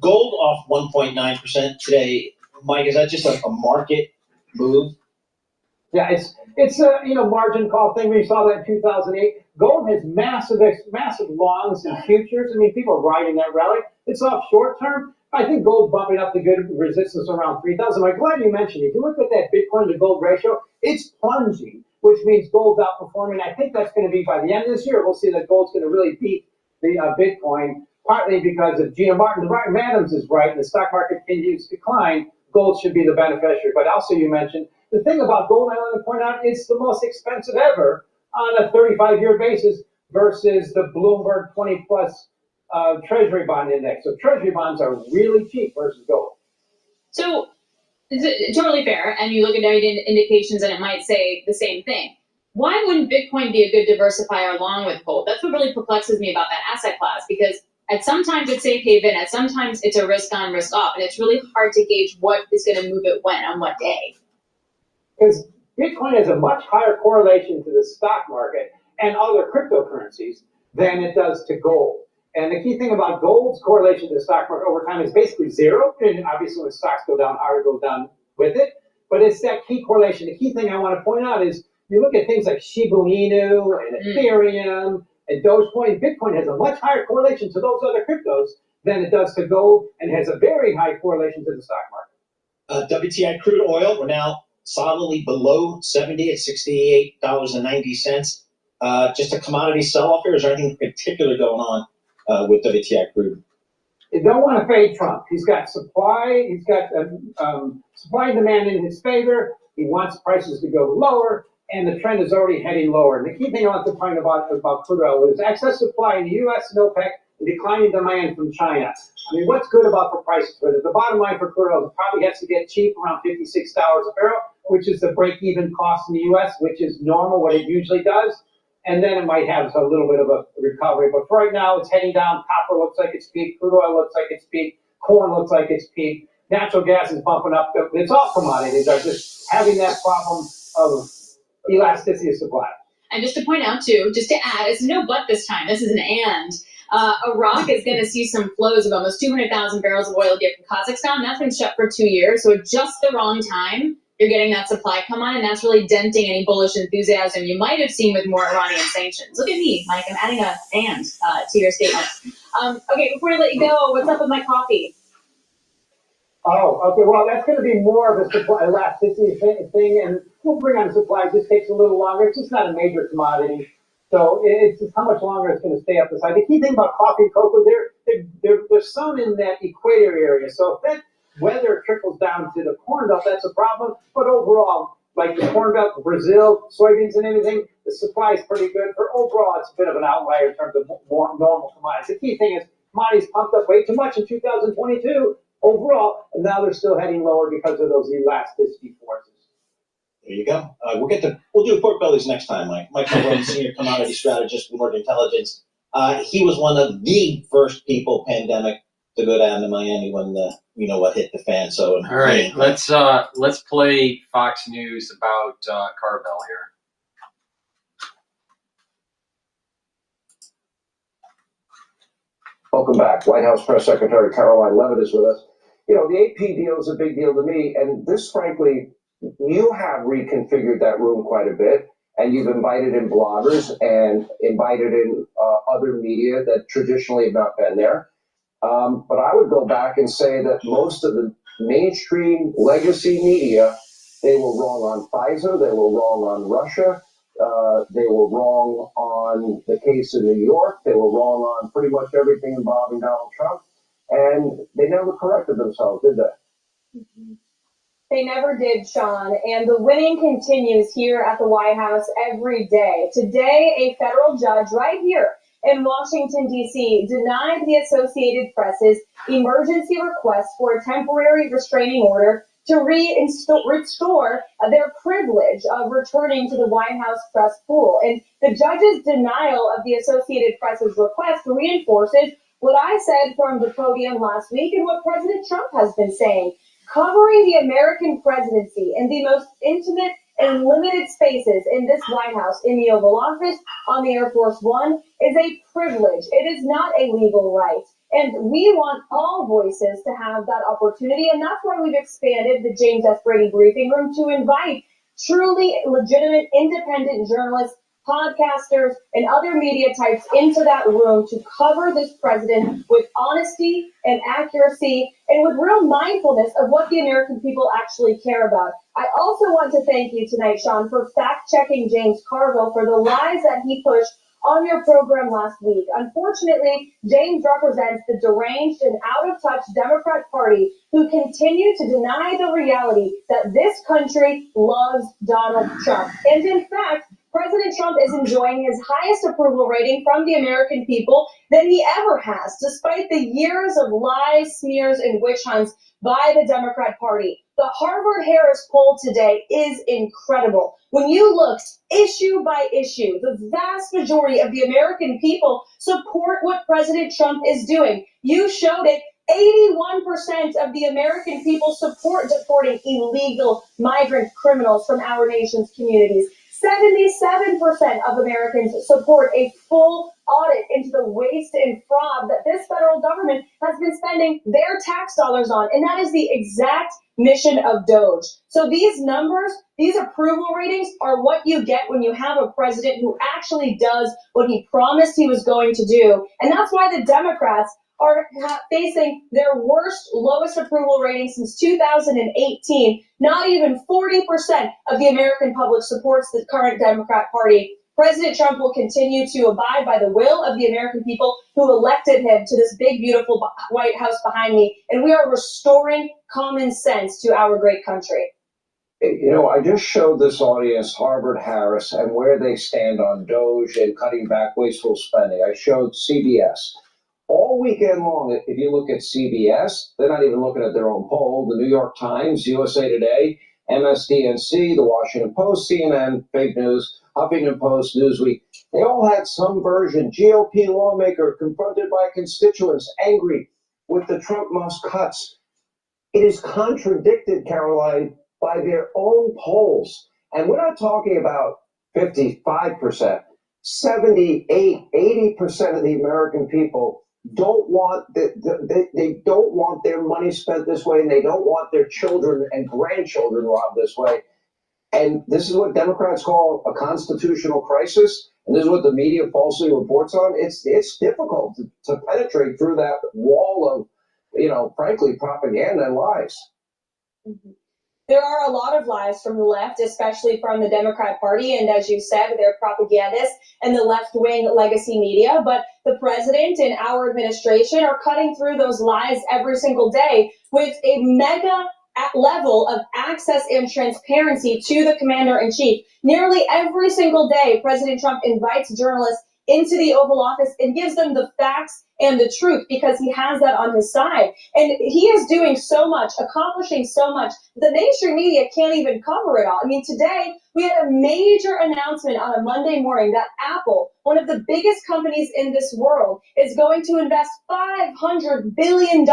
Gold off 1.9% today. Mike, is that just a market move? Yeah, it's a margin call thing. We saw that in 2008. Gold has massive longs and futures. I mean, people are riding that rally. It's off short term. I think gold bumping up to good resistance around 3,000. I'm glad you mentioned it. If you look at that Bitcoin to gold ratio, it's plunging, which means gold's outperforming. I think that's going to be by the end of this year. We'll see that gold's going to really beat the Bitcoin, partly because if Gina Adams is right and the stock market continues to decline, gold should be the beneficiary. But also you mentioned, the thing about gold, I want to point out, it's the most expensive ever on a 35-year basis versus the Bloomberg 20-plus Treasury bond index. So Treasury bonds are really cheap versus gold. So it's totally fair, and you look at indications and it might say the same thing. Why wouldn't Bitcoin be a good diversifier along with gold? That's what really perplexes me about that asset class, because at sometimes it's safe haven, at sometimes it's a risk on, risk off, and it's really hard to gauge what is going to move it when, on what day. Because Bitcoin has a much higher correlation to the stock market and other cryptocurrencies than it does to gold. And the key thing about gold's correlation to the stock market over time is basically zero. And obviously when stocks go down, ours goes down with it. But it's that key correlation. The key thing I want to point out is you look at things like Shiba Inu and Ethereum and Dogecoin. Bitcoin has a much higher correlation to those other cryptos than it does to gold, and has a very high correlation to the stock market. WTI crude oil, we're now solidly below 70 at $68.90. Just a commodity sell-off here? Is there anything particular going on with WTI crude? You don't want to fade Trump. He's got supply. He's got supply and demand in his favor. He wants prices to go lower, and the trend is already heading lower. And the key thing I want to point about crude oil is excess supply in the U.S. and OPEC and declining demand from China. I mean, what's good about the prices for it? The bottom line for crude oil is it probably has to get cheap around $56 a barrel, which is the break-even cost in the U.S., which is normal, what it usually does. And then it might have a little bit of a recovery. But for right now, it's heading down. Copper looks like it's peaked. Crude oil looks like it's peaked. Corn looks like it's peaked. Natural gas is bumping up. It's all commodities. They're just having that problem of elasticity of supply. And just to point out, too, just to add, it's no but this time. This is an and. Iraq is going to see some flows of almost 200,000 barrels of oil get from Kazakhstan. That's been shut for 2 years. So at just the wrong time, you're getting that supply come on, and that's really denting any bullish enthusiasm you might have seen with more Iranian sanctions. Look at me, Mike. I'm adding a and to your statement. Okay, before I let you go, what's up with my coffee? Oh, okay. Well, that's going to be more of a supply elasticity thing, and we'll bring on supply. It just takes a little longer. It's just not a major commodity. So it's just how much longer it's going to stay up the side. The key thing about coffee and cocoa, there's some in that equator area. So if that weather trickles down to the Corn Belt, that's a problem. But overall, like the Corn Belt, Brazil, soybeans and everything, the supply is pretty good. But overall, it's a bit of an outlier in terms of more normal commodities. The key thing is commodities pumped up way too much in 2022 overall, and now they're still heading lower because of those elasticity forces. There you go. We'll do pork bellies next time, Mike. Mike Malone, senior commodity strategist with Bloomberg Intelligence. He was one of the first people pandemic to go down to Miami when what hit the fan. So all right, let's play Fox News about Carville here. Welcome back. White House Press Secretary Caroline Leavitt is with us. The AP deal is a big deal to me, and this, frankly, you have reconfigured that room quite a bit, and you've invited in bloggers and invited in other media that traditionally have not been there. But I would go back and say that most of the mainstream legacy media, they were wrong on Pfizer, they were wrong on Russia, they were wrong on the case in New York, they were wrong on pretty much everything involving Donald Trump, and they never corrected themselves, did they? Mm-hmm. They never did, Sean, and the winning continues here at the White House every day. Today, a federal judge right here in Washington, D.C., denied the Associated Press's emergency request for a temporary restraining order to restore their privilege of returning to the White House press pool. And the judge's denial of the Associated Press's request reinforces what I said from the podium last week and what President Trump has been saying. Covering the American presidency in the most intimate and limited spaces in this White House, in the Oval Office, on the Air Force One, is a privilege. It is not a legal right. And we want all voices to have that opportunity, and that's why we've expanded the James S. Brady Briefing Room to invite truly legitimate, independent journalists, podcasters, and other media types into that room to cover this president with honesty and accuracy and with real mindfulness of what the American people actually care about. I also want to thank you tonight, Sean, for fact-checking James Carville for the lies that he pushed on your program last week. Unfortunately, James represents the deranged and out-of-touch Democrat Party who continue to deny the reality that this country loves Donald Trump. And in fact, President Trump is enjoying his highest approval rating from the American people than he ever has, despite the years of lies, smears, and witch hunts by the Democrat Party. The Harvard-Harris poll today is incredible. When you look issue by issue, the vast majority of the American people support what President Trump is doing. You showed it. 81% of the American people support deporting illegal migrant criminals from our nation's communities. 77% of Americans support a full audit into the waste and fraud that this federal government has been spending their tax dollars on. And that is the exact mission of DOGE. So these numbers, these approval ratings are what you get when you have a president who actually does what he promised he was going to do. And that's why the Democrats are facing their worst, lowest approval rating since 2018. Not even 40% of the American public supports the current Democrat Party. President Trump will continue to abide by the will of the American people who elected him to this big, beautiful White House behind me. And we are restoring common sense to our great country. You know, I just showed this audience Harvard-Harris and where they stand on DOGE and cutting back wasteful spending. I showed CBS. All weekend long, if you look at CBS, they're not even looking at their own poll. The New York Times, USA Today, MSDNC, The Washington Post, CNN, fake news, Huffington Post, Newsweek, they all had some version. GOP lawmaker confronted by constituents angry with the Trump-Musk cuts. It is contradicted, Caroline, by their own polls. And we're not talking about 55%, 78, 80% of the American people don't want they don't want their money spent this way, and they don't want their children and grandchildren robbed this way. And this is what Democrats call a constitutional crisis, and this is what the media falsely reports on. It's difficult to penetrate through that wall of, you know, frankly, propaganda and lies. Mm-hmm. There are a lot of lies from the left, especially from the Democrat Party, and as you said, their propagandists and the left-wing legacy media. But the president and our administration are cutting through those lies every single day with a mega level of access and transparency to the commander-in-chief. Nearly every single day, President Trump invites journalists into the Oval Office and gives them the facts and the truth because he has that on his side. And he is doing so much, accomplishing so much. The mainstream media can't even cover it all. I mean, today we had a major announcement on a Monday morning that Apple, one of the biggest companies in this world, is going to invest $500 billion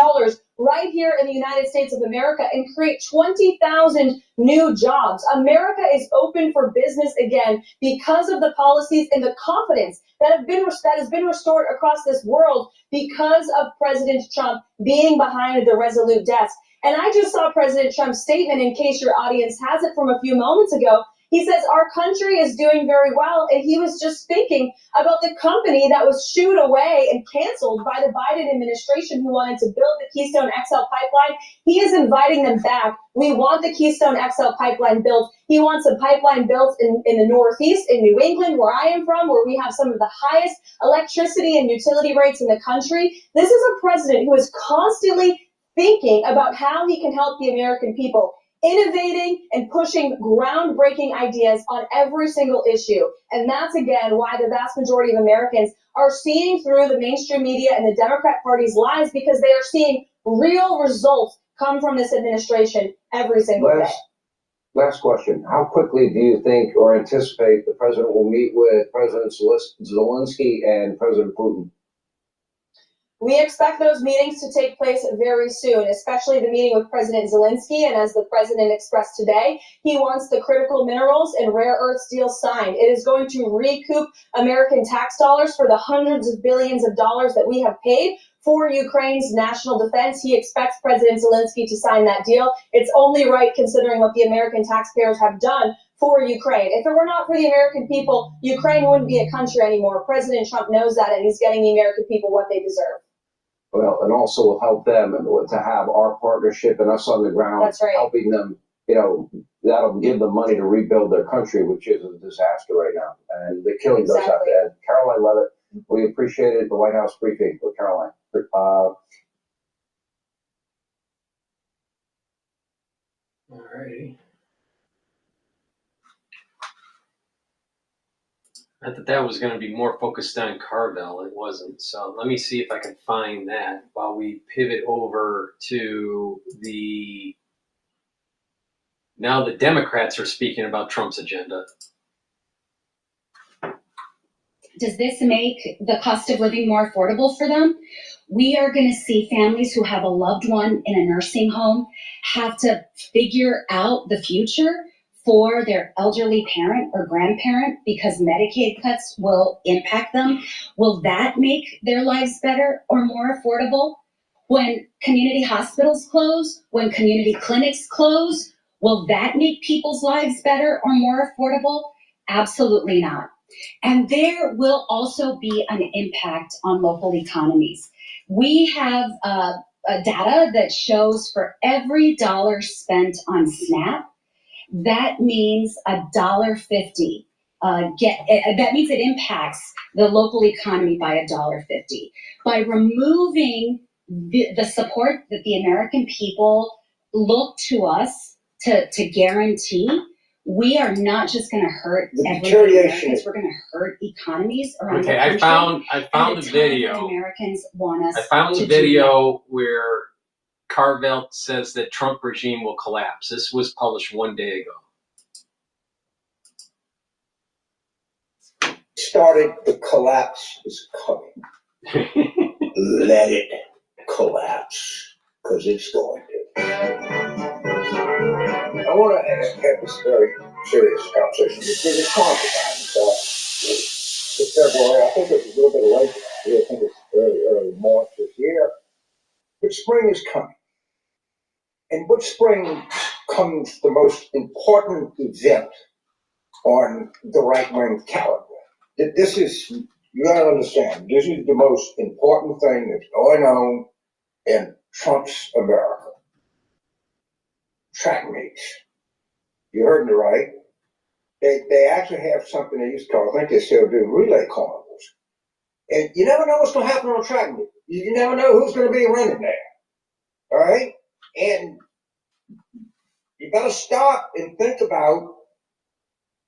right here in the United States of America and create 20,000 new jobs. America is open for business again because of the policies and the confidence that has been restored across this world because of President Trump being behind the resolute desk. And I just saw President Trump's statement, in case your audience has it, from a few moments ago. He says our country is doing very well, and he was just thinking about the company that was shooed away and canceled by the Biden administration who wanted to build the Keystone XL pipeline. He is inviting them back. We want the Keystone XL pipeline built. He wants a pipeline built in the Northeast, in New England, where I am from, where we have some of the highest electricity and utility rates in the country. This is a president who is constantly thinking about how he can help the American people, innovating and pushing groundbreaking ideas on every single issue. And that's, again, why the vast majority of Americans are seeing through the mainstream media and the Democrat Party's lies, because they are seeing real results come from this administration every single day. Last question. How quickly do you think or anticipate the president will meet with President Zelensky and President Putin? We expect those meetings to take place very soon, especially the meeting with President Zelensky. And as the president expressed today, he wants the critical minerals and rare earths deal signed. It is going to recoup American tax dollars for the hundreds of billions of dollars that we have paid for Ukraine's national defense. He expects President Zelensky to sign that deal. It's only right considering what the American taxpayers have done for Ukraine. If it were not for the American people, Ukraine wouldn't be a country anymore. President Trump knows that, and he's getting the American people what they deserve. Well, and also will help them and to have our partnership and us on the ground. That's right. Helping them, that'll give them money to rebuild their country, which is a disaster right now. And the killing does have to end. Caroline Levitt, we appreciated the White House briefing with Caroline. All righty. I thought that was going to be more focused on Carville. It wasn't. So let me see if I can find that while we pivot over to now the Democrats are speaking about Trump's agenda. Does this make the cost of living more affordable for them? We are going to see families who have a loved one in a nursing home have to figure out the future for their elderly parent or grandparent because Medicaid cuts will impact them. Will that make their lives better or more affordable? When community hospitals close, when community clinics close, will that make people's lives better or more affordable? Absolutely not. And there will also be an impact on local economies. We have data that shows for every dollar spent on SNAP, that means $1.50. That means it impacts the local economy by $1.50. By removing the support that the American people look to us to guarantee, we are not just going to hurt everyday Americans. We're going to hurt economies around the country. I found the video. Americans want us. I found the video where Carville says that Trump regime will collapse. This was published 1 day ago. Started, the collapse is coming. Let it collapse, because it's going to. I want to have this very serious conversation. It's controversial. It's February. I think it's a little bit late. I think it's early March this year. But spring is coming. And with spring comes the most important event on the right-wing calendar. This is, you gotta understand, this is the most important thing that's going on in Trump's America. Track meets. You heard me right. They actually have something they used to call, I think they still do, relay carnivals. And you never know what's going to happen on a track meet. You never know who's going to be running there. All right? And you got to stop and think about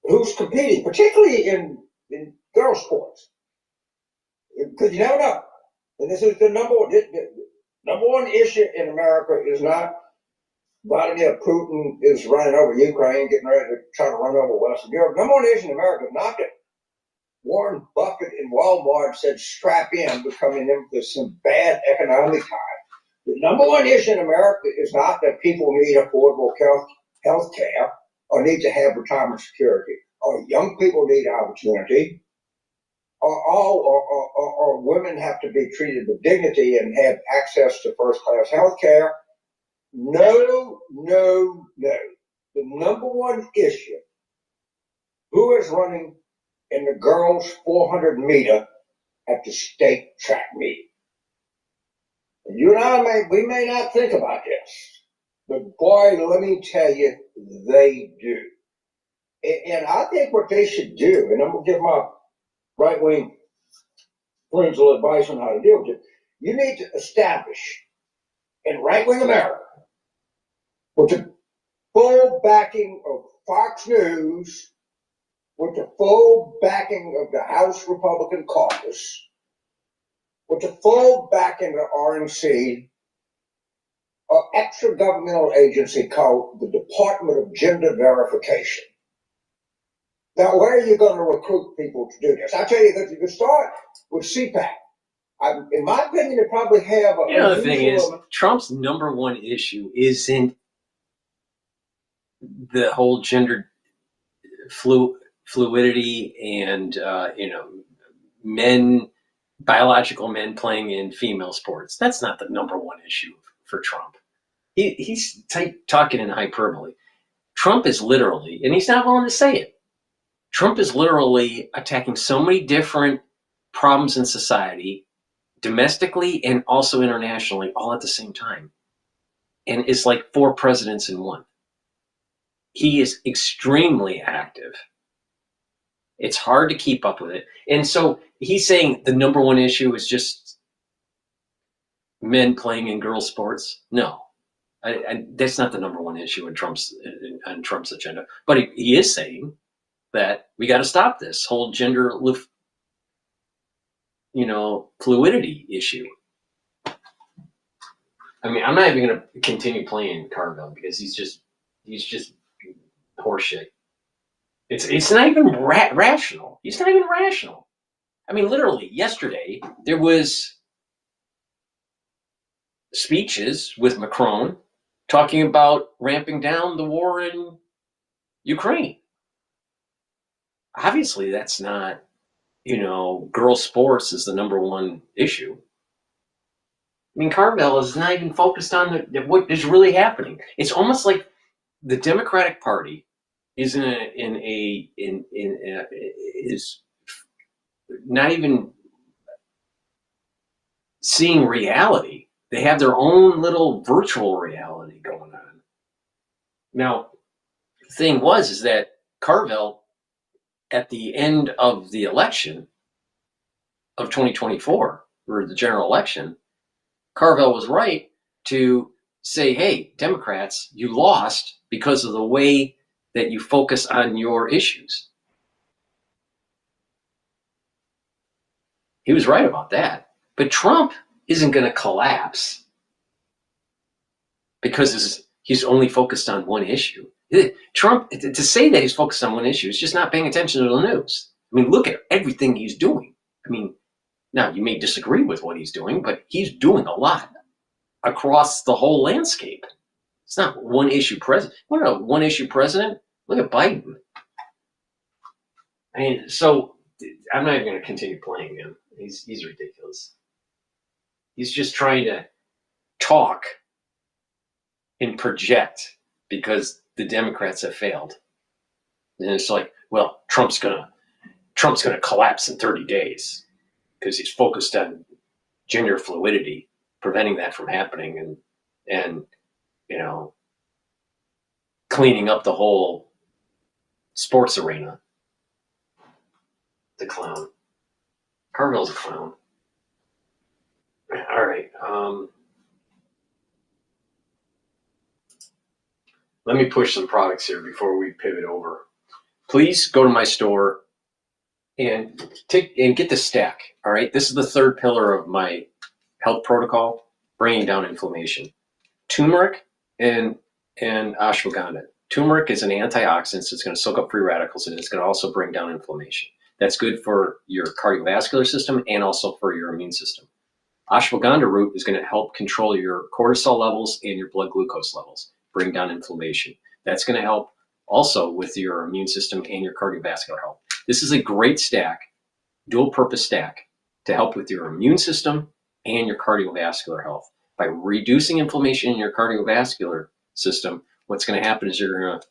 who's competing, particularly in girl sports. Because you never know. And this is the number one issue in America is not Vladimir Putin is running over Ukraine, getting ready to try to run over Western Europe. Number one issue in America is not that Warren Buffett and Walmart said strap in, we're coming in with some bad economic times. The number one issue in America is not that people need affordable health care or need to have retirement security, or young people need opportunity, or women have to be treated with dignity and have access to first-class health care. No. The number one issue, who is running in the girls' 400 meter at the state track meet? And you and I we may not think about this, but boy, let me tell you, they do. And I think what they should do, and I'm going to give my right-wing friends a little advice on how to deal with it, you need to establish in right-wing America, with the full backing of Fox News, with the full backing of the House Republican caucus, with the full backing of RNC, extra governmental agency called the Department of Gender Verification. Now, where are you going to recruit people to do this? I tell you that you can start with CPAC. In my opinion, they probably have a. You know, the thing is, Trump's number one issue isn't the whole gender fluidity and biological men playing in female sports. That's not the number one issue for Trump. He's talking in hyperbole. Trump is literally, and he's not willing to say it, Trump is literally attacking so many different problems in society, domestically and also internationally, all at the same time. And it's like 4 presidents in one. He is extremely active. It's hard to keep up with it. And so he's saying the number one issue is just men playing in girls' sports. No, that's not the number one issue on Trump's agenda. But he is saying that we got to stop this whole gender, fluidity issue. I mean, I'm not even going to continue playing Carville because he's just horseshit. It's not even rational. He's not even rational. I mean, literally, yesterday there was speeches with Macron talking about ramping down the war in Ukraine. Obviously, that's not, girls' sports is the number one issue. I mean, Carville is not even focused on what is really happening. It's almost like the Democratic Party is is not even seeing reality. They have their own little virtual reality going on. Now, the thing is that Carville, at the end of the election of 2024, or the general election, Carville was right to say, hey, Democrats, you lost because of the way that you focus on your issues. He was right about that. But Trump isn't going to collapse because he's only focused on one issue. Trump, to say that he's focused on one issue is just not paying attention to the news. I mean, look at everything he's doing. I mean, now you may disagree with what he's doing, but he's doing a lot across the whole landscape. It's not one issue president. What a one issue president? Look at Biden. I mean, so I'm not even going to continue playing him. He's ridiculous. He's just trying to talk and project because the Democrats have failed. And it's like, well, Trump's gonna collapse in 30 days because he's focused on gender fluidity, preventing that from happening, and cleaning up the whole sports arena. The clown. Carville's a clown. All right. Let me push some products here before we pivot over. Please go to my store and get the stack. All right. This is the third pillar of my health protocol, bringing down inflammation. Turmeric and ashwagandha. Turmeric is an antioxidant, so it's going to soak up free radicals, and it's going to also bring down inflammation. That's good for your cardiovascular system and also for your immune system. Ashwagandha root is going to help control your cortisol levels and your blood glucose levels, bring down inflammation. That's going to help also with your immune system and your cardiovascular health. This is a great stack, dual purpose stack to help with your immune system and your cardiovascular health. By reducing inflammation in your cardiovascular system, what's going to happen is you're going to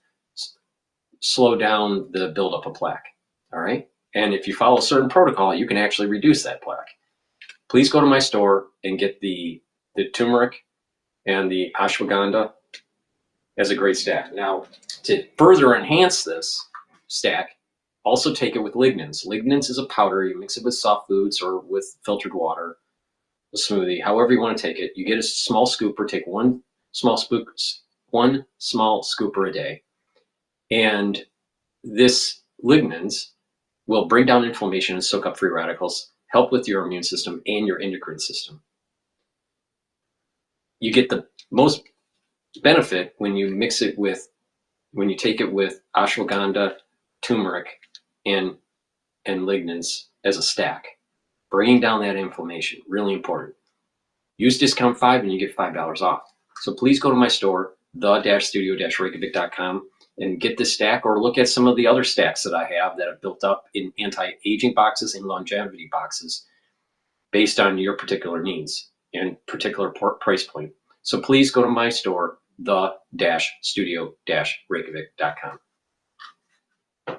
slow down the buildup of plaque. All right. And if you follow a certain protocol, you can actually reduce that plaque. Please go to my store and get the turmeric and the ashwagandha as a great stack. Now, to further enhance this stack, also take it with lignans. Lignans is a powder. You mix it with soft foods or with filtered water, a smoothie, however you want to take it. You get a small scooper, take one small scooper a day. And this lignans will bring down inflammation and soak up free radicals, help with your immune system and your endocrine system. you get the most benefit when you mix it with, when you take it with ashwagandha, turmeric, and lignans as a stack, bringing down that inflammation. Really important. Use discount 5 and you get $5 off. So please go to my store, the-studio-reykjavik.com, and get this stack, or look at some of the other stacks that I have that have built up in anti-aging boxes and longevity boxes based on your particular needs and particular price point. So please go to my store, the-studio-reykjavik.com. All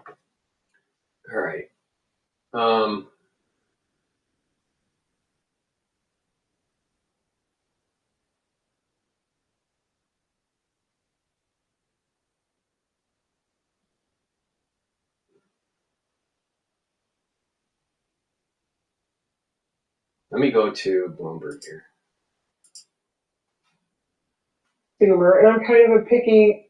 right. Let me go to Bloomberg here. Consumer, and I'm kind of a picky,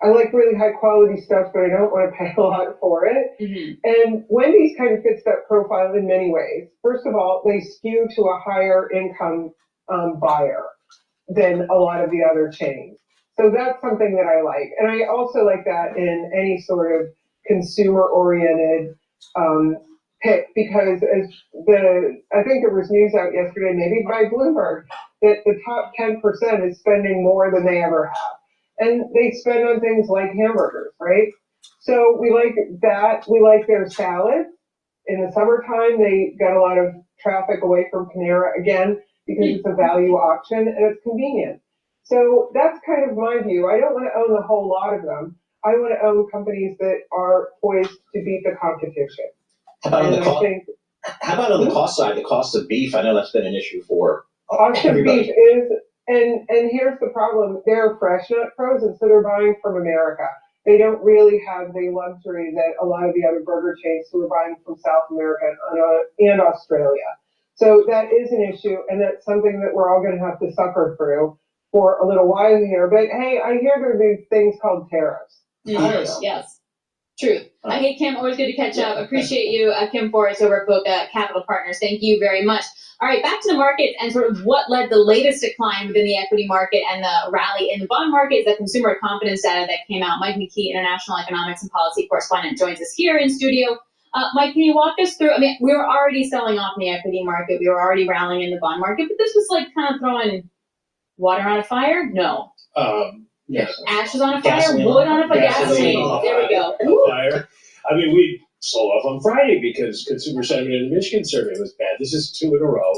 I like really high quality stuff, but I don't want to pay a lot for it. And Wendy's kind of fits that profile in many ways. First of all, they skew to a higher income buyer than a lot of the other chains. So that's something that I like. And I also like that in any sort of consumer oriented pick, because as I think there was news out yesterday, maybe by Bloomberg, that the top 10% is spending more than they ever have. And they spend on things like hamburgers, right? So we like that. We like their salad. In the summertime, they got a lot of traffic away from Panera, again, because it's a value option and it's convenient. So that's kind of my view. I don't want to own a whole lot of them. I want to own companies that are poised to beat the competition. How about on the cost side, the cost of beef? I know that's been an issue for everybody. Beef is, and here's the problem: they're fresh, not frozen, so they're buying from America. They don't really have the luxury that a lot of the other burger chains who are buying from South America and Australia. So that is an issue, and that's something that we're all going to have to suffer through for a little while here. But hey, I hear there are these things called tariffs. I don't know. Yes. Truth. Hey, Kim, always good to catch up. Appreciate you, Kim Forrest over at Boca Capital Partners. Thank you very much. All right, back to the market and sort of what led the latest decline within the equity market and the rally in the bond market is that consumer confidence data that came out. Mike McKee, international economics and policy correspondent, joins us here in studio. Mike, can you walk us through? I mean, we were already selling off in the equity market. We were already rallying in the bond market, but this was like kind of throwing water on a fire? No. Yes. Ashes on a fire, Gasoline. wood on a fire, Gasoline. gasoline. There we go. Fire. I mean, we sold off on Friday because consumer sentiment in the Michigan survey was bad. This is 2 in a row,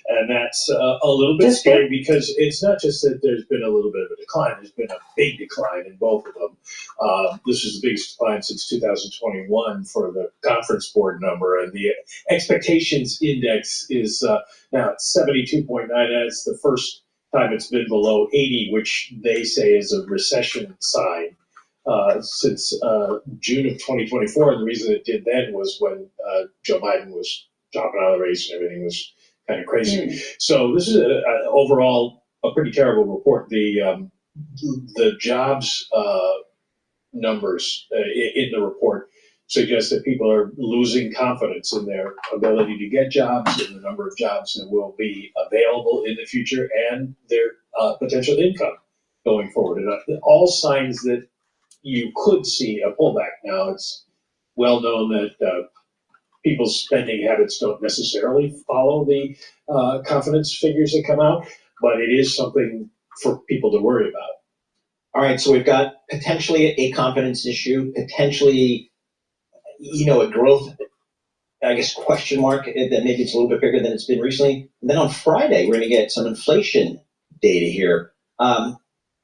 and that's a little bit scary because it's not just that there's been a little bit of a decline. There's been a big decline in both of them. This is the biggest decline since 2021 for the conference board number, and the expectations index is now at 72.9. That's the first time it's been below 80, which they say is a recession sign since June of 2024. And the reason it did then was when Joe Biden was dropping out of the race and everything was kind of crazy. So this is overall a pretty terrible report. The jobs numbers in the report suggest that people are losing confidence in their ability to get jobs and the number of jobs that will be available in the future and their potential income going forward. And all signs that you could see a pullback. Now, it's well known that people's spending habits don't necessarily follow the confidence figures that come out, but it is something for people to worry about. All right, so we've got potentially a confidence issue, potentially a growth, I guess, question mark that maybe it's a little bit bigger than it's been recently. And then on Friday, we're going to get some inflation data here.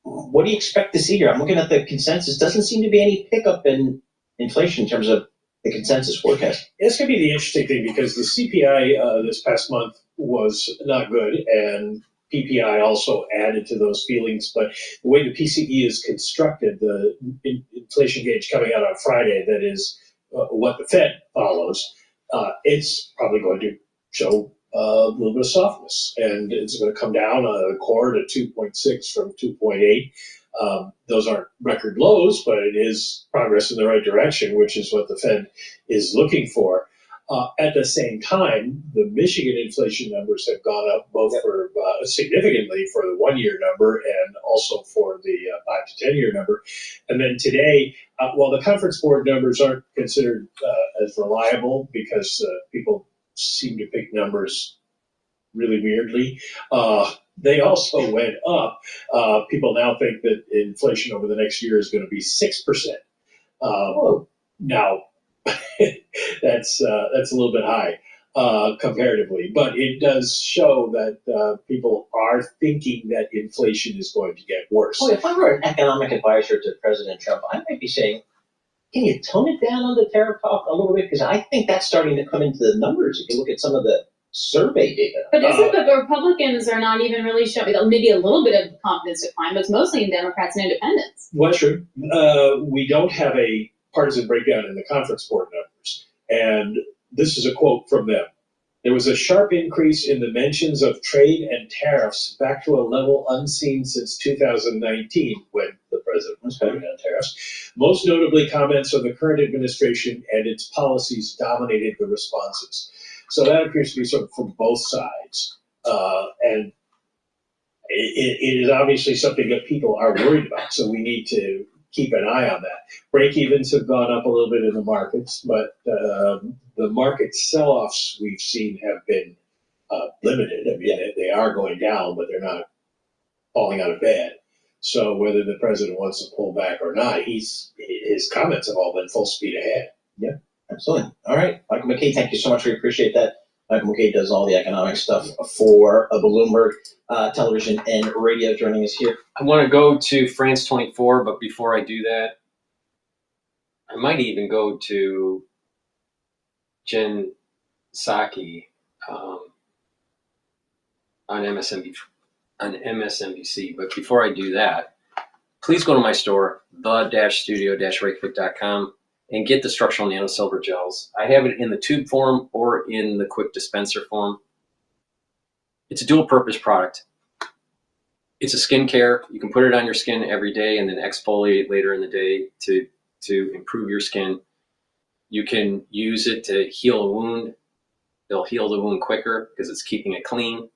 What do you expect to see here? I'm looking at the consensus. Doesn't seem to be any pickup in inflation in terms of the consensus forecast. It's going to be the interesting thing because the CPI this past month was not good, and PPI also added to those feelings. But the way the PCE is constructed, the inflation gauge coming out on Friday, that is what the Fed follows, it's probably going to show a little bit of softness, and it's going to come down a core to 2.6 from 2.8. Those aren't record lows, but it is progress in the right direction, which is what the Fed is looking for. At the same time, the Michigan inflation numbers have gone up both for significantly for the 1 year number and also for the 5 to 10 year number. And then today, while the conference board numbers aren't considered as reliable because people seem to pick numbers really weirdly, they also went up. People now think that inflation over the next year is going to be 6%. Now, that's a little bit high comparatively, but it does show that people are thinking that inflation is going to get worse. Well, if I were an economic advisor to President Trump, I might be saying, can you tone it down on the tariff talk a little bit? Because I think that's starting to come into the numbers if you look at some of the survey data. But isn't that the Republicans are not even really showing, maybe a little bit of confidence decline, but it's mostly in Democrats and independents. Well, true. We don't have a partisan breakdown in the conference board numbers. And this is a quote from them. There was a sharp increase in the mentions of trade and tariffs back to a level unseen since 2019 when the president was voting on tariffs. Most notably, comments on the current administration and its policies dominated the responses. So that appears to be sort of from both sides. And it is obviously something that people are worried about. So we need to keep an eye on that. Break-evens have gone up a little bit in the markets, but the market sell-offs we've seen have been limited. I mean, they are going down, but they're not falling out of bed. So whether the president wants to pull back or not, his comments have all been full speed ahead. Yeah, absolutely. All right, Michael McKay, thank you so much. We appreciate that. Michael McKay does all the economic stuff for Bloomberg Television and Radio, joining us here. I want to go to France 24, but before I do that, I might even go to Jen Psaki on MSNBC. But before I do that, please go to my store, the-studio-reykjavik.com, and get the structural nano silver gels. I have it in the tube form or in the quick dispenser form. It's a dual purpose product. It's a skincare. You can put it on your skin every day and then exfoliate later in the day to improve your skin. You can use it to heal a wound. It'll heal the wound quicker because it's keeping it clean.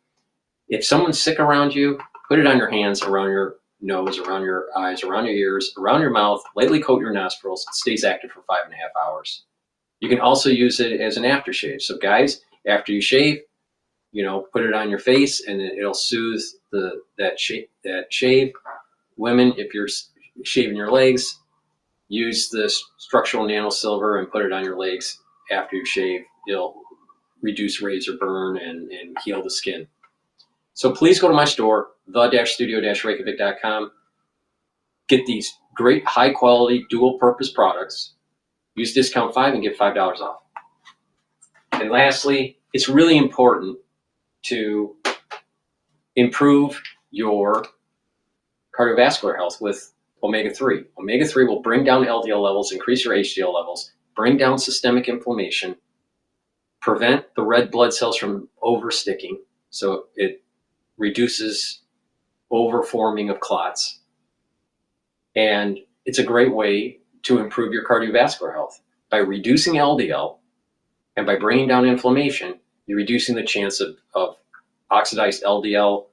If someone's sick around you, put it on your hands, around your nose, around your eyes, around your ears, around your mouth, lightly coat your nostrils. It stays active for 5.5 hours. You can also use it as an aftershave. So guys, after you shave, put it on your face and it'll soothe that shave. Women, if you're shaving your legs, use this structural nano silver and put it on your legs after you shave. It'll reduce razor burn and heal the skin. So please go to my store, the-studio-reykjavik.com. Get these great high quality dual purpose products. Use discount 5 and get $5 off. And lastly, it's really important to improve your cardiovascular health with omega-3. Omega-3 will bring down LDL levels, increase your HDL levels, bring down systemic inflammation, prevent the red blood cells from oversticking, so it reduces overforming of clots. And it's a great way to improve your cardiovascular health. By reducing LDL and by bringing down inflammation, you're reducing the chance of oxidized LDL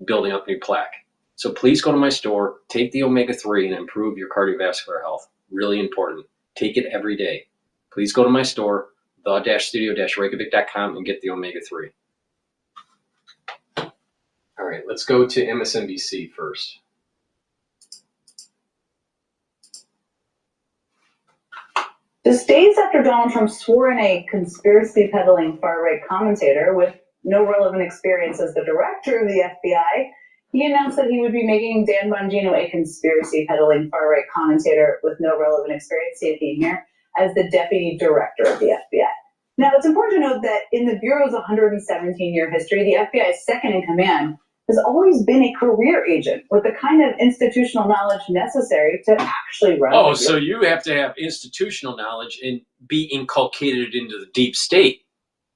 building up new plaque. So please go to my store, take the omega-3 and improve your cardiovascular health. Really important. Take it every day. Please go to my store, the-studio-reykjavik.com, and get the omega-3. All right, let's go to MSNBC first. Just days after Donald Trump swore in a conspiracy peddling far-right commentator with no relevant experience as the director of the FBI, he announced that he would be making Dan Bongino, a conspiracy peddling far-right commentator with no relevant experience, see a theme here, as the deputy director of the FBI. Now, it's important to note that in the Bureau's 117-year history, the FBI's second in command has always been a career agent with the kind of institutional knowledge necessary to actually run. Oh, so you have to have institutional knowledge and be inculcated into the deep state.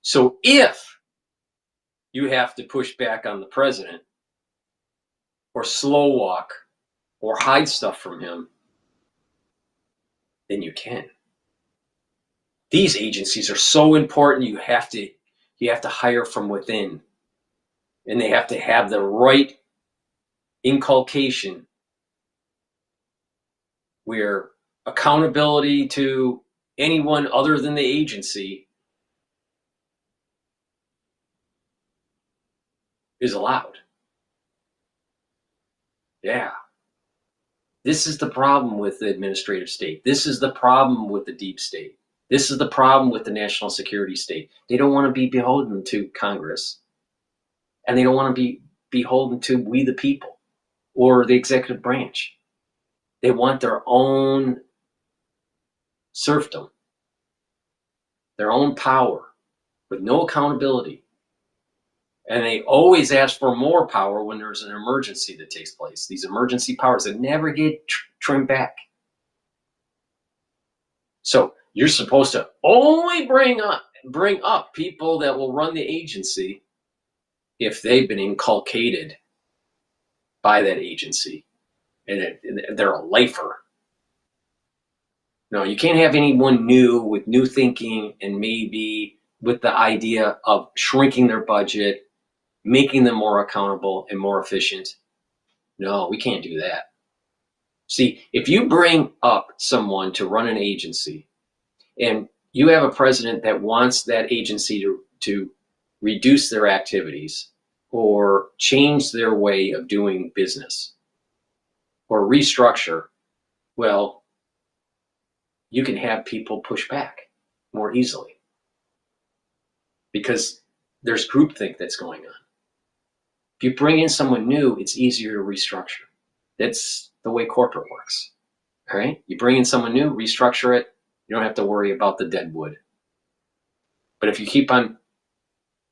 So if you have to push back on the president or slow walk or hide stuff from him, then you can. These agencies are so important. You have to hire from within, and they have to have the right inculcation where accountability to anyone other than the agency is allowed. Yeah. This is the problem with the administrative state. This is the problem with the deep state. This is the problem with the national security state. They don't want to be beholden to Congress, and they don't want to be beholden to we the people or the executive branch. They want their own serfdom, their own power with no accountability. And they always ask for more power when there's an emergency that takes place. These emergency powers that never get trimmed back. So you're supposed to only bring up people that will run the agency if they've been inculcated by that agency and they're a lifer. No, you can't have anyone new with new thinking and maybe with the idea of shrinking their budget, making them more accountable and more efficient. No, we can't do that. See, if you bring up someone to run an agency and you have a president that wants that agency to reduce their activities or change their way of doing business or restructure, well, you can have people push back more easily because there's groupthink that's going on. If you bring in someone new, it's easier to restructure. That's the way corporate works. All right? You bring in someone new, restructure it, you don't have to worry about the dead wood. But if you keep on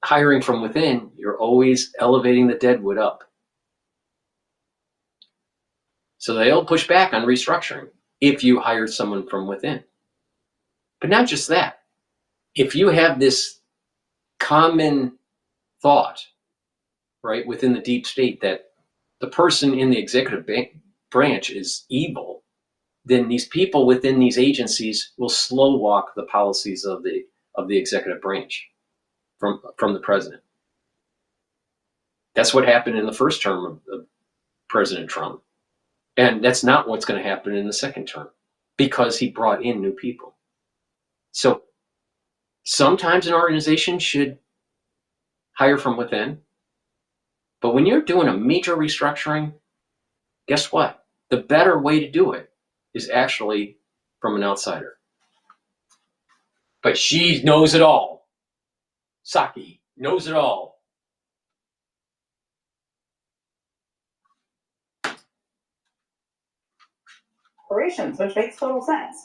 hiring from within, you're always elevating the dead wood up. So they'll push back on restructuring if you hire someone from within. But not just that. If you have this common thought, right, within the deep state that the person in the executive branch is evil, then these people within these agencies will slow walk the policies of the executive branch from the president. That's what happened in the first term of President Trump. And that's not what's going to happen in the second term because he brought in new people. So sometimes an organization should hire from within. But when you're doing a major restructuring, guess what? The better way to do it is actually from an outsider. But she knows it all. Psaki knows it all. Operations, which makes total sense.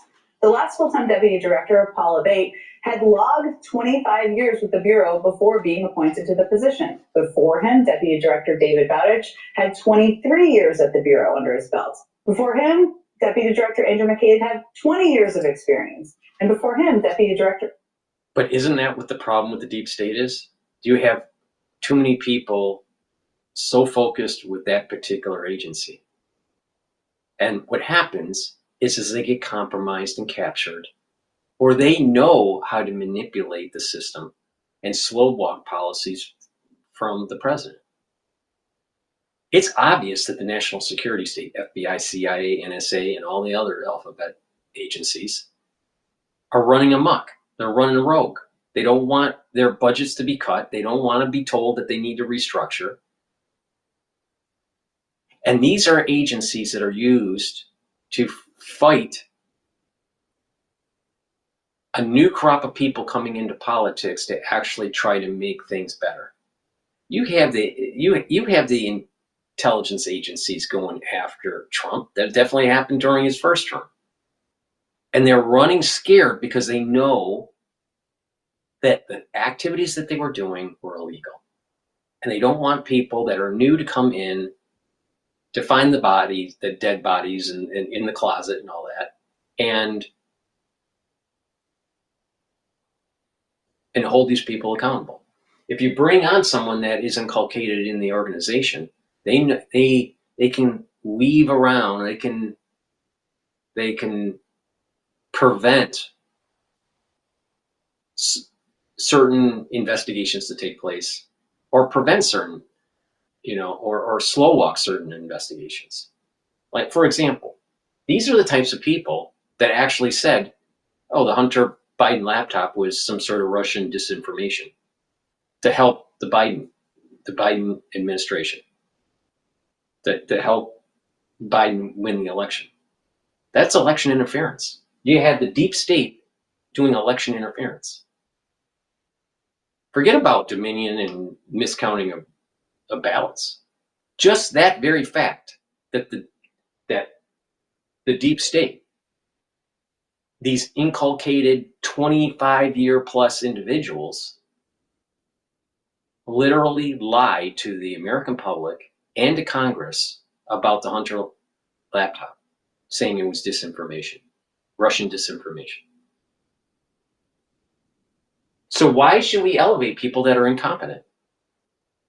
The last full-time deputy director, Paula Bate, had logged 25 years with the Bureau before being appointed to the position. Before him, Deputy Director David Bowditch had 23 years at the Bureau under his belt. Before him, Deputy Director Andrew McCabe had 20 years of experience. And before him, Deputy Director... But isn't that what the problem with the deep state is? Do you have too many people so focused with that particular agency? And what happens is they get compromised and captured, or they know how to manipulate the system and slow walk policies from the president. It's obvious that the national security state, FBI, CIA, NSA, and all the other alphabet agencies are running amok. They're running rogue. They don't want their budgets to be cut. They don't want to be told that they need to restructure. And these are agencies that are used to fight a new crop of people coming into politics to actually try to make things better. You have the intelligence agencies going after Trump. That definitely happened during his first term. And they're running scared because they know that the activities that they were doing were illegal. And they don't want people that are new to come in to find the bodies, the dead bodies in the closet and all that, and hold these people accountable. If you bring on someone that is inculcated in the organization, they can weave around, they can prevent certain investigations to take place, or prevent certain, or slow walk certain investigations. Like, for example, these are the types of people that actually said, oh, the Hunter Biden laptop was some sort of Russian disinformation to help the Biden administration, to help Biden win the election. That's election interference. You had the deep state doing election interference. Forget about Dominion and miscounting of ballots. Just that very fact that the deep state, these inculcated 25-year plus individuals, literally lied to the American public and to Congress about the Hunter laptop, saying it was disinformation, Russian disinformation. So why should we elevate people that are incompetent?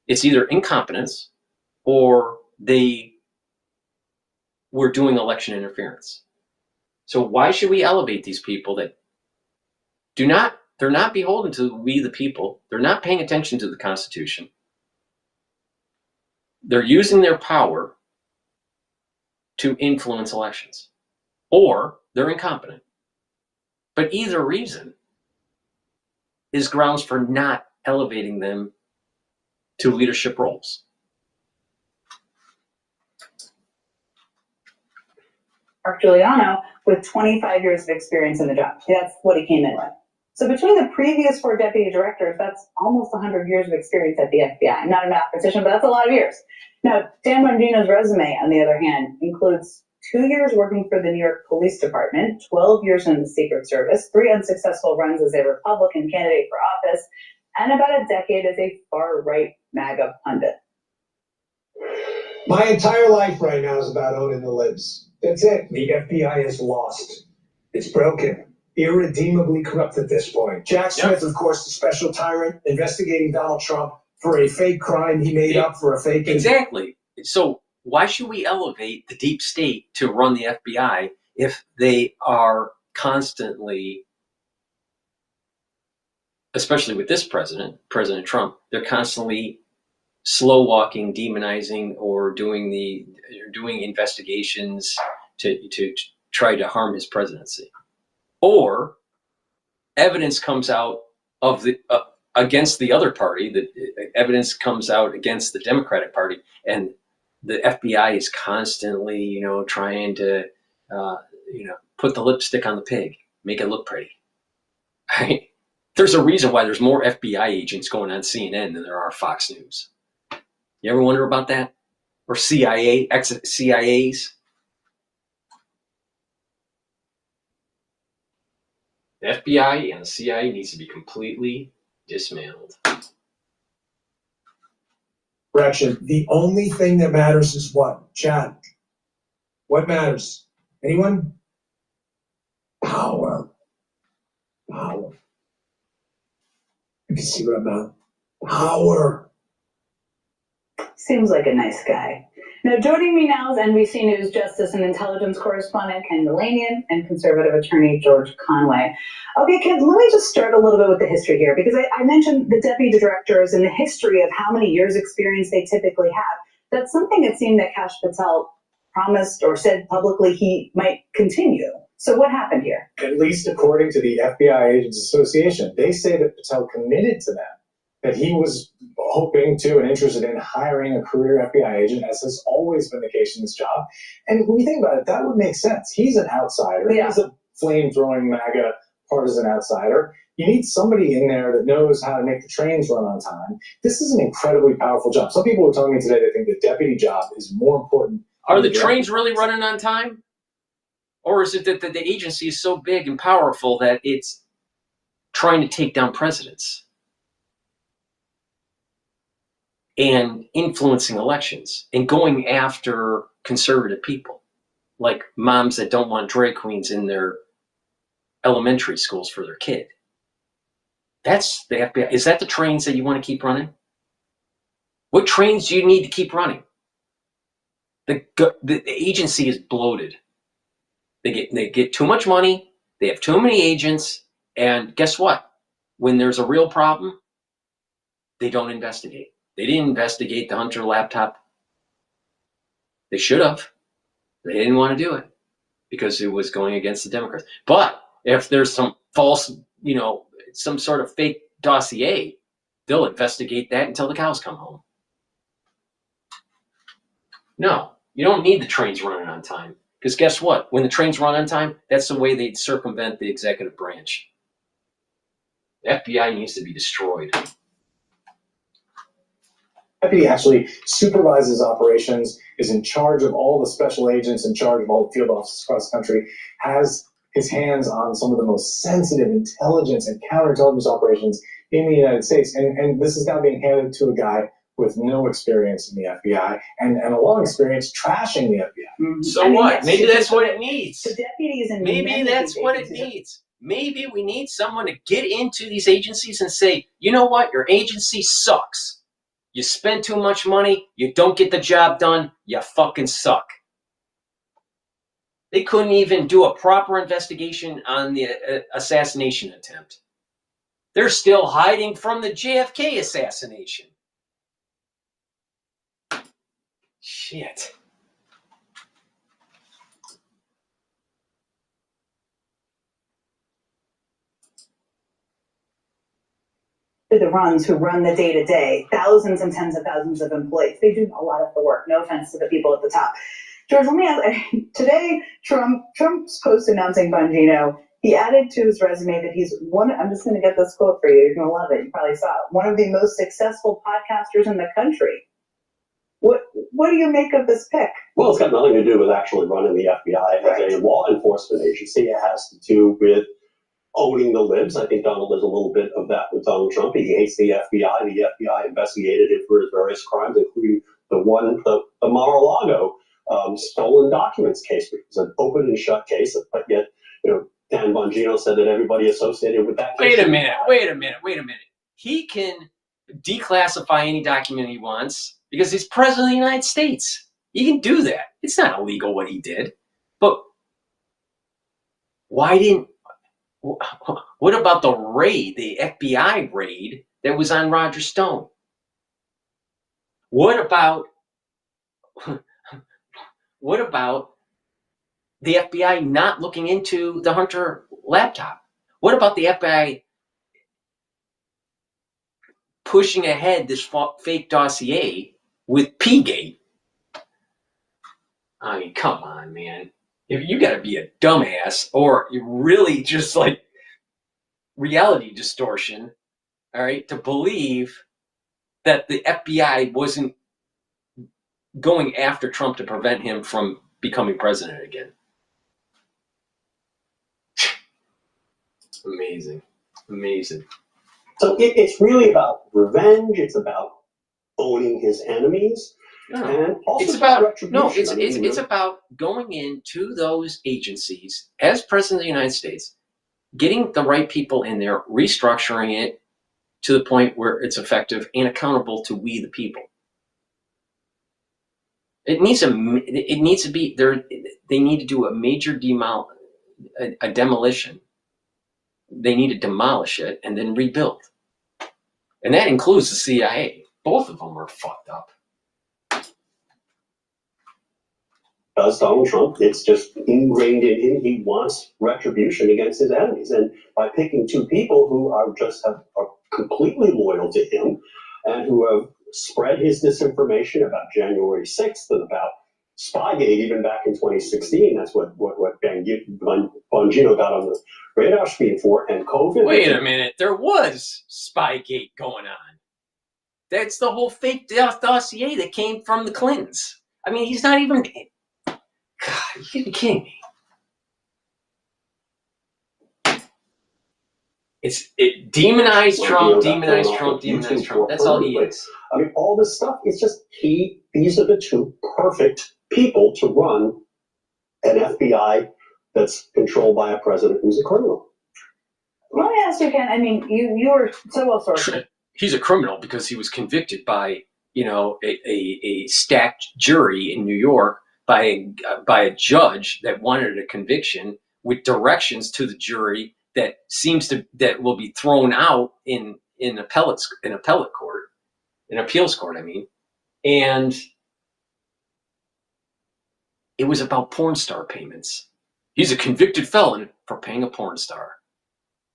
It's either incompetence or they were doing election interference. So why should we elevate these people that they're not beholden to we the people. They're not paying attention to the Constitution. They're using their power to influence elections, or they're incompetent. But either reason is grounds for not elevating them to leadership roles. Mark Giuliano with 25 years of experience in the job. That's what he came in with. So between the previous 4 deputy directors, that's almost 100 years of experience at the FBI. I'm not a mathematician, but that's a lot of years. Now, Dan Bongino's resume, on the other hand, includes 2 years working for the New York Police Department, 12 years in the Secret Service, 3 unsuccessful runs as a Republican candidate for office, and about a decade as a far-right MAGA pundit. My entire life right now is about owning the libs. That's it. The FBI is lost. It's broken. Irredeemably corrupt at this point. Jack Smith, of course, the special tyrant investigating Donald Trump for a fake crime he made up for a fake... Exactly. So why should we elevate the deep state to run the FBI if they are constantly, especially with this president, President Trump, they're constantly slow walking, demonizing, or doing investigations to try to harm his presidency, or evidence comes out of the against the other party. The evidence comes out against the Democratic Party, and the FBI is constantly, trying to, put the lipstick on the pig, make it look pretty. Right? There's a reason why there's more FBI agents going on CNN than there are Fox News. You ever wonder about that? Or CIA, ex-CIAs? The FBI and the CIA needs to be completely dismantled. Correction. The only thing that matters is what? Chad. What matters? Anyone? Power. Power. You can see what I'm about. Power. Seems like a nice guy. Now, joining me now is NBC News Justice and Intelligence correspondent Ken Galanian and conservative attorney George Conway. Okay, Ken, let me just start a little bit with the history here, because I mentioned the deputy directors and the history of how many years experience they typically have. That's something it seemed that Kash Patel promised or said publicly he might continue. So what happened here? At least according to the FBI Agents Association, they say that Patel committed to them, that he was hoping to and interested in hiring a career FBI agent, as has always been the case in this job. And when you think about it, that would make sense. He's an outsider. Yeah. He's a flame-throwing MAGA partisan outsider. You need somebody in there that knows how to make the trains run on time. This is an incredibly powerful job. Some people were telling me today they think the deputy job is more important. Are the trains really running on time? Or is it that the agency is so big and powerful that it's trying to take down presidents and influencing elections and going after conservative people, like moms that don't want drag queens in their elementary schools for their kid? That's the FBI. Is that the trains that you want to keep running? What trains do you need to keep running? The agency is bloated. They get too much money. They have too many agents, and guess what? when there's a real problem, they don't investigate. They didn't investigate the Hunter laptop. They should have. They didn't want to do it because it was going against the Democrats. But if there's some false, some sort of fake dossier, they'll investigate that until the cows come home. No, you don't need the trains running on time. Because guess what? When the trains run on time, that's the way they circumvent the executive branch. The FBI needs to be destroyed. Deputy actually supervises operations, is in charge of all the special agents, in charge of all the field officers across the country, has his hands on some of the most sensitive intelligence and counterintelligence operations in the United States. And this is now being handed to a guy with no experience in the FBI and a long experience trashing the FBI. So what? Maybe that's what it needs. The deputies and maybe that's what it needs. Maybe we need someone to get into these agencies and say, you know what? Your agency sucks. You spend too much money, you don't get the job done, you fucking suck. They couldn't even do a proper investigation on the assassination attempt. They're still hiding from the JFK assassination. Shit. The runs who run the day-to-day, thousands and tens of thousands of employees. They do a lot of the work. No offense to the people at the top. George, let me ask, today Trump's post announcing Bongino, he added to his resume that he's I'm just going to get this quote for you. You're going to love it. You probably saw it. One of the most successful podcasters in the country. What do you make of this pick? Well, it's got nothing to do with actually running the FBI as a law enforcement agency. It has to do with owning the libs. I think Donald does a little bit of that with Donald Trump. He hates the FBI. The FBI investigated him for his various crimes, including the Mar-a-Lago stolen documents case, which was an open and shut case. But yet, Dan Bongino said that everybody associated with that case. Wait a minute. He can declassify any document he wants because he's president of the United States. He can do that. It's not illegal what he did. But what about the raid, the FBI raid that was on Roger Stone? What about the FBI not looking into the Hunter laptop? What about the FBI pushing ahead this fake dossier with P-Gate? I mean, come on, man. If you got to be a dumbass or you really just like reality distortion, all right, to believe that the FBI wasn't going after Trump to prevent him from becoming president again. Amazing. So it's really about revenge. It's about owning his enemies. And also it's about retribution. it's about going into those agencies as president of the United States, getting the right people in there, restructuring it to the point where it's effective and accountable to we the people. It needs to be there. They need to do a major demolition. They need to demolish it and then rebuild, and that includes the CIA. Both of them are fucked up. Does Donald Trump? It's just ingrained in him. He wants retribution against his enemies, and by picking two people who are completely loyal to him and who have spread his disinformation about January 6th and about Spygate even back in 2016. That's what Bongino got on the radar screen for, and COVID. Wait a minute, there was Spygate going on. That's the whole fake dossier that came from the Clintons. I mean, he's not even. God, you're kidding me. It demonized Trump. That's all he is. I mean, all this stuff, it's just these are the two perfect people to run an FBI that's controlled by a president who's a criminal. Let me ask you again. I mean, you were so well sourced. He's a criminal because he was convicted by, a stacked jury in New York by a judge that wanted a conviction with directions to the jury that will be thrown out in appeals court, I mean. And it was about porn star payments. He's a convicted felon for paying a porn star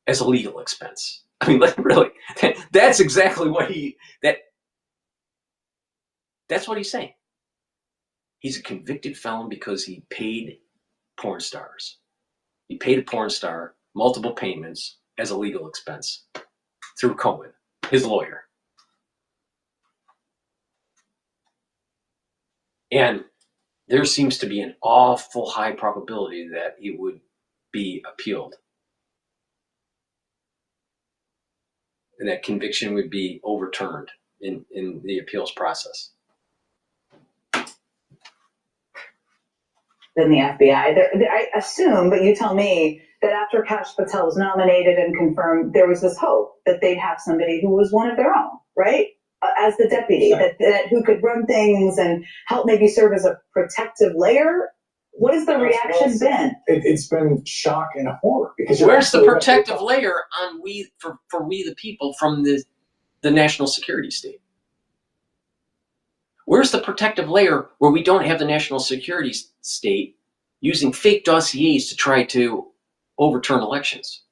as a legal expense. I mean, like, really, that's exactly what that's what he's saying. He's a convicted felon because he paid porn stars. He paid a porn star multiple payments as a legal expense through Cohen, his lawyer. And there seems to be an awful high probability that it would be appealed. And that conviction would be overturned in the appeals process. Than the FBI. I assume, but you tell me, that after Kash Patel was nominated and confirmed, there was this hope that they'd have somebody who was one of their own, right? As the deputy, that who could run things and help maybe serve as a protective layer. What has the reaction been? It's been shock and horror. Because where's the protective layer on for we the people from the national security state? Where's the protective layer where we don't have the national security state using fake dossiers to try to overturn elections?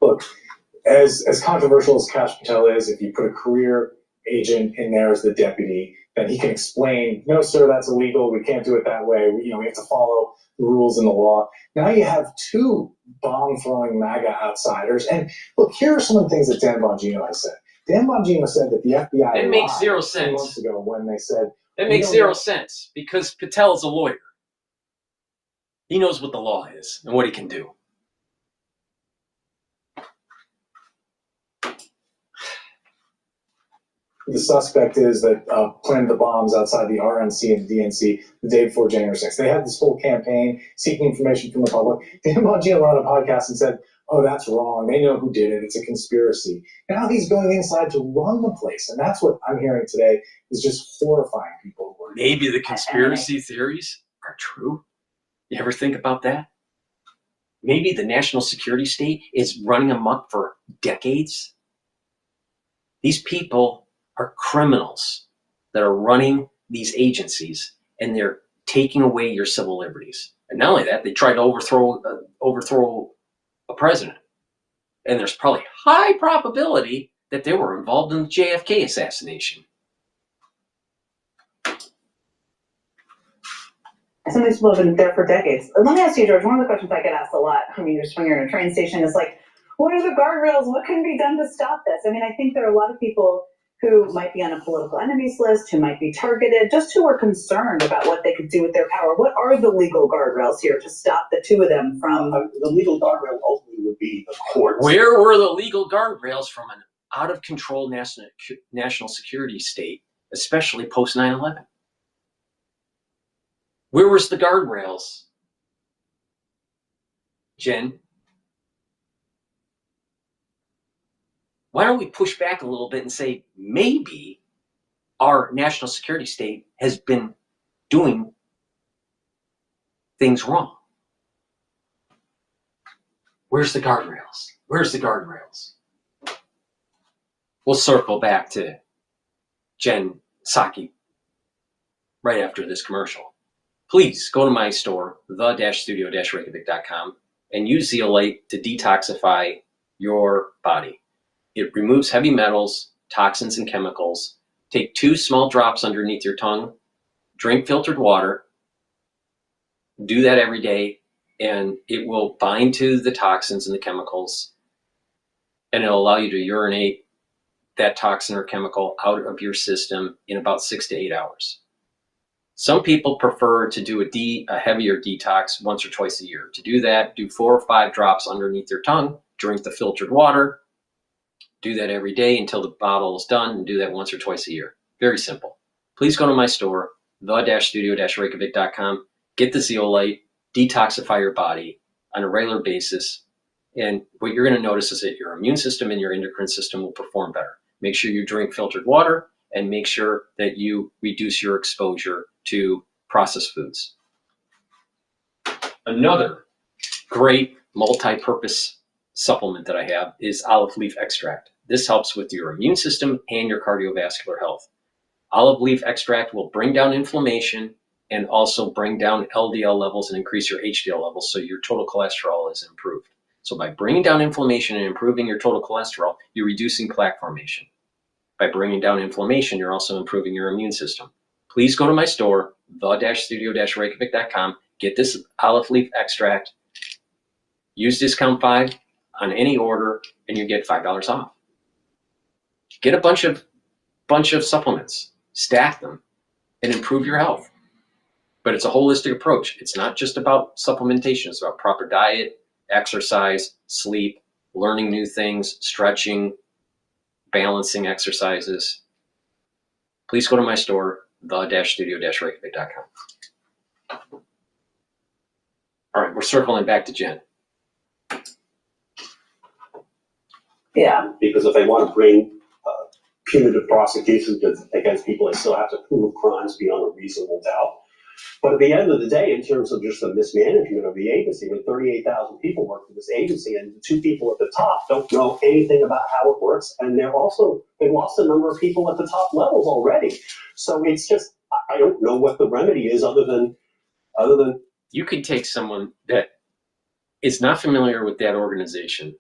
Look, as controversial as Kash Patel is, if you put a career agent in there as the deputy, then he can explain, no, sir, that's illegal. We can't do it that way. We have to follow the rules and the law. Now you have two bomb-throwing MAGA outsiders. And look, here are some of the things that Dan Bongino has said. Dan Bongino said that the FBI It makes lied 0 2 sense. months ago when they said... It makes 0 sense because Patel is a lawyer. He knows what the law is and what he can do. The suspect is that planted the bombs outside the RNC and DNC the day before January 6th. They had this whole campaign seeking information from the public. Dan Bongino went on a podcast and said, oh, that's wrong. They know who did it. It's a conspiracy. Now he's going inside to run the place. And that's what I'm hearing today is just horrifying people. Maybe the conspiracy theories are true. You ever think about that? Maybe the national security state is running amok for decades. These people are criminals that are running these agencies, and they're taking away your civil liberties. And not only that, they tried to overthrow a president. And there's probably high probability that they were involved in the JFK assassination. Some of these people have been there for decades. Let me ask you, George, one of the questions I get asked a lot, I mean, just when you're in a train station, is like, what are the guardrails? What can be done to stop this? I mean, I think there are a lot of people who might be on a political enemies list, who might be targeted, just who are concerned about what they could do with their power. What are the legal guardrails here to stop the two of them from... The legal guardrail ultimately would be the courts. Where were the legal guardrails from an out-of-control national security state, especially post 9/11? Where was the guardrails, Jen? Why don't we push back a little bit and say maybe our national security state has been doing things wrong? Where's the guardrails? Where's the guardrails? We'll circle back to Jen Psaki right after this commercial. Please go to my store, the-studio-reykjavik.com, and use Zeolite to detoxify your body. It removes heavy metals, toxins, and chemicals. Take 2 small drops underneath your tongue. Drink filtered water. Do that every day, and it will bind to the toxins and the chemicals, and it'll allow you to urinate that toxin or chemical out of your system in about 6 to 8 hours. Some people prefer to do a heavier detox once or twice a year. To do that, do 4 or 5 drops underneath your tongue. Drink the filtered water. Do that every day until the bottle is done, and do that once or twice a year. Very simple. Please go to my store, the-studio-reykjavik.com. Get the Zeolite, detoxify your body on a regular basis, and what you're going to notice is that your immune system and your endocrine system will perform better. Make sure you drink filtered water, and make sure that you reduce your exposure to processed foods. Another great multi-purpose supplement that I have is olive leaf extract. This helps with your immune system and your cardiovascular health. Olive leaf extract will bring down inflammation and also bring down LDL levels and increase your HDL levels, so your total cholesterol is improved. So by bringing down inflammation and improving your total cholesterol, you're reducing plaque formation. By bringing down inflammation, you're also improving your immune system. Please go to my store, the-studio-reykjavik.com, get this olive leaf extract, use discount 5 on any order, and you get $5 off. Get a bunch of supplements, stack them, and improve your health. But it's a holistic approach. It's not just about supplementation. It's about proper diet, exercise, sleep, learning new things, stretching, balancing exercises. Please go to my store, the-studio-reykjavik.com. All right, we're circling back to Jen. Yeah, because if they want to bring punitive prosecutions against people, they still have to prove crimes beyond a reasonable doubt. But at the end of the day, in terms of just the mismanagement of the agency, when 38,000 people work for this agency and the 2 people at the top don't know anything about how it works, and they've lost a number of people at the top levels already. So it's just, I don't know what the remedy is other than you could take someone that is not familiar with that organization,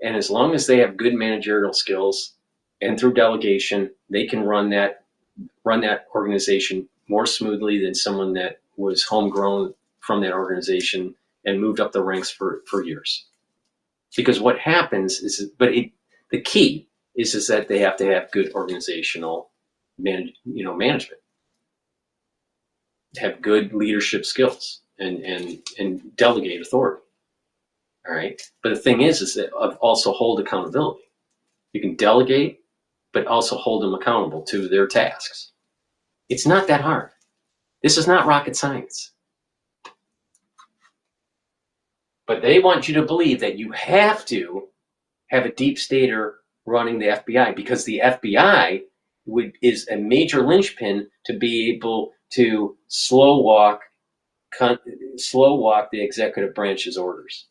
and as long as they have good managerial skills and through delegation, they can run that organization more smoothly than someone that was homegrown from that organization and moved up the ranks for years. Because what happens is, the key is that they have to have good organizational management, have good leadership skills and delegate authority. All right. But the thing is that also hold accountability. You can delegate, but also hold them accountable to their tasks. It's not that hard. This is not rocket science. But they want you to believe that you have to have a deep stater running the FBI, because the FBI is a major linchpin to be able to slow walk the executive branch's orders.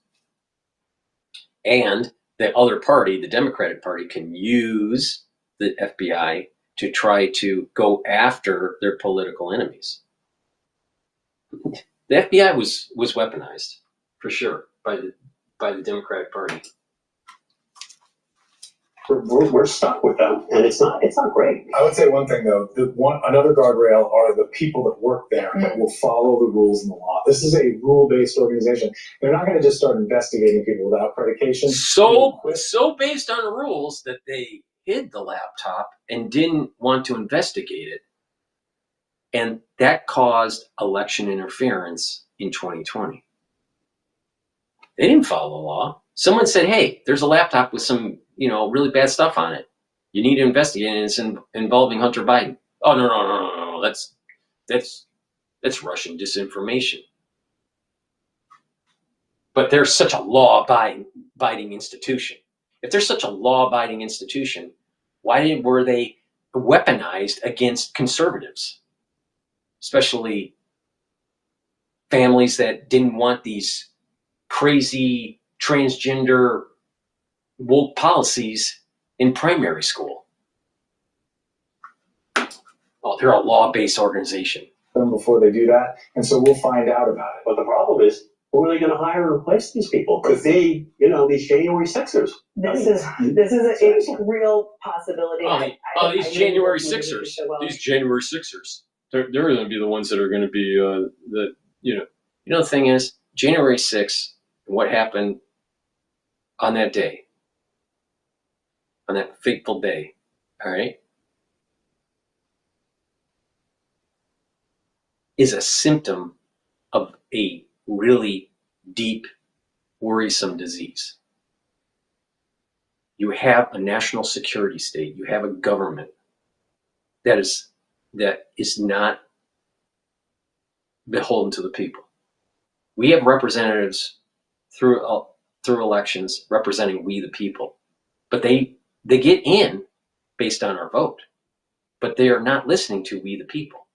And the other party, the Democratic Party, can use the FBI to try to go after their political enemies. The FBI was weaponized, for sure, by the Democratic Party. we're stuck with them, and it's not great. I would say one thing though, another guardrail are the people that work there that will follow the rules and the law. This is a rule-based organization. They're not going to just start investigating people without predication. So based on the rules that they hid the laptop and didn't want to investigate it, and that caused election interference in 2020. They didn't follow the law. Someone said, "Hey, there's a laptop with some, really bad stuff on it. You need to investigate it, and it's involving Hunter Biden." Oh, no. That's Russian disinformation. But they're such a law-abiding institution. If they're such a law-abiding institution, why were they weaponized against conservatives? Especially families that didn't want these crazy transgender woke policies in primary school. Oh, they're a law-based organization. Before they do that, and so we'll find out about it. But the problem is, who are they going to hire to replace these people? Because these January 6ers. This is a real possibility. These January 6ers. These January 6ers. They're going to be the ones that are going to be the thing is, January 6th, what happened on that day, on that fateful day, all right, is a symptom of a really deep, worrisome disease. You have a national security state. You have a government that is not beholden to the people. We have representatives through elections representing we the people, but they get in based on our vote, but they are not listening to we the people.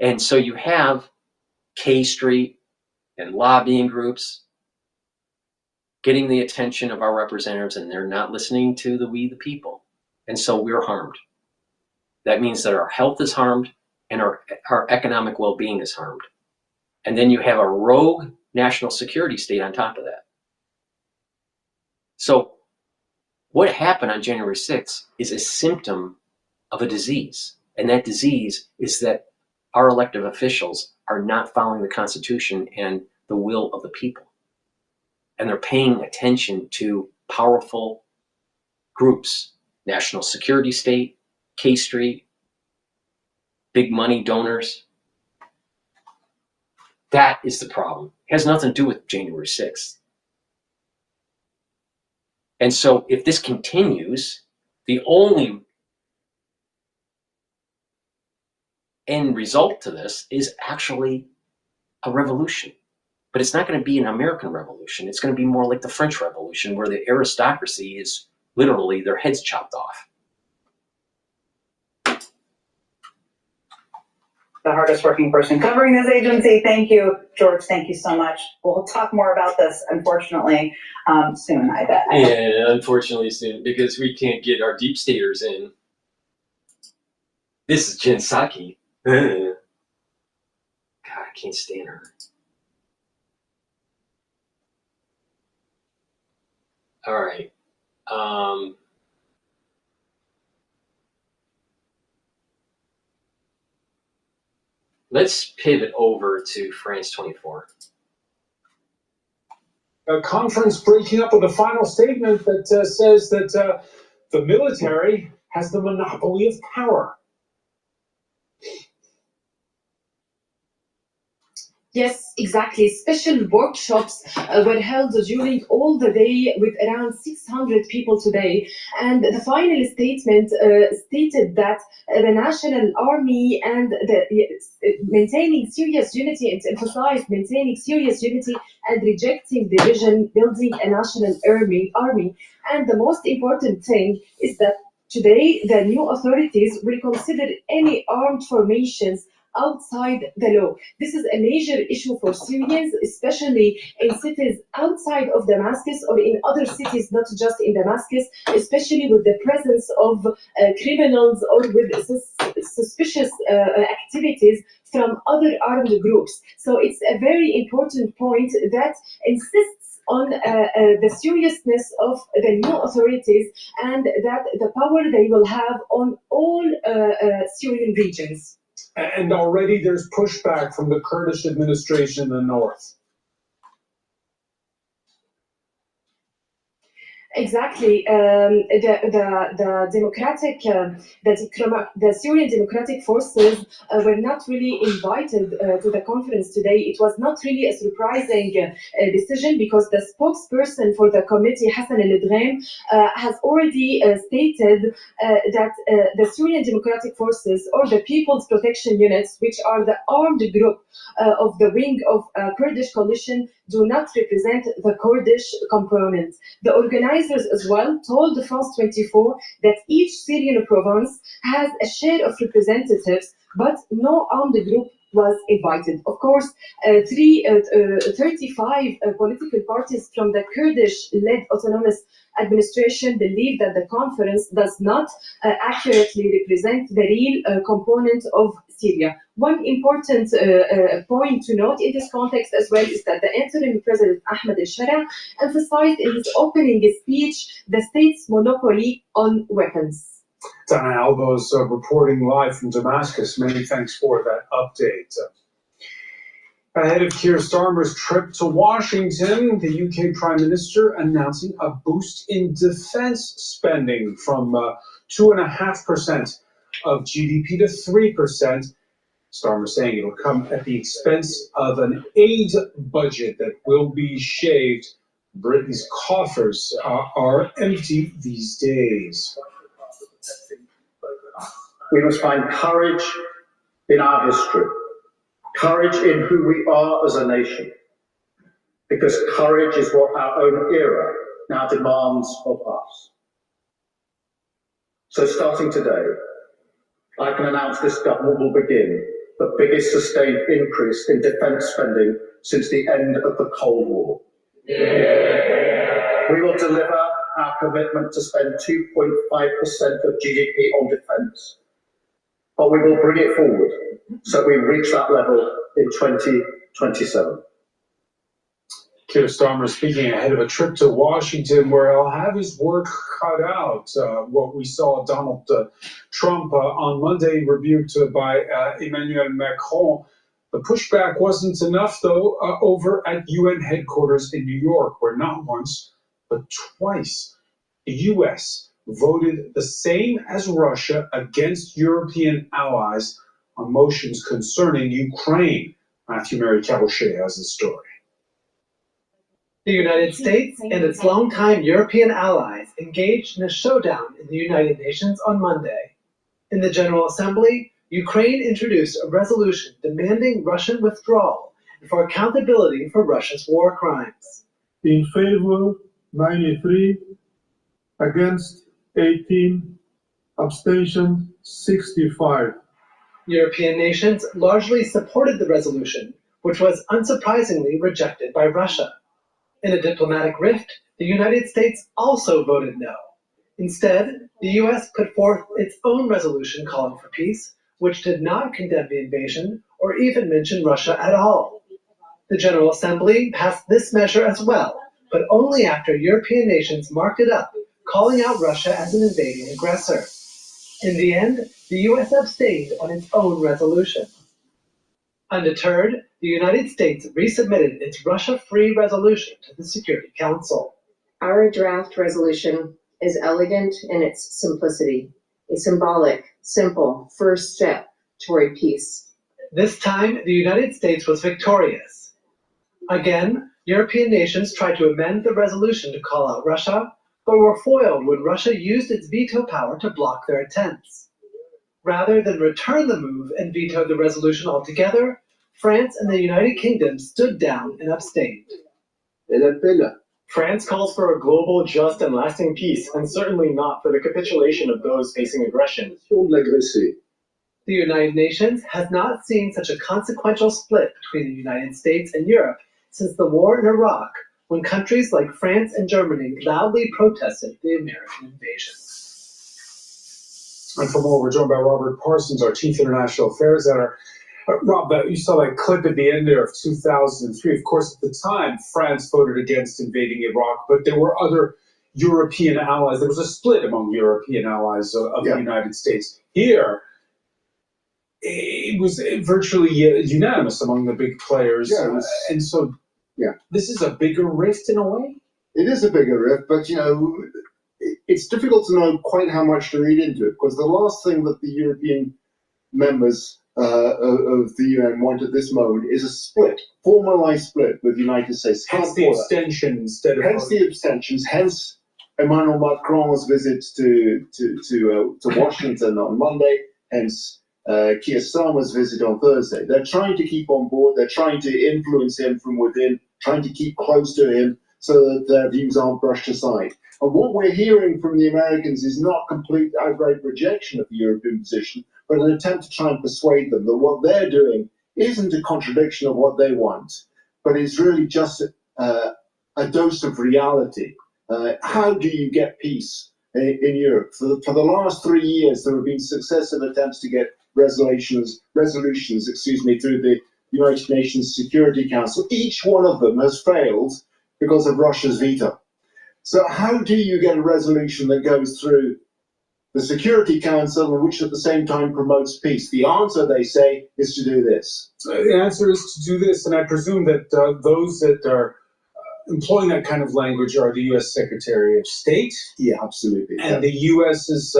And so you have K Street and lobbying groups getting the attention of our representatives, and they're not listening to we the people. And so we're harmed. That means that our health is harmed and our economic well-being is harmed. And then you have a rogue national security state on top of that. So what happened on January 6th is a symptom of a disease. And that disease is that our elected officials are not following the Constitution and the will of the people. And they're paying attention to powerful groups, national security state, K Street, big money donors. That is the problem. It has nothing to do with January 6th. And so if this continues, the only end result to this is actually a revolution. But it's not going to be an American revolution. It's going to be more like the French Revolution, where the aristocracy is literally their heads chopped off. The hardest working person covering this agency. Thank you, George. Thank you so much. We'll talk more about this, unfortunately, soon, I bet. Yeah, unfortunately soon, because we can't get our deep staters in. This is Jen Psaki. God, I can't stand her. All right. Let's pivot over to France 24. A conference breaking up with a final statement that says that the military has the monopoly of power. Yes, exactly. Special workshops were held during all the day with around 600 people today. And the final statement stated that the National Army and maintaining serious unity, it emphasized maintaining serious unity and rejecting division, building a national army. And the most important thing is that today the new authorities will consider any armed formations outside the law. This is a major issue for Syrians, especially in cities outside of Damascus or in other cities, not just in Damascus, especially with the presence of criminals or with suspicious activities from other armed groups. So it's a very important point that insists on the seriousness of the new authorities and that the power they will have on all Syrian regions. And already there's pushback from the Kurdish administration in the north. Exactly. The democratic, the Syrian Democratic Forces were not really invited to the conference today. It was not really a surprising decision because the spokesperson for the committee, Hassan al-Idgham, has already stated that the Syrian Democratic Forces or the People's Protection Units, which are the armed group of the wing of Kurdish coalition, do not represent the Kurdish component. The organizers as well told France 24 that each Syrian province has a share of representatives, but no armed group was invited. Of course, 35 political parties from the Kurdish-led autonomous administration believe that the conference does not accurately represent the real component of Syria. One important point to note in this context as well is that the interim president Ahmed al-Shara emphasized in his opening speech the state's monopoly on weapons. Dana Albo's reporting live from Damascus. Many thanks for that update. Ahead of Keir Starmer's trip to Washington, the UK Prime Minister announcing a boost in defense spending from 2.5% of GDP to 3%. Starmer saying it will come at the expense of an aid budget that will be shaved. Britain's coffers are empty these days. We must find courage in our history, courage in who we are as a nation, because courage is what our own era now demands of us. So starting today, I can announce this government will begin the biggest sustained increase in defence spending since the end of the Cold War. We will deliver our commitment to spend 2.5% of GDP on defence, but we will bring it forward so we reach that level in 2027. Keir Starmer speaking ahead of a trip to Washington where he'll have his work cut out. What we saw Donald Trump on Monday rebuked by Emmanuel Macron. The pushback wasn't enough, though, over at UN headquarters in New York, where not once, but twice, the U.S. voted the same as Russia against European allies on motions concerning Ukraine. Matthew Mary Cabochet has the story. The United States and its longtime European allies engaged in a showdown in the United Nations on Monday. In the General Assembly, Ukraine introduced a resolution demanding Russian withdrawal and for accountability for Russia's war crimes. In favor, 93, against 18, abstention 65. European nations largely supported the resolution, which was unsurprisingly rejected by Russia. In a diplomatic rift, the United States also voted no. Instead, the U.S. put forth its own resolution calling for peace, which did not condemn the invasion or even mention Russia at all. The General Assembly passed this measure as well, but only after European nations marked it up, calling out Russia as an invading aggressor. In the end, the U.S. abstained on its own resolution. Undeterred, the United States resubmitted its Russia-free resolution to the Security Council. Our draft resolution is elegant in its simplicity, a symbolic, simple first step toward peace. This time, the United States was victorious. Again, European nations tried to amend the resolution to call out Russia, but were foiled when Russia used its veto power to block their attempts. Rather than return the move and veto the resolution altogether, France and the United Kingdom stood down and abstained. France calls for a global, just, and lasting peace, and certainly not for the capitulation of those facing aggression. The United Nations has not seen such a consequential split between the United States and Europe since the war in Iraq, when countries like France and Germany loudly protested the American invasion. And for more, we're joined by Robert Parsons, our Chief International Affairs Editor. Rob, you saw that clip at the end there of 2003. Of course, at the time, France voted against invading Iraq, but there were other European allies. There was a split among European allies of the United States. Here, it was virtually unanimous among the big players. And so this is a bigger rift in a way? It is a bigger rift, but, it's difficult to know quite how much to read into it, because the last thing that the European members of the UN want at this moment is a split, formalized split with the United States. Hence the abstention instead of... Hence the abstentions, hence Emmanuel Macron's visit to Washington on Monday, hence Keir Starmer's visit on Thursday. They're trying to keep on board, they're trying to influence him from within, trying to keep close to him so that their views aren't brushed aside. And what we're hearing from the Americans is not complete outright rejection of the European position, but an attempt to try and persuade them that what they're doing isn't a contradiction of what they want, but it's really just a dose of reality. How do you get peace in Europe? For the last 3 years, there have been successive attempts to get resolutions, through the United Nations Security Council. Each one of them has failed because of Russia's veto. So how do you get a resolution that goes through the Security Council and which at the same time promotes peace? The answer, they say, is to do this. The answer is to do this, and I presume that those that are employing that kind of language are the U.S. Secretary of State. Yeah, absolutely. And the U.S.'s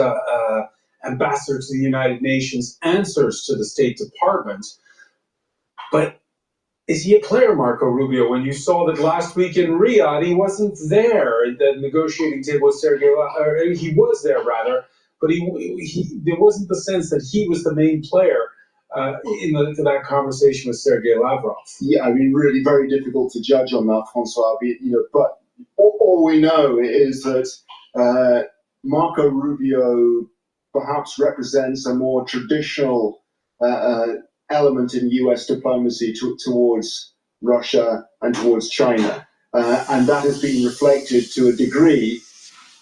ambassador to the United Nations answers to the State Department. But is he a player, Marco Rubio? When you saw that last week in Riyadh, he wasn't there at the negotiating table with he was there rather, but there wasn't the sense that he was the main player in that conversation with Sergei Lavrov. Yeah, I mean, really very difficult to judge on that, Francois. But all we know is that Marco Rubio perhaps represents a more traditional element in US diplomacy towards Russia and towards China. And that has been reflected to a degree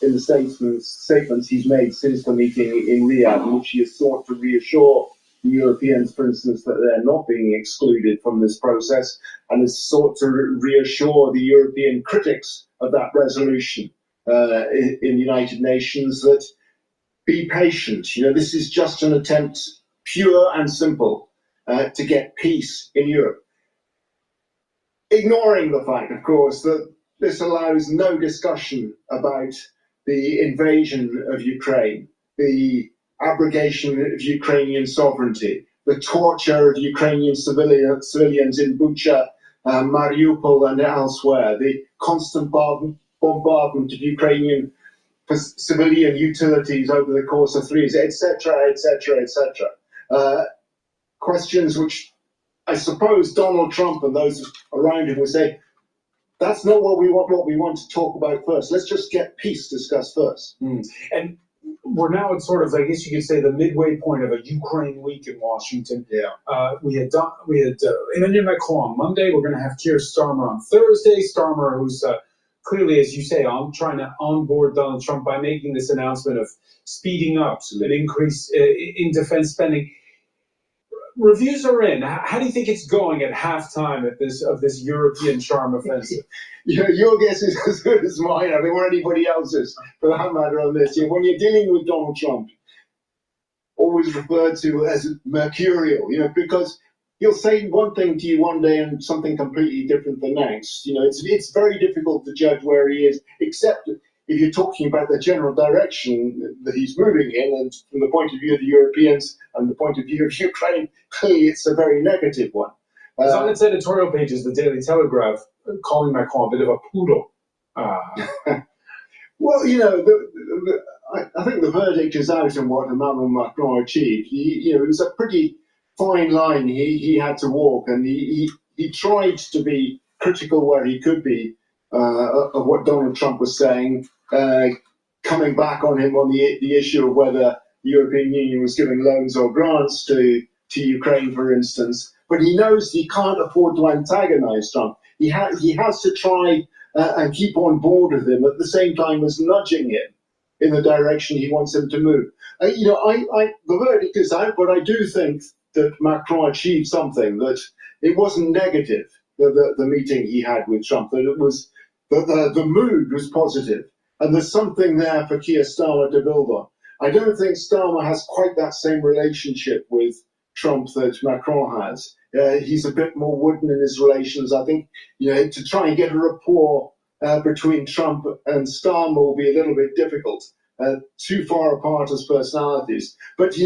in the statements he's made since the meeting in Riyadh, in which he has sought to reassure the Europeans, for instance, that they're not being excluded from this process, and has sought to reassure the European critics of that resolution in the United Nations that be patient. You know, this is just an attempt, pure and simple, to get peace in Europe. Ignoring the fact, of course, that this allows no discussion about the invasion of Ukraine, the abrogation of Ukrainian sovereignty, the torture of Ukrainian civilians in Bucha, Mariupol and elsewhere, the constant bombardment of Ukrainian civilian utilities over the course of 3 years, etc., etc., etc. Questions which I suppose Donald Trump and those around him would say, that's not what we want. What we want to talk about first. Let's just get peace discussed first. And we're now at sort of, I guess you could say, the midway point of a Ukraine week in Washington. Yeah. We had Emmanuel Macron on Monday. We're going to have Keir Starmer on Thursday. Starmer, who's clearly, as you say, trying to onboard Donald Trump by making this announcement of speeding up an increase in defense spending. Reviews are in. How do you think it's going at halftime of this European charm offensive? Your guess is as good as mine, I think, or anybody else's, for that matter, on this. When you're dealing with Donald Trump, always referred to as mercurial, because he'll say one thing to you one day and something completely different the next. It's very difficult to judge where he is, except if you're talking about the general direction that he's moving in, and from the point of view of the Europeans and the point of view of Ukraine, clearly it's a very negative one. It's on its editorial pages, the Daily Telegraph, calling Macron a bit of a poodle. Well, I think the verdict is out on what Emmanuel Macron achieved. It was a pretty fine line he had to walk, and he tried to be critical where he could be of what Donald Trump was saying, coming back on him on the issue of whether the European Union was giving loans or grants to Ukraine, for instance. But he knows he can't afford to antagonize Trump. He has to try and keep on board with him at the same time as nudging him in the direction he wants him to move. The verdict is out, but I do think that Macron achieved something, that it wasn't negative, the meeting he had with Trump, that it was the mood was positive, and there's something there for Keir Starmer to build on. I don't think Starmer has quite that same relationship with Trump that Macron has. He's a bit more wooden in his relations. I think to try and get a rapport between Trump and Starmer will be a little bit difficult, too far apart as personalities. But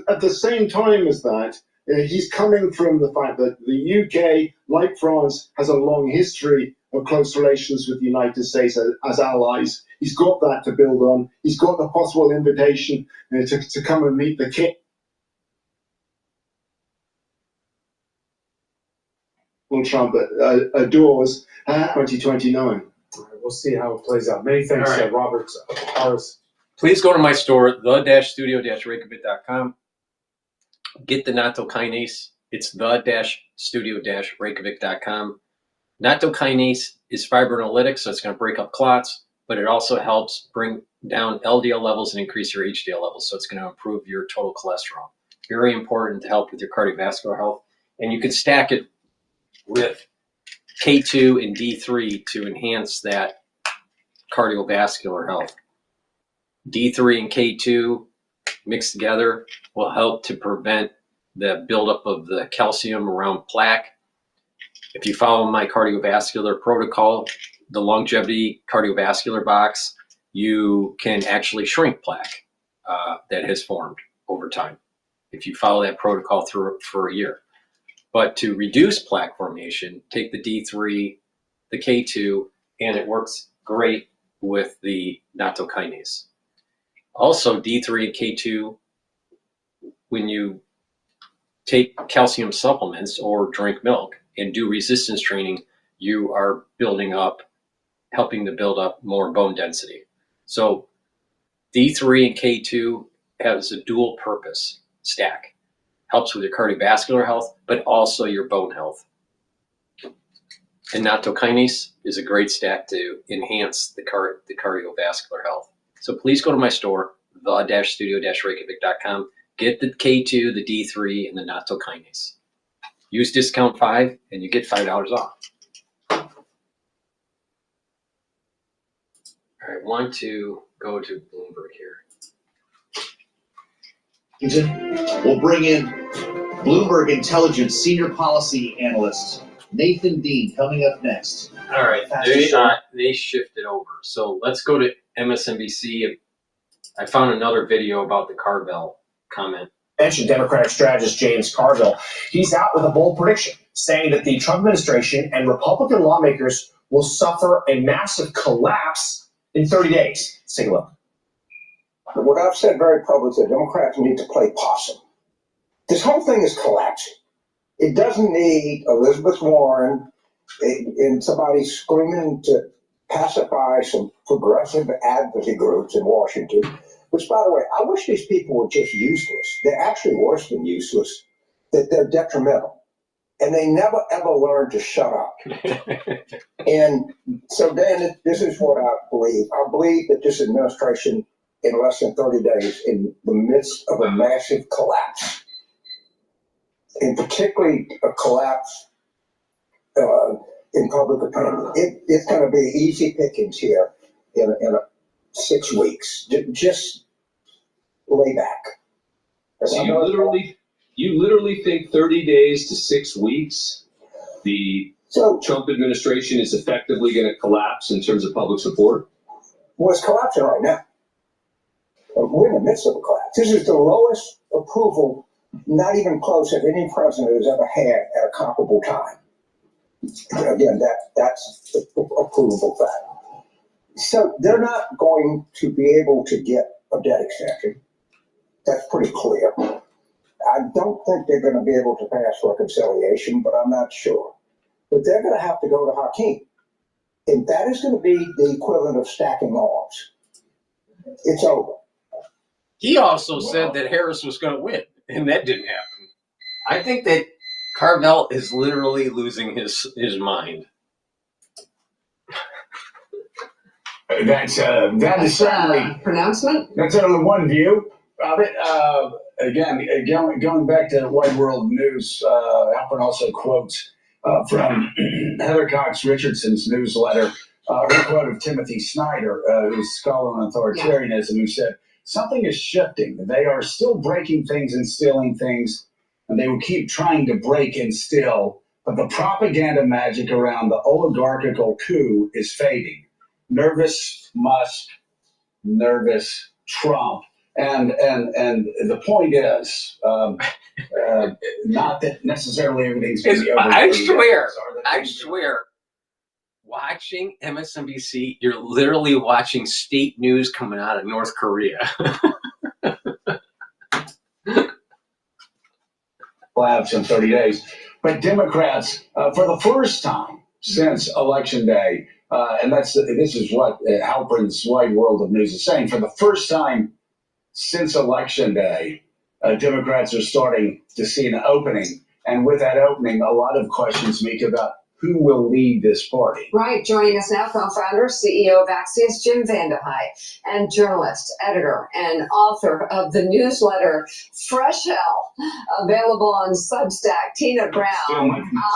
at the same time as that, he's coming from the fact that the UK, like France, has a long history of close relations with the United States as allies. He's got that to build on. He's got the possible invitation to come and meet the king. Trump adores 2029. All right, we'll see how it plays out. Many thanks, Robert Harris. Please go to my store, the-studio-reykjavik.com. Get the nattokinase. It's the-studio-reykjavik.com. Nattokinase is fibrinolytic, so it's going to break up clots, but it also helps bring down LDL levels and increase your HDL levels, so it's going to improve your total cholesterol. Very important to help with your cardiovascular health. And you can stack it with K2 and D3 to enhance that cardiovascular health. D3 and K2 mixed together will help to prevent the buildup of the calcium around plaque. If you follow my cardiovascular protocol, the longevity cardiovascular box, you can actually shrink plaque that has formed over time if you follow that protocol through for a year. But to reduce plaque formation, take the D3, the K2, and it works great with the nattokinase. Also, D3 and K2, when you take calcium supplements or drink milk and do resistance training, you are helping to build up more bone density. So D3 and K2 has a dual purpose stack. helps with your cardiovascular health, but also your bone health. And nattokinase is a great stack to enhance the cardiovascular health. So please go to my store, the-studio-reykjavik.com. Get the K2, the D3, and the nattokinase. Use discount 5 and you get $5 off. All right, want to go to Bloomberg here. We'll bring in Bloomberg Intelligence Senior Policy Analyst Nathan Dean coming up next. All right, they shifted over. So let's go to MSNBC. I found another video about the Carville comment. Mentioned Democratic strategist James Carville. He's out with a bold prediction, saying that the Trump administration and Republican lawmakers will suffer a massive collapse in 30 days. Let's take a look. What I've said very publicly, Democrats need to play possum. This whole thing is collapsing. It doesn't need Elizabeth Warren and somebody screaming to pacify some progressive advocacy groups in Washington. Which, by the way, I wish these people were just useless. They're actually worse than useless, that they're detrimental. And they never, ever learn to shut up. And so, Dan, this is what I believe. I believe that this administration, in less than 30 days, in the midst of a massive collapse, and particularly a collapse in public opinion, it's going to be easy pickings here in 6 weeks. Just lay back. So you literally think 30 days to 6 weeks, the Trump administration is effectively going to collapse in terms of public support? Well, it's collapsing right now. We're in the midst of a collapse. This is the lowest approval, not even close, that any president has ever had at a comparable time. Again, that's the approvable fact. So they're not going to be able to get a debt extension. That's pretty clear. I don't think they're going to be able to pass reconciliation, but I'm not sure. But they're going to have to go to Hakeem. And that is going to be the equivalent of stacking arms. It's over. He also said that Harris was going to win, and that didn't happen. I think that Carville is literally losing his mind. That is certainly pronouncement. That's only one view of it. Again, going back to White World News, Alpern also quotes from Heather Cox Richardson's newsletter, her quote of Timothy Snyder, who's a scholar on authoritarianism, who said, "Something is shifting. They are still breaking things and stealing things, and they will keep trying to break and steal, but the propaganda magic around the oligarchical coup is fading. Nervous Musk, nervous Trump." And the point is, not that necessarily everything's going to be over. I swear, watching MSNBC, you're literally watching state news coming out of North Korea. Collapse in 30 days. But Democrats, for the first time since Election Day, and this is what Halpern's Wide World of News is saying, for the first time since Election Day, Democrats are starting to see an opening. And with that opening, a lot of questions, Mika, about who will lead this party. Right. Joining us now, co-founder, CEO of Axios, Jim Vandehei, and journalist, editor, and author of the newsletter Fresh Hell, available on Substack, Tina Brown.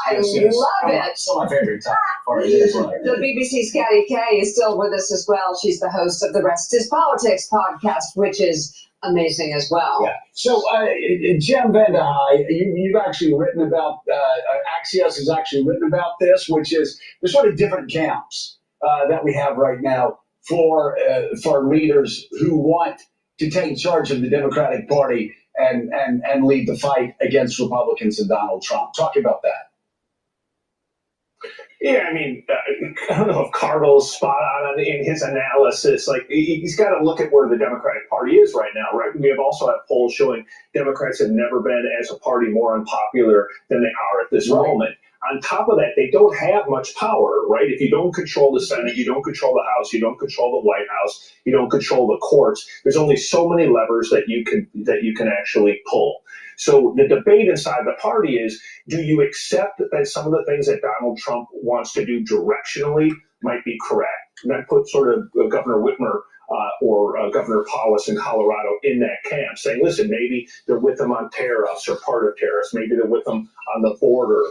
I love it. Still my favorite topic for a newsletter. The BBC's Katty Kay is still with us as well. She's the host of the Rest is Politics podcast, which is amazing as well. Yeah. So, Jim Vandehei, you've actually written about, Axios has actually written about this, which is there's sort of different camps that we have right now for leaders who want to take charge of the Democratic Party and lead the fight against Republicans and Donald Trump. Talk about that. Yeah, I mean, I don't know if Carville's spot on in his analysis. Like, he's got to look at where the Democratic Party is right now, right? We have also had polls showing Democrats have never been, as a party, more unpopular than they are at this moment. on top of that, they don't have much power, right? If you don't control the Senate, you don't control the House, you don't control the White House, you don't control the courts. There's only so many levers that you can actually pull. So the debate inside the party is, do you accept that some of the things that Donald Trump wants to do directionally might be correct? And that put sort of Governor Whitmer or Governor Paulus in Colorado in that camp, saying, listen, maybe they're with them on tariffs or part of tariffs. Maybe they're with them on the border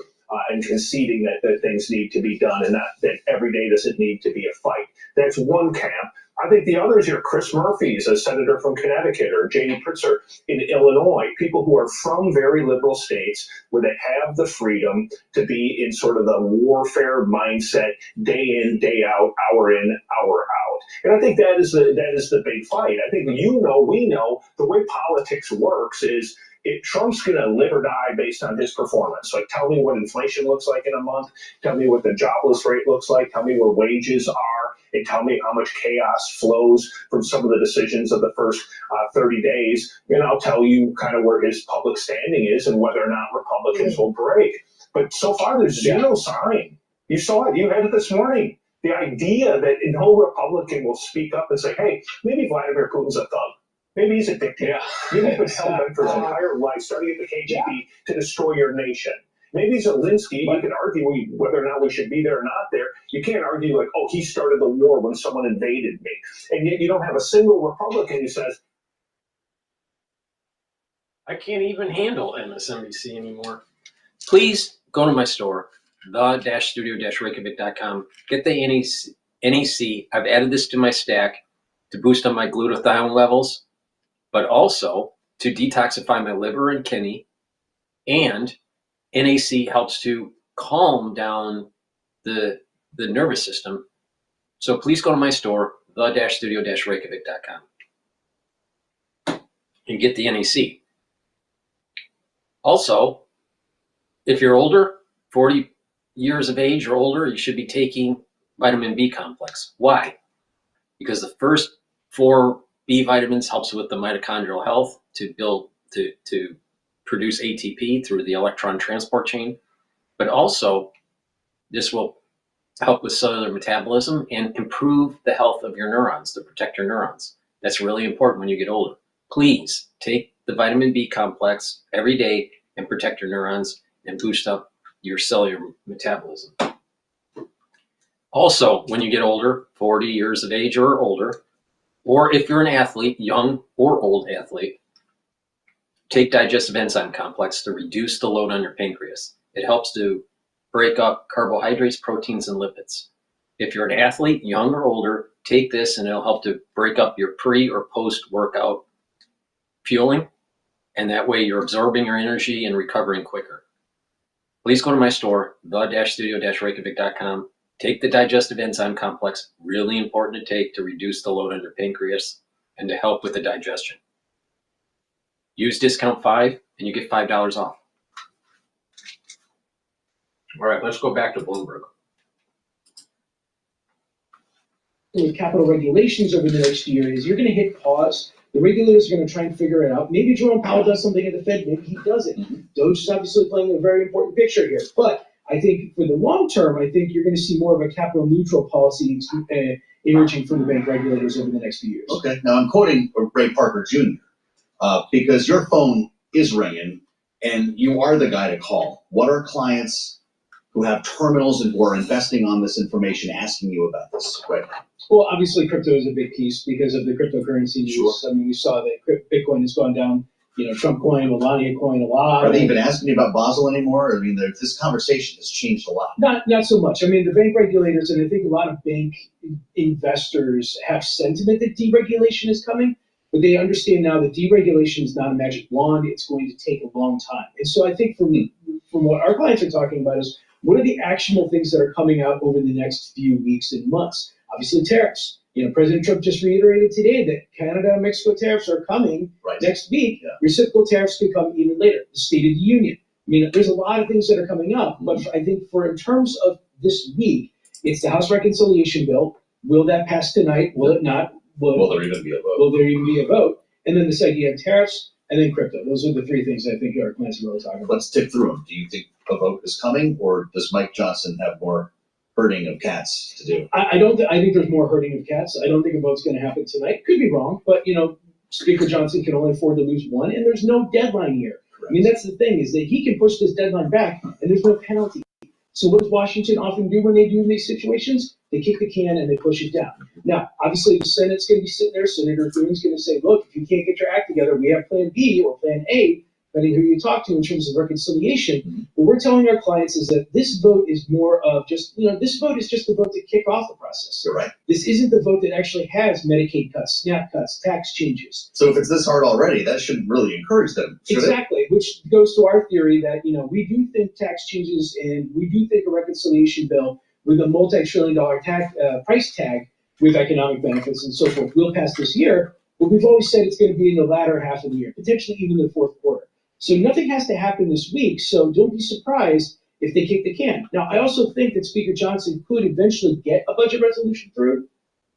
and conceding that things need to be done and that every day doesn't need to be a fight. That's one camp. I think the others are Chris Murphy's, a senator from Connecticut, or J.D. Pritzker in Illinois, people who are from very liberal states where they have the freedom to be in sort of the warfare mindset, day in, day out, hour in, hour out. And I think that is the big fight. I think we know the way politics works is Trump's going to live or die based on his performance. Like, tell me what inflation looks like in a month. Tell me what the jobless rate looks like. Tell me where wages are. And tell me how much chaos flows from some of the decisions of the first 30 days. And I'll tell you kind of where his public standing is and whether or not Republicans will break. But so far, there's zero sign. You saw it. You had it this morning. The idea that no Republican will speak up and say, hey, maybe Vladimir Putin's a thug. Maybe he's a dictator. Maybe he's been held back for his entire life, starting at the KGB to destroy your nation. Maybe Zelensky, you can argue whether or not we should be there or not there. You can't argue like, oh, he started the war when someone invaded me. And yet you don't have a single Republican who says, I can't even handle MSNBC anymore. Please go to my store, the-studio-reykjavik.com. Get the NAC. I've added this to my stack to boost up my glutathione levels, but also to detoxify my liver and kidney. And NAC helps to calm down the nervous system. So please go to my store, the-studio-reykjavik.com, and get the NAC. Also, if you're older, 40 years of age or older, you should be taking vitamin B complex. Why? Because the first 4 B vitamins helps with the mitochondrial health to produce ATP through the electron transport chain. But also, this will help with cellular metabolism and improve the health of your neurons, to protect your neurons. That's really important when you get older. Please take the vitamin B complex every day and protect your neurons and boost up your cellular metabolism. Also, when you get older, 40 years of age or older, or if you're an athlete, young or old athlete, take digestive enzyme complex to reduce the load on your pancreas. It helps to break up carbohydrates, proteins, and lipids. If you're an athlete, young or older, take this and it'll help to break up your pre or post-workout fueling, and that way you're absorbing your energy and recovering quicker. Please go to my store, the-studio-reykjavik.com. Take the digestive enzyme complex, really important to take to reduce the load on your pancreas and to help with the digestion. Use discount 5 and you get $5 off. All right, let's go back to Bloomberg. With capital regulations over the next year is you're going to hit pause. The regulators are going to try and figure it out. Maybe Jerome Powell does something at the Fed, maybe he doesn't. DOGE is obviously playing a very important picture here. But I think for the long term, I think you're going to see more of a capital neutral policy emerging from the bank regulators over the next few years. Okay, now I'm quoting Ray Parker Jr. Because your phone is ringing and you are the guy to call. What are clients who have terminals and who are investing on this information asking you about this right now? Well, obviously crypto is a big piece because of the cryptocurrency news. Sure. I mean, we saw that Bitcoin has gone down, Trump coin, Melania coin a lot. Are they even asking you about Basel anymore? I mean, this conversation has changed a lot. Not so much. I mean, the bank regulators, and I think a lot of bank investors have sentiment that deregulation is coming, but they understand now that deregulation is not a magic wand. It's going to take a long time. And so I think from what our clients are talking about is, what are the actionable things that are coming out over the next few weeks and months? Obviously, tariffs. President Trump just reiterated today that Canada and Mexico tariffs are coming next week. Yeah. Reciprocal tariffs could come even later. The State of the Union. I mean, there's a lot of things that are coming up. But I think in terms of this week, it's the House Reconciliation Bill. Will that pass tonight? Will it not? Will there even be a vote? Will there even be a vote? And then this idea of tariffs, and then crypto. Those are the three things I think our clients are really talking about. Let's tick through them. Do you think a vote is coming, or does Mike Johnson have more herding of cats to do? I don't. I think there's more herding of cats. I don't think a vote's going to happen tonight. Could be wrong, but Speaker Johnson can only afford to lose one, and there's no deadline here. Correct. I mean, that's the thing, is that he can push this deadline back, and there's no penalty. So what does Washington often do when they do in these situations? They kick the can and they push it down. Now, obviously, the Senate's going to be sitting there. Senator Thune going to say, look, if you can't get your act together, we have Plan B or Plan A, depending who you talk to in terms of reconciliation. What we're telling our clients is that this vote is more of just, this vote is just the vote to kick off the process. You're right. This isn't the vote that actually has Medicaid cuts, SNAP cuts, tax changes. So if it's this hard already, that should really encourage them. Exactly, which goes to our theory that, we do think tax changes and we do think a reconciliation bill with a multi-trillion-dollar price tag with economic benefits and so forth will pass this year, but we've always said it's going to be in the latter half of the year, potentially even the fourth quarter. So nothing has to happen this week, so don't be surprised if they kick the can. Now, I also think that Speaker Johnson could eventually get a budget resolution through,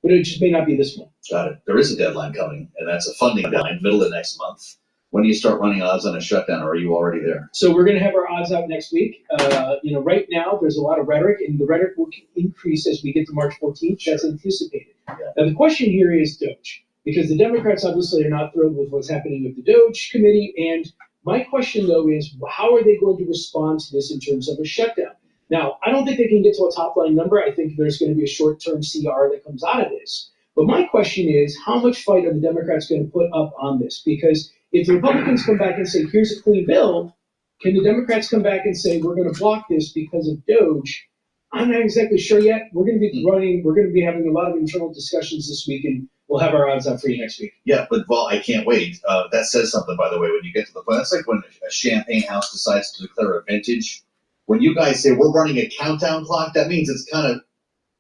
but it just may not be this one. Got it. There is a deadline coming, and that's a funding deadline, middle of next month. When do you start running odds on a shutdown, or are you already there? So we're going to have our odds out next week. Right now, there's a lot of rhetoric, and the rhetoric will increase as we get to March 14th. That's anticipated. Yeah. Now, the question here is DOGE, because the Democrats obviously are not thrilled with what's happening with the DOGE committee, and my question, though, is how are they going to respond to this in terms of a shutdown? Now, I don't think they can get to a top-line number. I think there's going to be a short-term CR that comes out of this. But my question is, how much fight are the Democrats going to put up on this? Because if the Republicans come back and say, here's a clean bill, can the Democrats come back and say, we're going to block this because of DOGE? I'm not exactly sure yet. We're going to be having a lot of internal discussions this week, and we'll have our odds out for you next week. Yeah, but I can't wait. That says something, by the way, when you get to the point. That's like when a champagne house decides to declare a vintage. When you guys say we're running a countdown clock, that means it's kind of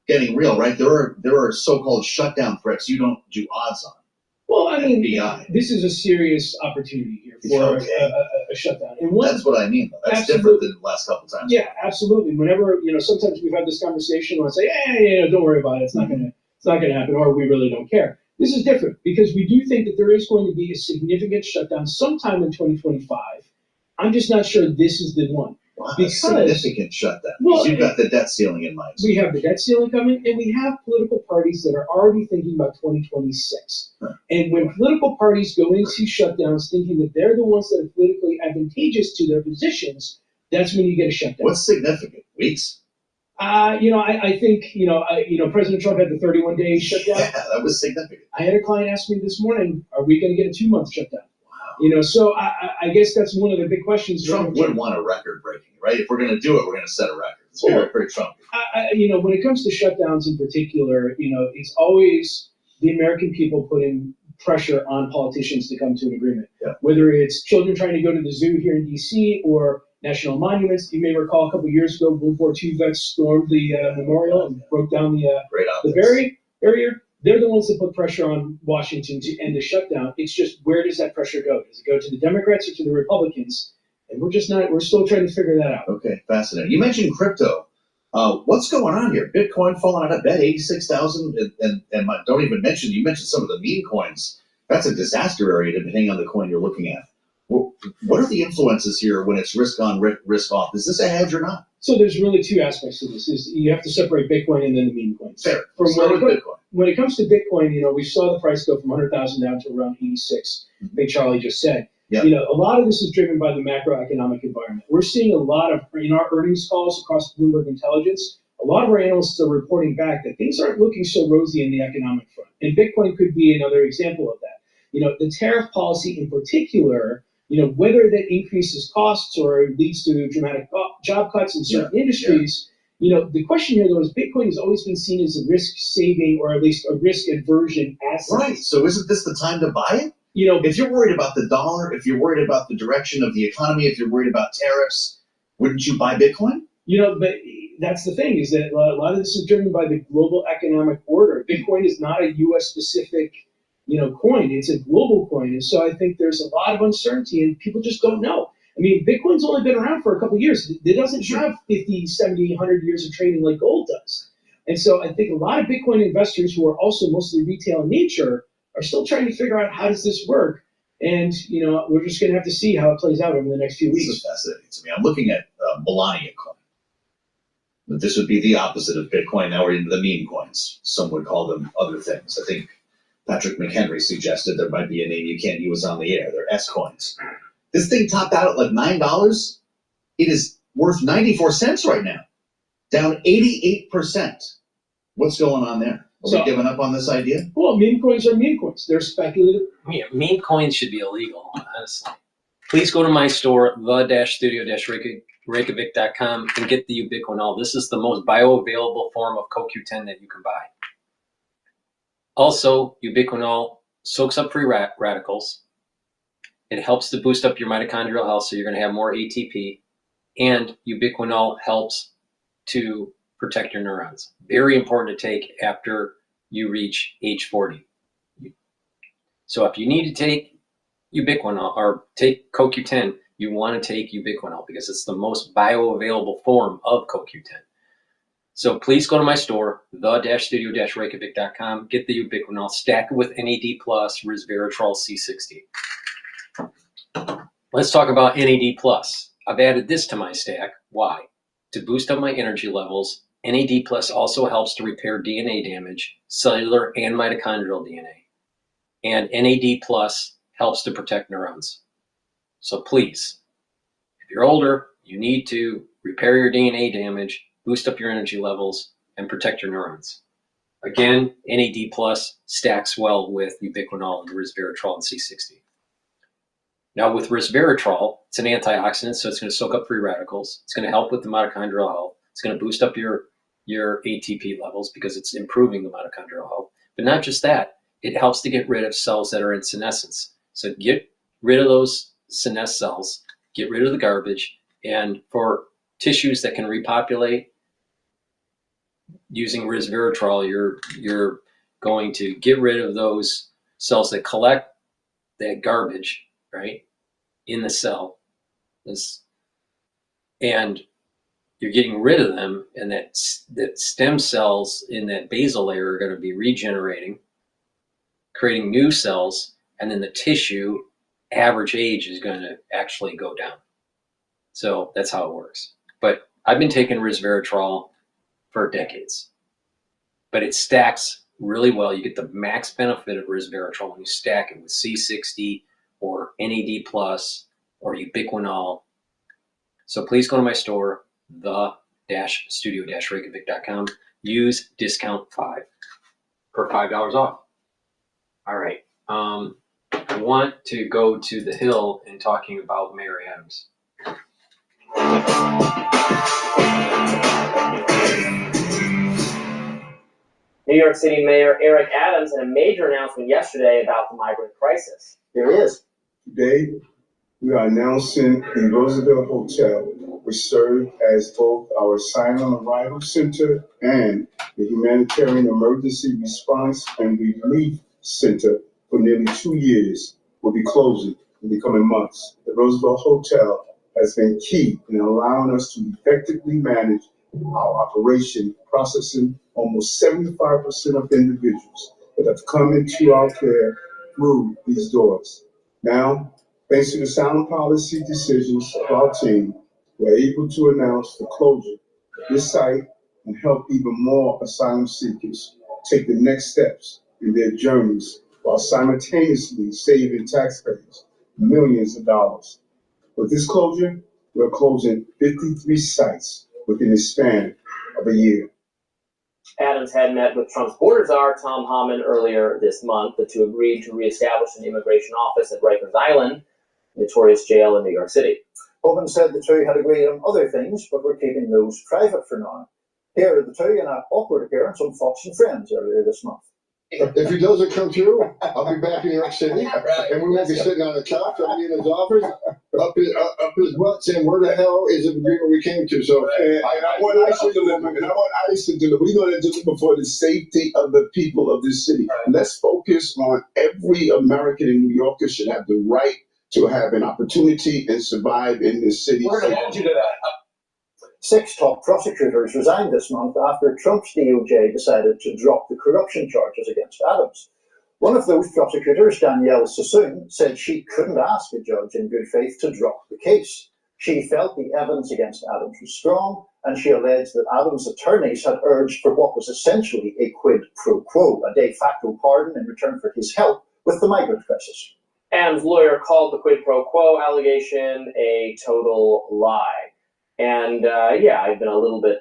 getting real, right? There are so-called shutdown threats you don't do odds on. Well, I mean, this is a serious opportunity here for a shutdown. And that's what I mean, though. That's different than the last couple of times. Yeah, absolutely. Whenever, sometimes we've had this conversation where I say, hey, don't worry about it. It's not going to happen, or we really don't care. This is different because we do think that there is going to be a significant shutdown sometime in 2025. I'm just not sure this is the one. Wow, a significant shutdown. Well, you've got the debt ceiling in mind. We have the debt ceiling coming, and we have political parties that are already thinking about 2026. Huh. And when political parties go into shutdowns thinking that they're the ones that are politically advantageous to their positions, that's when you get a shutdown. What's significant? Weeks? I think, President Trump had the 31-day shutdown. Yeah, that was significant. I had a client ask me this morning, are we going to get a 2-month shutdown? So I guess that's one of the big questions. Trump would want a record breaking, right? If we're going to do it, we're going to set a record. It's very Trump. When it comes to shutdowns in particular, it's always the American people putting pressure on politicians to come to an agreement. Yeah. Whether it's children trying to go to the zoo here in D.C. or national monuments. You may recall a couple of years ago, World War II vets stormed the memorial and broke down the barrier. They're the ones that put pressure on Washington to end the shutdown. It's just, where does that pressure go? Does it go to the Democrats or to the Republicans? And we're still trying to figure that out. Okay, fascinating. You mentioned crypto. What's going on here? Bitcoin falling out of bed, 86,000, and don't even mention, you mentioned some of the meme coins. That's a disaster area depending on the coin you're looking at. What are the influences here when it's risk on, risk off? Is this a hedge or not? So there's really two aspects to this. Is you have to separate Bitcoin and then the meme coins. Fair. When it comes to Bitcoin, we saw the price go from 100,000 down to around 86. I think Charlie just said. Yep. A lot of this is driven by the macroeconomic environment. We're seeing a lot of, in our earnings calls across Bloomberg Intelligence, a lot of our analysts are reporting back that things aren't looking so rosy in the economic front. And Bitcoin could be another example of that. The tariff policy in particular, whether that increases costs or leads to dramatic job cuts in certain industries, the question here, though, is Bitcoin has always been seen as a risk-saving or at least a risk-aversion asset. Right. So isn't this the time to buy it? If you're worried about the dollar, if you're worried about the direction of the economy, if you're worried about tariffs, wouldn't you buy Bitcoin? But that's the thing, is that a lot of this is driven by the global economic order. Bitcoin is not a U.S.-specific coin. It's a global coin. And so I think there's a lot of uncertainty and people just don't know. I mean, Bitcoin's only been around for a couple of years. It doesn't have 50, 70, 100 years of trading like gold does. And so I think a lot of Bitcoin investors who are also mostly retail in nature are still trying to figure out, how does this work? And, we're just going to have to see how it plays out over the next few weeks. This is fascinating to me. I'm looking at Melania coin. But this would be the opposite of Bitcoin. Now we're into the meme coins. Some would call them other things. I think Patrick McHenry suggested there might be a name you can't use on the air. They're S coins. This thing topped out at like $9. It is worth 94 cents right now, down 88%. What's going on there? Are we giving up on this idea? Well, meme coins are meme coins. They're speculative. Yeah, meme coins should be illegal, honestly. Please go to my store, the-studio-reykjavik.com, and get the ubiquinol. This is the most bioavailable form of CoQ10 that you can buy. Also, ubiquinol soaks up free radicals. It helps to boost up your mitochondrial health, so you're going to have more ATP. And ubiquinol helps to protect your neurons. Very important to take after you reach age 40. So if you need to take ubiquinol or take CoQ10, you want to take ubiquinol because it's the most bioavailable form of CoQ10. So please go to my store, the-studio-reykjavik.com, get the ubiquinol, stack it with NAD+, resveratrol C60. Let's talk about NAD+. I've added this to my stack. Why? To boost up my energy levels. NAD+ also helps to repair DNA damage, cellular and mitochondrial DNA. And NAD+ helps to protect neurons. So please, if you're older, you need to repair your DNA damage, boost up your energy levels, and protect your neurons. Again, NAD+ stacks well with ubiquinol and resveratrol and C60. Now with resveratrol, it's an antioxidant, so it's going to soak up free radicals. It's going to help with the mitochondrial health. It's going to boost up your ATP levels because it's improving the mitochondrial health. But not just that, it helps to get rid of cells that are in senescence. So get rid of those senescent cells, get rid of the garbage, and for tissues that can repopulate, using resveratrol, you're going to get rid of those cells that collect that garbage, right, in the cell. And you're getting rid of them, and that stem cells in that basal layer are going to be regenerating, creating new cells, and then the tissue average age is going to actually go down. So that's how it works. But I've been taking resveratrol for decades, but it stacks really well. You get the max benefit of resveratrol when you stack it with C60 or NAD+ or ubiquinol. So please go to my store, the-studio-reykjavik.com. Use discount 5 for $5 off. All right. I want to go to the Hill in talking about Mayor Adams. New York City Mayor Eric Adams had a major announcement yesterday about the migrant crisis. Here he is. Today, we are announcing the Roosevelt Hotel, which served as both our asylum arrival center and the humanitarian emergency response and relief center for nearly 2 years, will be closing in the coming months. The Roosevelt Hotel has been key in allowing us to effectively manage our operation, processing almost 75% of individuals that have come into our care through these doors. Now, thanks to the sound policy decisions of our team, we're able to announce the closure of this site and help even more asylum seekers take the next steps in their journeys while simultaneously saving taxpayers millions of dollars. With this closure, we're closing 53 sites within a span of a year. Adams had met with Trump's border czar, Tom Homan, earlier this month. The two agreed to reestablish an immigration office at Rikers Island, notorious jail in New York City. Hogan said the two had agreed on other things, but were keeping those private for now. Here are the two in an awkward appearance on Fox and Friends earlier this month. If he doesn't come through, I'll be back in New York City, and we won't be sitting on the couch. I'll be in his office, up his butt, saying, "Where the hell is the agreement we came to?" So I want ICE to deliver. And I want ICE to deliver. We're going to deliver for the safety of the people of this city. Let's focus on every American in New York should have the right to have an opportunity and survive in this city. We're going to hold you to that. 6 top prosecutors resigned this month after Trump's DOJ decided to drop the corruption charges against Adams. One of those prosecutors, Danielle Sassoon, said she couldn't ask a judge in good faith to drop the case. She felt the evidence against Adams was strong, and she alleged that Adams' attorneys had urged for what was essentially a quid pro quo, a de facto pardon in return for his help with the migrant crisis. Adams' lawyer called the quid pro quo allegation a total lie. And yeah, I've been a little bit,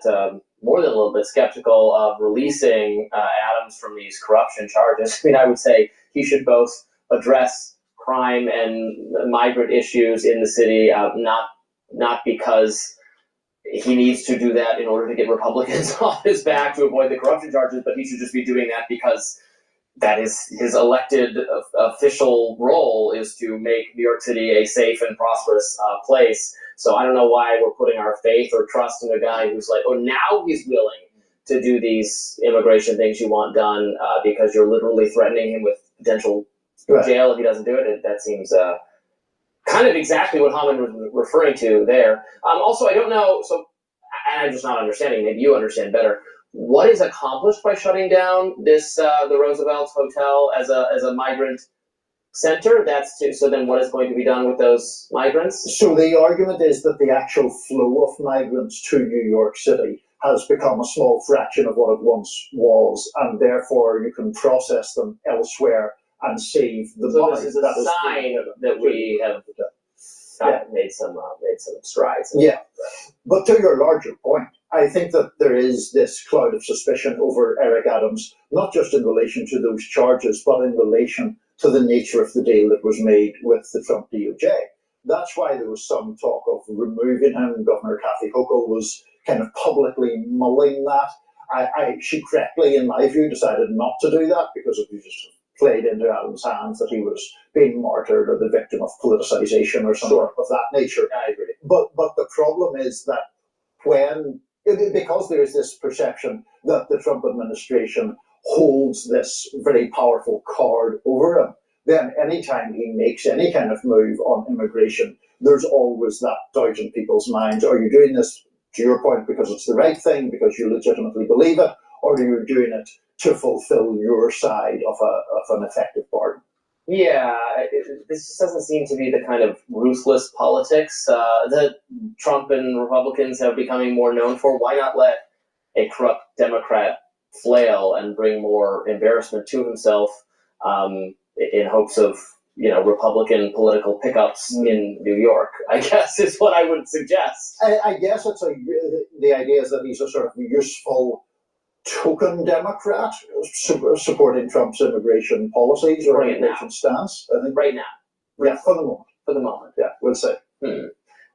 more than a little bit skeptical of releasing Adams from these corruption charges. I mean, I would say he should both address crime and migrant issues in the city, not because he needs to do that in order to get Republicans off his back to avoid the corruption charges, but he should just be doing that because that is his elected official role, is to make New York City a safe and prosperous place. So I don't know why we're putting our faith or trust in a guy who's like, oh, now he's willing to do these immigration things you want done because you're literally threatening him with potential jail if he doesn't do it. That seems kind of exactly what Hammond was referring to there. Also, I don't know, so and I'm just not understanding, maybe you understand better, what is accomplished by shutting down this the Roosevelt Hotel as a migrant center? So then what is going to be done with those migrants? So the argument is that the actual flow of migrants to New York City has become a small fraction of what it once was, and therefore you can process them elsewhere and save the money. So this is a sign that we have made some strides. Yeah, but to your larger point, I think that there is this cloud of suspicion over Eric Adams, not just in relation to those charges, but in relation to the nature of the deal that was made with the Trump DOJ. That's why there was some talk of removing him. Governor Kathy Hochul was kind of publicly mulling that. She correctly, in my view, decided not to do that because it was just played into Adams' hands that he was being martyred or the victim of politicization or something of that nature. I agree. But the problem is that because there is this perception that the Trump administration holds this very powerful card over him, then anytime he makes any kind of move on immigration, there's always that doubt in people's minds. Are you doing this, to your point, because it's the right thing, because you legitimately believe it, or are you doing it to fulfill your side of an effective pardon? Yeah, this just doesn't seem to be the kind of ruthless politics that Trump and Republicans have becoming more known for. Why not let a corrupt Democrat flail and bring more embarrassment to himself in hopes of, Republican political pickups in New York, I guess is what I would suggest. I guess the idea is that he's a sort of useful token Democrat supporting Trump's immigration policies or immigration stance. I think right now. Yeah, for the moment. For the moment. Yeah, we'll say.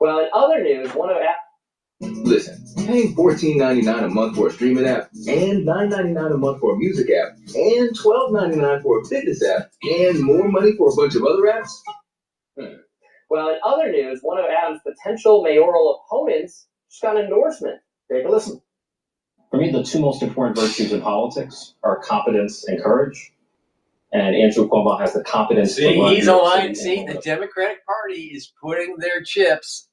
Well, in other news, Listen, paying $14.99 a month for a streaming app, and $9.99 a month for a music app, and $12.99 for a fitness app, and more money for a bunch of other apps? Well, in other news, one of Adams' potential mayoral opponents just got an endorsement. Take a listen. For me, the two most important virtues in politics are competence and courage. And Andrew Cuomo has the competence to run. He's aligned. See, the Democratic Party is putting their chips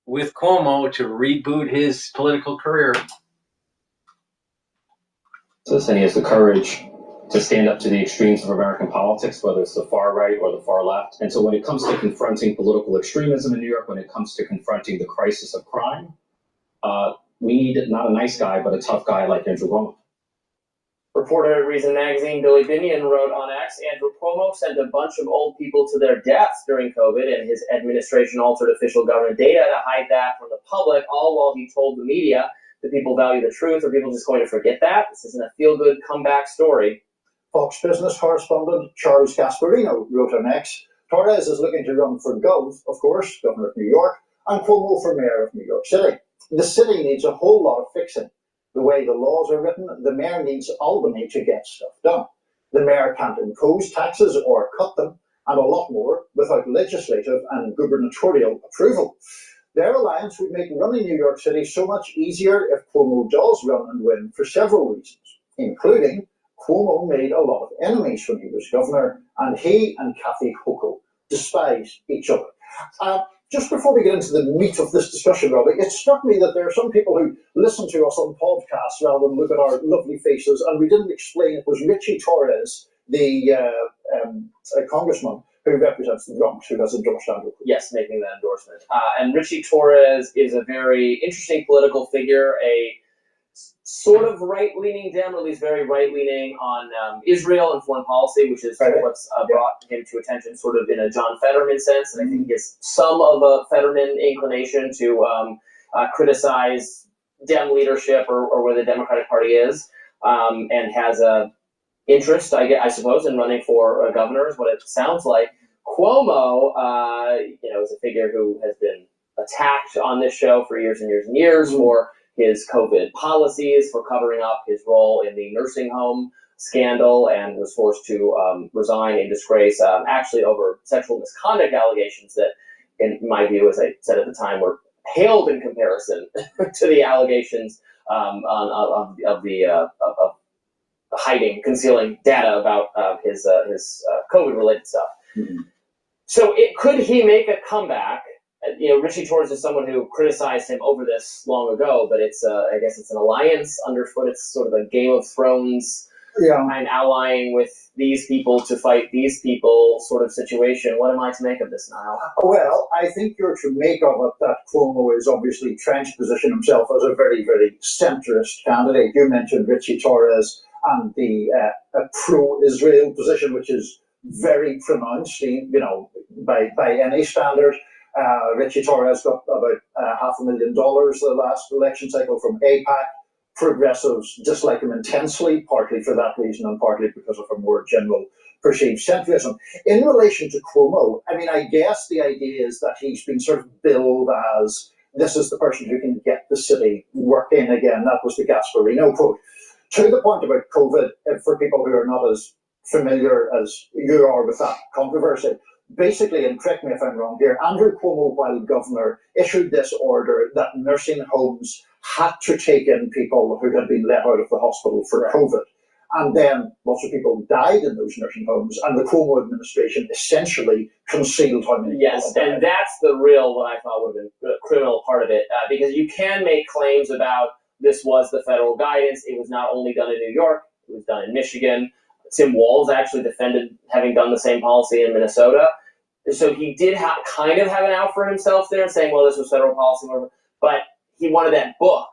with Cuomo to reboot his political career. So and he has the courage to stand up to the extremes of American politics, whether it's the far right or the far left. And so when it comes to confronting political extremism in New York, when it comes to confronting the crisis of crime, we need not a nice guy, but a tough guy like Andrew Cuomo. Reporter at Reason Magazine, Billy Binion, wrote on X, Andrew Cuomo sent a bunch of old people to their deaths during COVID, and his administration altered official government data to hide that from the public, all while he told the media that people value the truth. Are people just going to forget that? This isn't a feel-good comeback story. Fox Business correspondent Charles Gasparino wrote on X, Torres is looking to run for Gov, of course, governor of New York, and Cuomo for mayor of New York City. The city needs a whole lot of fixing. The way the laws are written, the mayor needs Albany to get stuff done. The mayor can't impose taxes or cut them, and a lot more, without legislative and gubernatorial approval. Their alliance would make running New York City so much easier if Cuomo does run and win for several reasons, including Cuomo made a lot of enemies when he was governor, and he and Kathy Hochul despise each other. Just before we get into the meat of this discussion, Robbie, it struck me that there are some people who listen to us on podcasts rather than look at our lovely faces, and we didn't explain it was Richie Torres, the congressman, who represents the Bronx, who has endorsed Andrew. Yes, making that endorsement. And Richie Torres is a very interesting political figure, a sort of right-leaning Dem, or at least very right-leaning on Israel and foreign policy, which is what's brought him to attention sort of in a John Fetterman sense. And I think he has some of a Fetterman inclination to criticize Dem leadership or where the Democratic Party is, and has a interest, I suppose, in running for governor, is what it sounds like. Cuomo, is a figure who has been attacked on this show for years and years and years for his COVID policies, for covering up his role in the nursing home scandal, and was forced to resign in disgrace, actually over sexual misconduct allegations that, in my view, as I said at the time, were paled in comparison to the allegations of hiding, concealing data about his COVID-related stuff. So could he make a comeback? Richie Torres is someone who criticized him over this long ago, but it's I guess it's an alliance underfoot. It's sort of a Game of Thrones and allying with these people to fight these people sort of situation. What am I to make of this, Niall? Well, I think you're to make of it that Cuomo is obviously trying to position himself as a very, very centrist candidate. You mentioned Richie Torres and the pro-Israel position, which is very pronounced, by any standard. Richie Torres got about $500,000 the last election cycle from AIPAC. Progressives dislike him intensely, partly for that reason and partly because of a more general perceived centrism. In relation to Cuomo, I guess the idea is that he's been sort of billed as this is the person who can get the city working again. That was the Gasparino quote. To the point about COVID, for people who are not as familiar as you are with that controversy, basically, and correct me if I'm wrong here, Andrew Cuomo, while governor, issued this order that nursing homes had to take in people who had been let out of the hospital for COVID. And then lots of people died in those nursing homes, and the Cuomo administration essentially concealed how many people Yes, died. and that's the real, what I thought would have been the criminal part of it, because you can make claims about this was the federal guidance. It was not only done in New York, it was done in Michigan. Tim Walz actually defended having done the same policy in Minnesota. So he did kind of have an out for himself there, saying, well, this was federal policy, but he wanted that book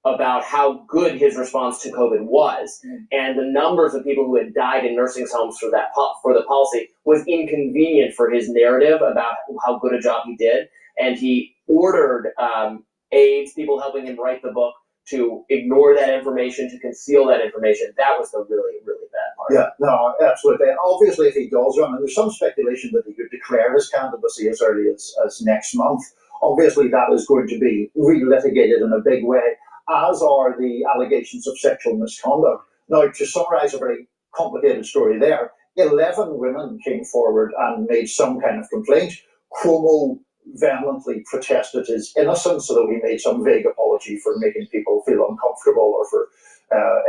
about how good his response to COVID was. And the numbers of people who had died in nursing homes for the policy was inconvenient for his narrative about how good a job he did. And he ordered aides, people helping him write the book, to ignore that information, to conceal that information. That was the really, really bad part. Yeah, no, absolutely. And obviously, if he does run, and there's some speculation that he could declare his candidacy as early as next month, obviously that is going to be relitigated in a big way, as are the allegations of sexual misconduct. Now, to summarize a very complicated story there, 11 women came forward and made some kind of complaint. Cuomo vehemently protested his innocence, although he made some vague apology for making people feel uncomfortable or for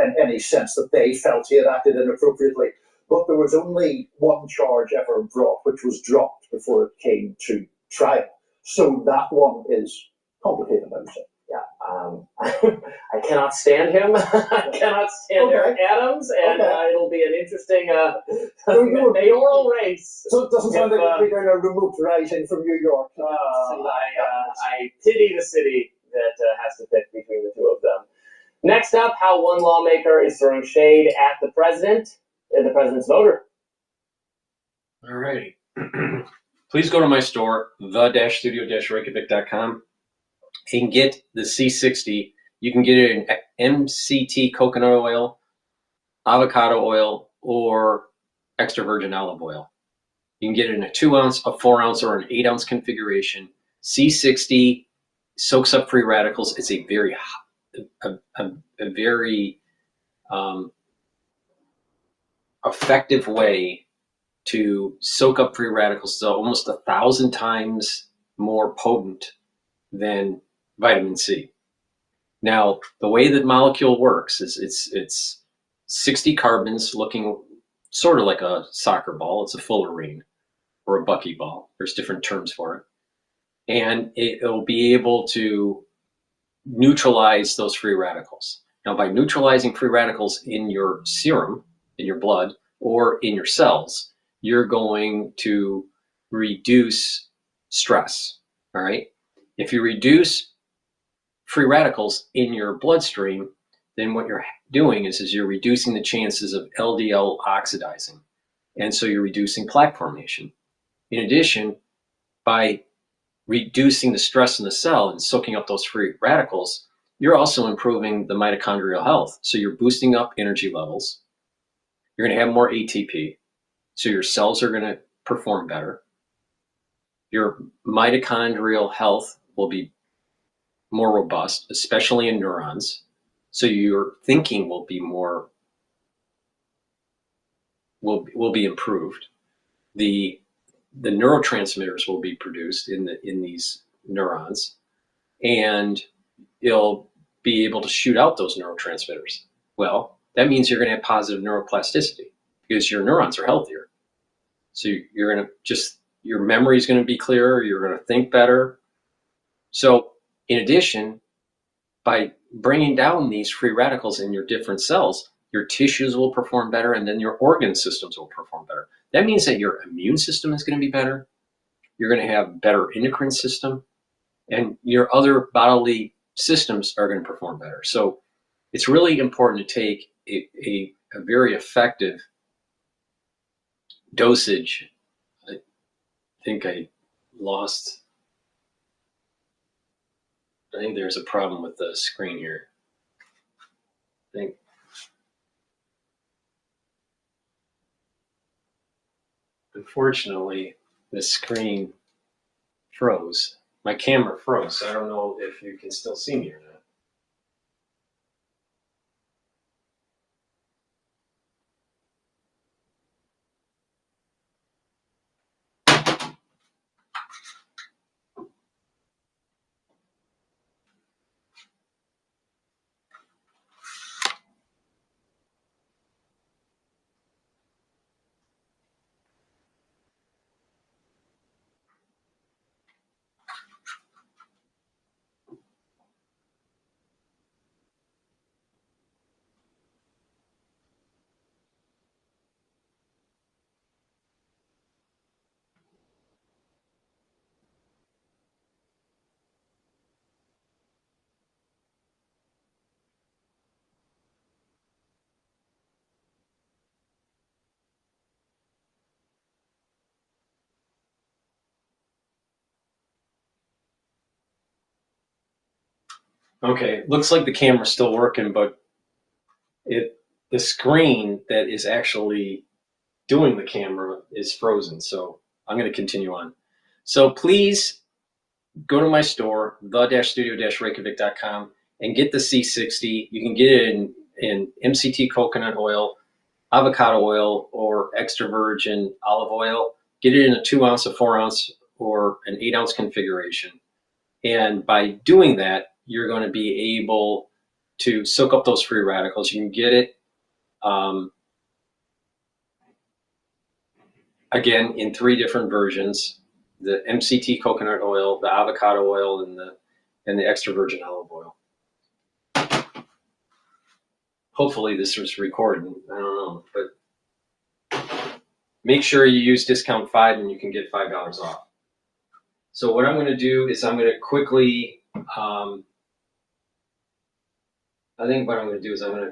in any sense that they felt he had acted inappropriately. But there was only one charge ever brought, which was dropped before it came to trial. So that one is complicated, I would say. Yeah, I cannot stand him. I cannot stand Eric Adams, and it'll be an interesting mayoral race. So it doesn't sound like we're going to remove writing from New York. I pity the city that has to pick between the two of them. Next up, how one lawmaker is throwing shade at the president and the president's voter. All righty. Please go to my store, the-studio-reykjavik.com. You can get the C60. You can get it in MCT coconut oil, avocado oil, or extra virgin olive oil. You can get it in a 2-ounce, a 4-ounce, or an 8-ounce configuration. C60 soaks up free radicals. It's a very effective way to soak up free radicals. So almost 1,000 times more potent than vitamin C. Now, the way that molecule works is it's 60 carbons looking sort of like a soccer ball. It's a fullerene or a buckyball. There's different terms for it. And it'll be able to neutralize those free radicals. Now, by neutralizing free radicals in your serum, in your blood, or in your cells, you're going to reduce stress, all right? If you reduce free radicals in your bloodstream, then what you're doing is you're reducing the chances of LDL oxidizing. And so you're reducing plaque formation. In addition, by reducing the stress in the cell and soaking up those free radicals, you're also improving the mitochondrial health. So you're boosting up energy levels. You're going to have more ATP. So your cells are going to perform better. Your mitochondrial health will be more robust, especially in neurons. So your thinking will be more, will be improved. The neurotransmitters will be produced in these neurons, and you'll be able to shoot out those neurotransmitters. Well, that means you're going to have positive neuroplasticity because your neurons are healthier. So you're going to your memory is going to be clearer. You're going to think better. So in addition, by bringing down these free radicals in your different cells, your tissues will perform better, and then your organ systems will perform better. That means that your immune system is going to be better. You're going to have better endocrine system, and your other bodily systems are going to perform better. So it's really important to take a very effective dosage. I think I think there's a problem with the screen here. Unfortunately, the screen froze. My camera froze, so I don't know if you can still see me or not. Okay, looks like the camera's still working, but the screen that is actually doing the camera is frozen, so I'm going to continue on. So please go to my store, the-studio-reykjavik.com, and get the C60. You can get it in MCT coconut oil, avocado oil, or extra virgin olive oil. Get it in a 2 ounce, a 4 ounce, or an 8 ounce configuration. And by doing that, you're going to be able to soak up those free radicals. You can get it, again, in 3 different versions: the MCT coconut oil, the avocado oil, and the extra virgin olive oil. Hopefully this was recording. I don't know, but make sure you use discount 5 and you can get $5 off. So what I'm going to do is I'm going to quickly, I think what I'm going to do is I'm going to